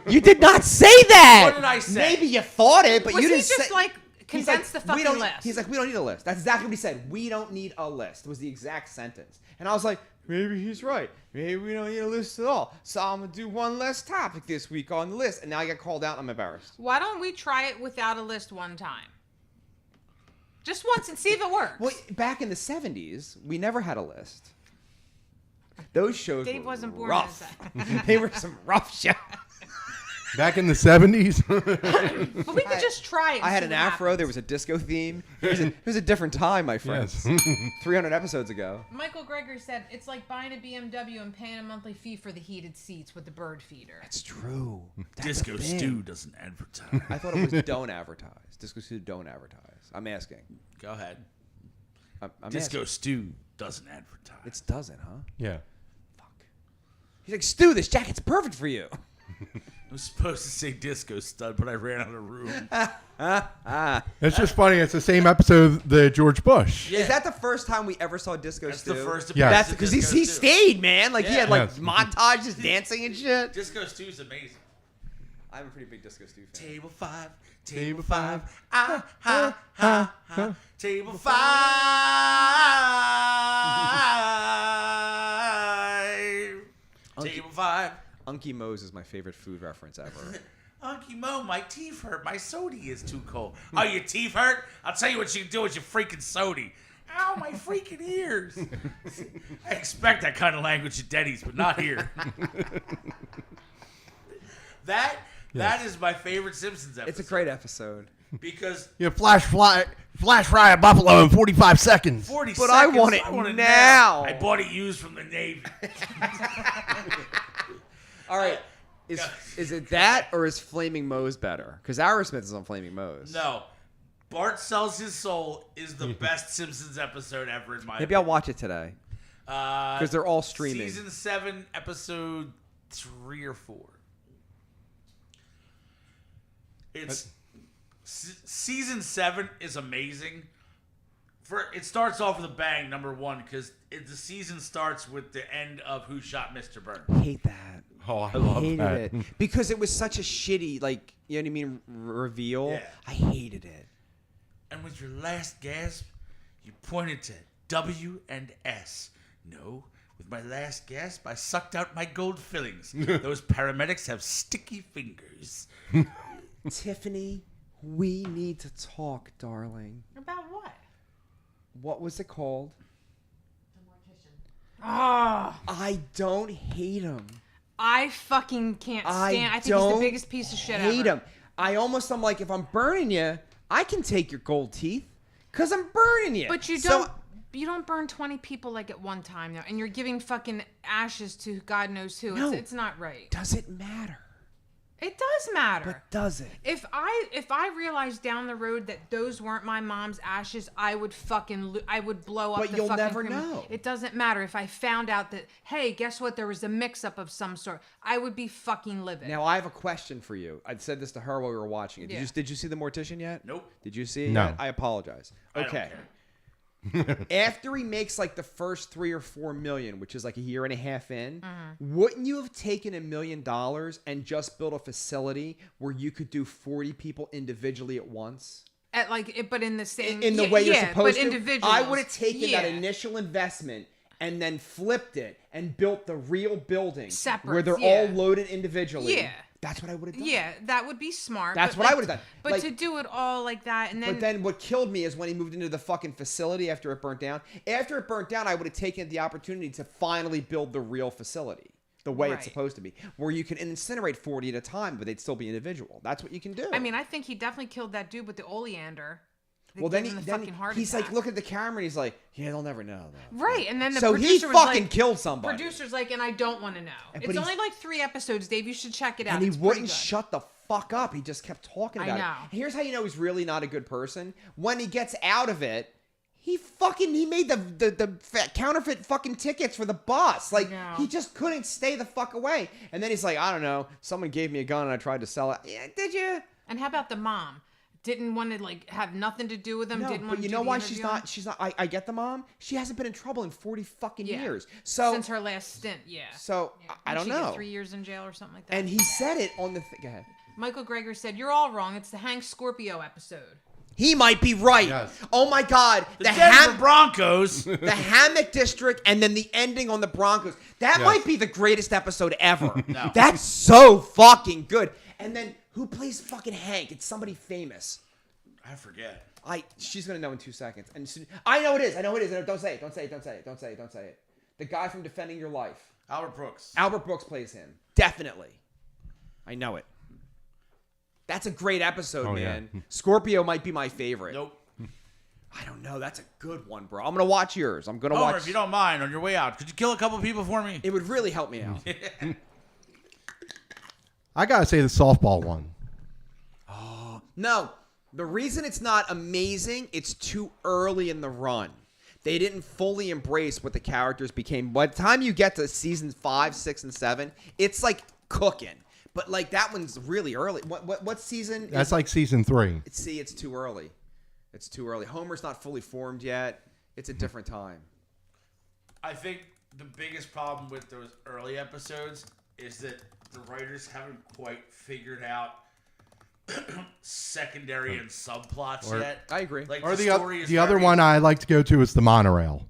You did not say that. What did I say? Maybe you thought it, but Was you he didn't just say. like He's condense like, the fucking list? He's like, we don't need a list. That's exactly what he said. We don't need a list. Was the exact sentence. And I was like, maybe he's right. Maybe we don't need a list at all. So I'm gonna do one less topic this week on the list. And now I get called out. I'm embarrassed. Why don't we try it without a list one time? Just once and see if it works. Well, back in the 70s, we never had a list. Those shows Dave were wasn't born rough. in They were some rough shows. Back in the 70s. But we could just try it. And I had see an what afro. happens. There was a disco theme. It was a different time, my friends. Yes. 300 episodes ago. Michael Greger said it's like buying a BMW and paying a monthly fee for the heated seats with the bird feeder. It's true. That's Disco a thing. Stew doesn't advertise. I thought it was don't advertise. Disco Stew don't advertise. I'm asking. Go ahead. I'm Disco asking. Stew doesn't advertise. It doesn't, huh? Yeah. Fuck. He's like, Stu, this jacket's perfect for you. I was supposed to say Disco Stud, but I ran out of room. It's just funny. It's the same episode of the George Bush. Yeah. Is that the first time we ever saw Disco That's Stew? the first Yeah. appearance That's of because Disco he Stew. stayed, man. Like he Yeah. had like Yes. montages, dancing and shit. Disco Stew's amazing. I'm a pretty big Disco Stew fan. Table 5, Table table five. 5, ah, ha, ha, ha. Table 5. Table 5. Unky Moe's is my favorite food reference ever. Unky Mo, my teeth hurt. My sody is too cold. Oh, your teeth hurt? I'll tell you what you can do with your freaking sody. Ow, my freaking ears. I expect that kind of language at Denny's, but not here. That is my favorite Simpsons episode. It's a great episode. Because You flash fry a buffalo in 45 seconds. 40 But I seconds, want it now. I bought it used from the Navy. All right. Is it that or is Flaming Moe's better? Because Aerosmith is on Flaming Moe's. No. Bart Sells His Soul is the best Simpsons episode ever in my Maybe I'll watch it today. Because Because they're all streaming. Season 7, episode 3 or 4. It's season 7 is amazing. It starts off with a bang, number 1, because the season starts with the end of Who Shot Mr. Burns. I hate that. Oh, I I love hated that. it because it was such a shitty, like, you know what I mean, reveal. Yeah. I hated it. And with your last gasp, you pointed to W and S. No, With my last gasp, I sucked out my gold fillings. Those paramedics have sticky fingers. Tiffany, we need to talk, darling. About what? What was it called? Oh, I don't hate him. I fucking can't stand. I think he's the biggest piece of shit ever. hate him. I'm like, if I'm burning you, I can take your gold teeth, cause I'm burning you. But you don't. You don't burn 20 people like at one time though, and you're giving fucking ashes to God knows who. No. It's not right. Does it matter? It does matter. But does it? If I realized down the road that those weren't my mom's ashes, I would I would blow up. But the you'll fucking never know. It doesn't matter if I found out that, hey, guess what? There was a mix-up of some sort. I would be fucking livid. Now I have a question for you. I said this to her while we were watching it. Yeah. Did you see The Mortician yet? Nope. Did you see it No. yet? I apologize. I don't Okay. care. After he makes like the first 3 or 4 million, which is like a year and a half in, Mm-hmm. wouldn't you have taken $1 million and just built a facility where you could do 40 people individually at once? At but in the same In the way you're supposed but to? individuals. I would have taken that Yeah. initial investment and then flipped it and built the real building Separate, where they're yeah. all loaded individually. Yeah. That's what I would have done. Yeah, that would be smart. That's but what I would've done. But Like- to do it all like that, and then But then what killed me is when he moved into the fucking facility after it burnt down. After it burnt down, I would have taken the opportunity to finally build the real facility the way Right. it's supposed to be, where you can incinerate 40 at a time, but they'd still be individual. That's what you can do. I mean, I think he definitely killed that dude with the oleander. that well, then, gave him the then fucking heart he's attack. like, look at the camera, and he's like, yeah, they'll never know. Though. Right, and then the So he producer was fucking like, killed somebody. Producer's like, and I don't want to know. But It's he's- only like 3 episodes, Dave. You should check it out. And he It's pretty wouldn't good. shut the fuck up. He just kept talking I about know. it. Here's how you know he's really not a good person. When he gets out of it, he made the counterfeit fucking tickets for the bus. Like, know. he just couldn't stay the fuck away. And then he's like, I don't know, someone gave me a gun and I tried to sell it. Yeah, did you? And how about the mom? Didn't want to like have nothing to do with him. No, Didn't want but to you do know the why interview. she's not, I get the mom. She hasn't been in trouble in 40 fucking Yeah. years. So, Since her last stint, yeah. so I don't Didn't she get know. 3 years in jail or something like that. And he said it on the go ahead. Michael Greger said, "You're all wrong. It's the Hank Scorpio episode." He might be right. Yes. Oh my God. The Denver Broncos. The Hammock District, and then the ending on the Broncos. That Yes. might be the greatest episode ever. No. That's so fucking good. And then who plays fucking Hank? It's somebody famous. I forget. She's gonna know in 2 seconds. And I know it is. Don't say it. Don't say it. The guy from Defending Your Life. Albert Brooks. Albert Brooks plays him. Definitely. I know it. That's a great episode, Oh, yeah. man. Scorpio might be my favorite. Nope. I don't know. That's a good one, bro. I'm gonna watch yours. I'm gonna Homer, watch. if you don't mind, on your way out, could you kill a couple people for me? It would really help me out. I gotta say the softball one. No, the reason it's not amazing, it's too early in the run. They didn't fully embrace what the characters became. By the time you get to seasons 5, 6, and 7, it's like cooking. But like that one's really early. What season? That's like season 3. See, it's too early. It's too early. Homer's not fully formed yet. It's a different time. I think the biggest problem with those early episodes is that the writers haven't quite figured out secondary and subplots yet. I agree. Like Or the the, story is the other very one I like to go to is the monorail.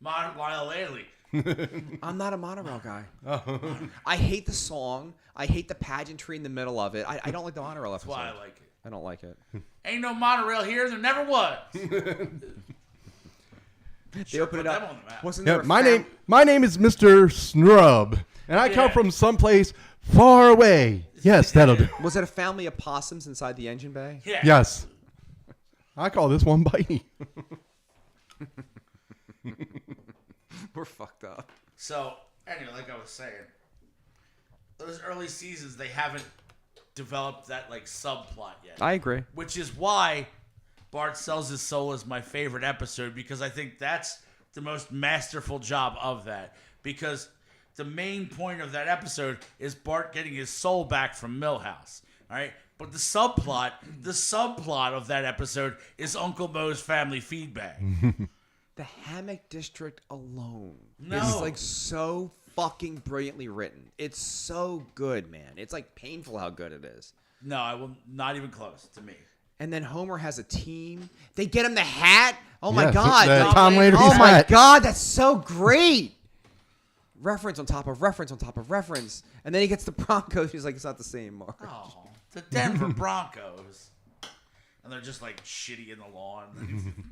Lyle Laley. I'm not a monorail guy. I hate the song. I hate the pageantry in the middle of it. I don't like the monorail episode. That's why I like it. I don't like it. Ain't no monorail here. There never was. They open put it up. them on the map. Wasn't Yeah, there a my name is Mr. Snrub, and I come Yeah. from someplace far away. Yes, that'll do. Was it a family of possums inside the engine bay? Yeah. Yes. I call this one Bitey. We're fucked up. So anyway, like I was saying, those early seasons they haven't developed that like subplot yet. I agree. Which is why Bart sells his soul is my favorite episode, because I think that's the most masterful job of that. Because the main point of that episode is Bart getting his soul back from Milhouse. All right. But the subplot of that episode is Uncle Moe's family feedback. The Hammock District alone No. is like so fucking brilliantly written. It's so good, man. It's like painful how good it is. No, I will not even close to me. And then Homer has a team. They get him the hat. Oh my Yes, god. the Like, Tom Landry's oh my hat. god, that's so great. reference on top of reference on top of reference. And then he gets the Broncos. He's like, it's not the same, Mark. Oh, the Denver Broncos. And they're just like shitty in the lawn.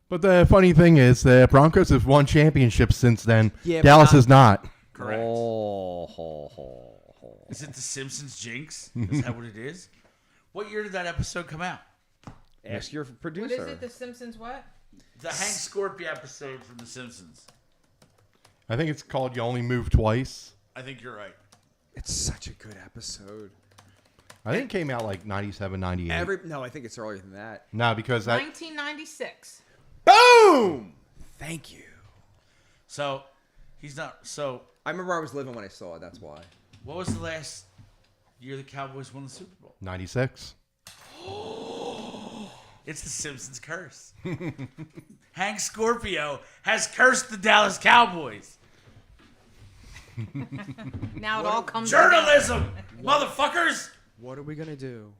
But the funny thing is, the Broncos have won championships since then. Yeah, but Dallas not- has not. Correct. Oh. Is it the Simpsons jinx? Is that what it is? What year did that episode come out? Ask your What producer. is it? The Simpsons what? The Hank Scorpio episode from The Simpsons. I think it's called You Only Move Twice. I think you're right. It's such a good episode. I think it came out like 97, 98. No, I think it's earlier than that. No, because that 1996. Boom! Thank you. So, he's not. So, I remember I was living when I saw it. That's why. what was the last year the Cowboys won the Super Bowl? 96. It's the Simpsons curse. Hank Scorpio has cursed the Dallas Cowboys. Now it all comes together. Journalism, motherfuckers. What are we gonna do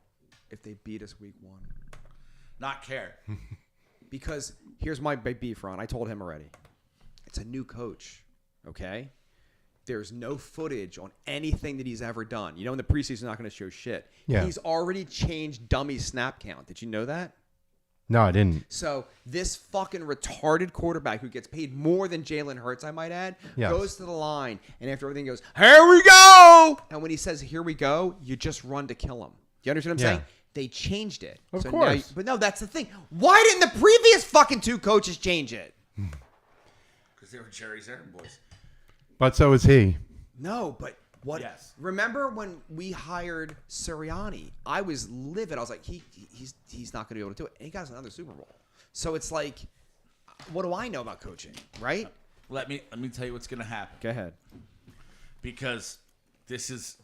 if they beat us week 1? Not care. Because here's my big beef, Ron. I told him already. It's a new coach, okay? There's no footage on anything that he's ever done. You know, in the preseason, he's not going to show shit. Yeah. He's already changed dummy snap count. Did you know that? No, I didn't. So this fucking retarded quarterback who gets paid more than Jalen Hurts, I might add, Yes. goes to the line, and after everything goes, here we go! And when he says, here we go, you just run to kill him. You understand what I'm Yeah. saying? They changed it. Of now course. but no, that's the thing. Why didn't the previous fucking 2 coaches change it? Because they were Jerry's errand boys. But so is he. No, but what? Yes. Remember when we hired Sirianni? I was livid. I was like, he's not going to be able to do it. And he got us another Super Bowl. So it's like, what do I know about coaching, right? Let me tell you what's going to happen. Go ahead. Because this is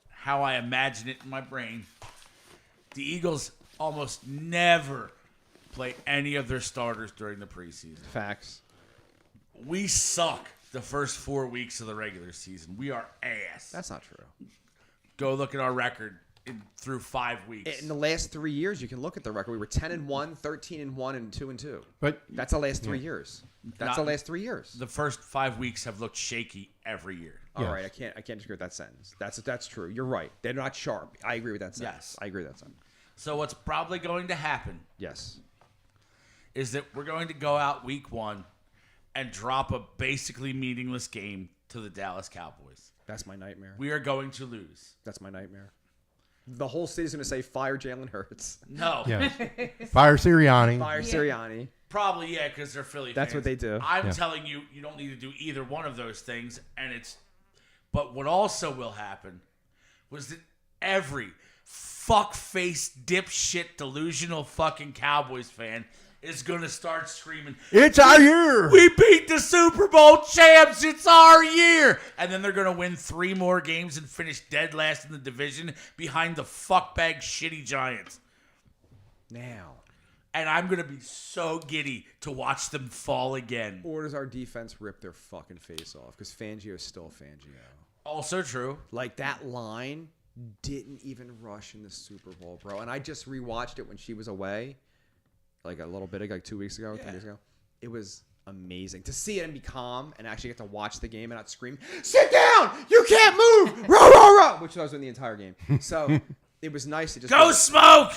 how I imagine it in my brain. The Eagles almost never play any of their starters during the preseason. Facts. We suck the first 4 weeks of the regular season. We are ass. That's not true. Go look at our record through 5 weeks. In the last 3 years, you can look at the record. We were 10-1, 13-1, and 2-2. But That's the last 3 years. That's the Not- last 3 years. The first 5 weeks have looked shaky every year. All Yes. right, I can't disagree with that sentence. That's true. You're right. They're not sharp. I agree with that sentence. Yes. I agree with that sentence. So what's probably going to happen Yes. is that we're going to go out week 1 and drop a basically meaningless game to the Dallas Cowboys. That's my nightmare. We are going to lose. That's my nightmare. The whole city's going to say, fire Jalen Hurts. No. yes. Fire Sirianni. Fire Sirianni. Probably, yeah, because they're Philly That's fans. what they do. I'm Yeah. telling you, you don't need to do either one of those things. But what also will happen was that every fuck-faced, dipshit, delusional fucking Cowboys fan is going to start screaming, It's our year. we beat the Super Bowl champs. It's our year. And then they're going to win 3 more games and finish dead last in the division behind the fuckbag shitty Giants. Now. And I'm going to be so giddy to watch them fall again. Or does our defense rip their fucking face off? Because Fangio's still Fangio. Also true. Like, that line didn't even rush in the Super Bowl, bro. And I just rewatched it when she was away. Like a little bit ago, like 2 weeks ago, 3 weeks ago. It was amazing to see it and be calm and actually get to watch the game and not scream, sit down! You can't move! Rah, rah, rah! Which I was doing the entire game. So it was nice to just Go smoke!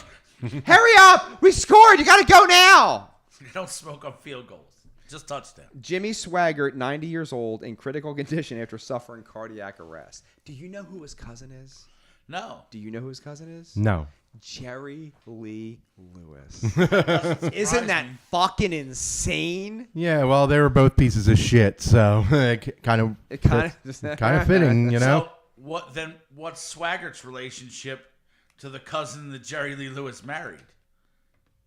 hurry up! We scored! You gotta go now! Don't smoke on field goals. Just touchdown. Jimmy Swaggart, 90 years old, in critical condition after suffering cardiac arrest. Do you know who his cousin is? No. Do you know who his cousin is? No. Jerry Lee Lewis. Isn't Isn't that fucking insane? Yeah, well, they were both pieces of shit, so kind of fitting, you know. So what's Swaggart's relationship to the cousin that Jerry Lee Lewis married?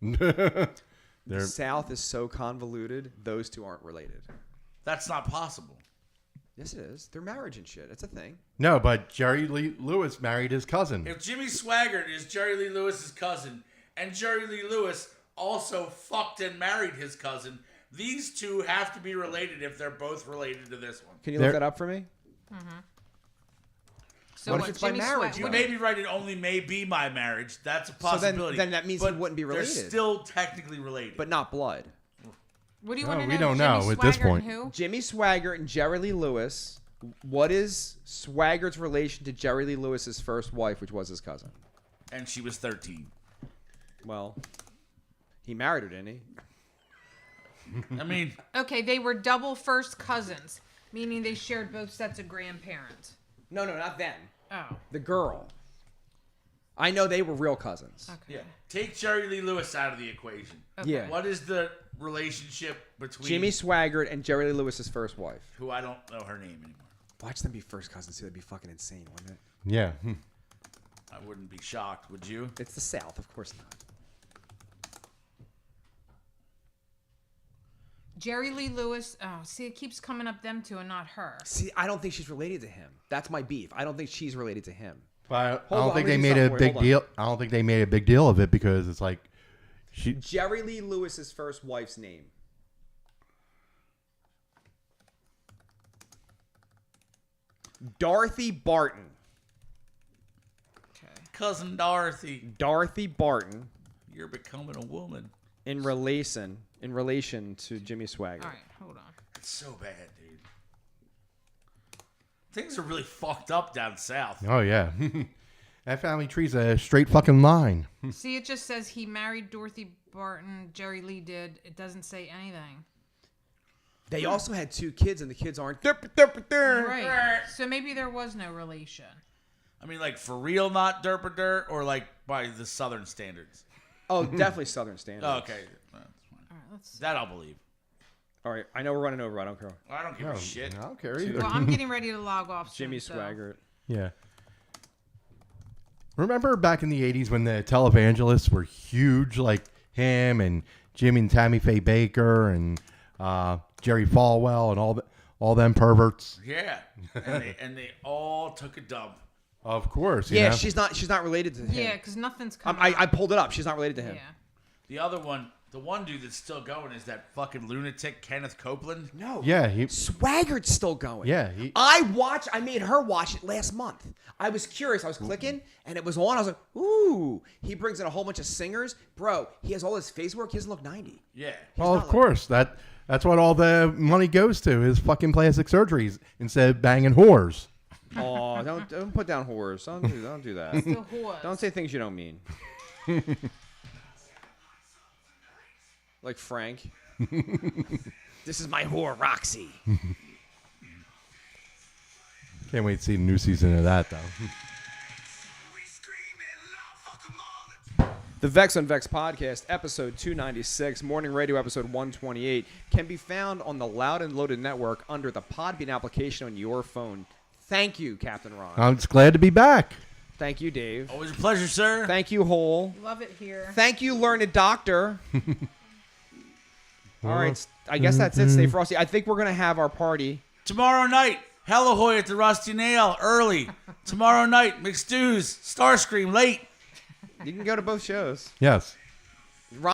The They're South is so convoluted, those two aren't related. That's not possible. Yes, it is. They're marriage and shit. It's a thing. no, but Jerry Lee Lewis married his cousin. If Jimmy Swaggart is Jerry Lee Lewis's cousin, and Jerry Lee Lewis also fucked and married his cousin, these two have to be related if they're both related to this one. Can you They're- look that up for me? So What if it's by marriage, You though? may be right, it only may be my marriage. That's a possibility. then that means but he wouldn't be They're related. still technically related. But not blood. What do you No, want to know? we don't Jimmy know at this Swaggart point. and who? Jimmy Swaggart and Jerry Lee Lewis. What is Swaggart's relation to Jerry Lee Lewis's first wife, which was his cousin? And she was 13. Well, he married her, didn't he? I mean, Okay, they were double first cousins, meaning they shared both sets of grandparents. No, not them. Oh. The girl. I know they were real cousins. Okay. yeah. Take Jerry Lee Lewis out of the equation. Okay. Yeah. What is the relationship between Jimmy Swaggart and Jerry Lee Lewis's first wife. who I don't know her name anymore? Watch them be first cousins too. That'd be fucking insane, wouldn't it? Yeah. I wouldn't be shocked, would you? It's the South, of course not. Jerry Lee Lewis. Oh, see, it keeps coming up them two and not her. See, I don't think she's related to him. That's my beef. I don't think she's related to him. But I Hold don't on, think I'm they gonna made do a something. big Hold on. deal. I don't think they made a big deal of it because it's like she. Jerry Lee Lewis's first wife's name. Dorothy Barton. Okay. Cousin Dorothy, Dorothy Barton you're becoming a woman. in relation to Jimmy Swaggart. All right, hold on. It's so bad, dude. Things are really fucked up down south. Oh yeah. That family tree's a straight fucking line. See, it just says he married Dorothy Barton. Jerry Lee did. It doesn't say anything. They also had 2 kids, and the kids aren't. Right. So maybe there was no relation. I mean, like, for real, not derp dirt, or like by the Southern standards? Oh, definitely Southern Standard. Oh, okay. That's fine. All right, let's. That I'll believe. All right, I know we're running over. I don't care. I don't give a shit. I don't care either. Well, I'm getting ready to log off. Jimmy soon, Swaggart. Yeah. Remember back in the 80s when the televangelists were huge, like him and Jimmy and Tammy Faye Baker and Jerry Falwell and all them perverts? Yeah. And they all took a dump. Of course. you Yeah, know? she's not related to him. Yeah, because nothing's coming. I pulled it up. She's not related to him. Yeah. The other one, the one dude that's still going is that fucking lunatic Kenneth Copeland. No. Yeah, he. Swaggart's still going. Yeah, I made her watch it last month. I was curious. I was clicking, and it was on. I was like, ooh. He brings in a whole bunch of singers. Bro, he has all his face work. He doesn't look 90. Yeah. Well, not of like- course. That's what all the money goes to, is fucking plastic surgeries instead of banging whores. Oh, don't put down whores. Don't do that. Still whores. Don't say things you don't mean. Like Frank. This is my whore, Roxy. Can't wait to see the new season of that, though. The Vex on Vex podcast, episode 296, morning radio episode 128, can be found on the Loud and Loaded network under the Podbean application on your phone. Thank you, Captain Ron. I'm just glad to be back. Thank you, Dave. Always a pleasure, sir. Thank you, Hole. Love it here. Thank you, Learned Doctor. All right, I guess that's it. Stay frosty. I think we're going to have our party. Tomorrow night, Hellahoy at the Rusty Nail, early. Tomorrow night, McStew's, Starscream, late. You can go to both shows. Yes.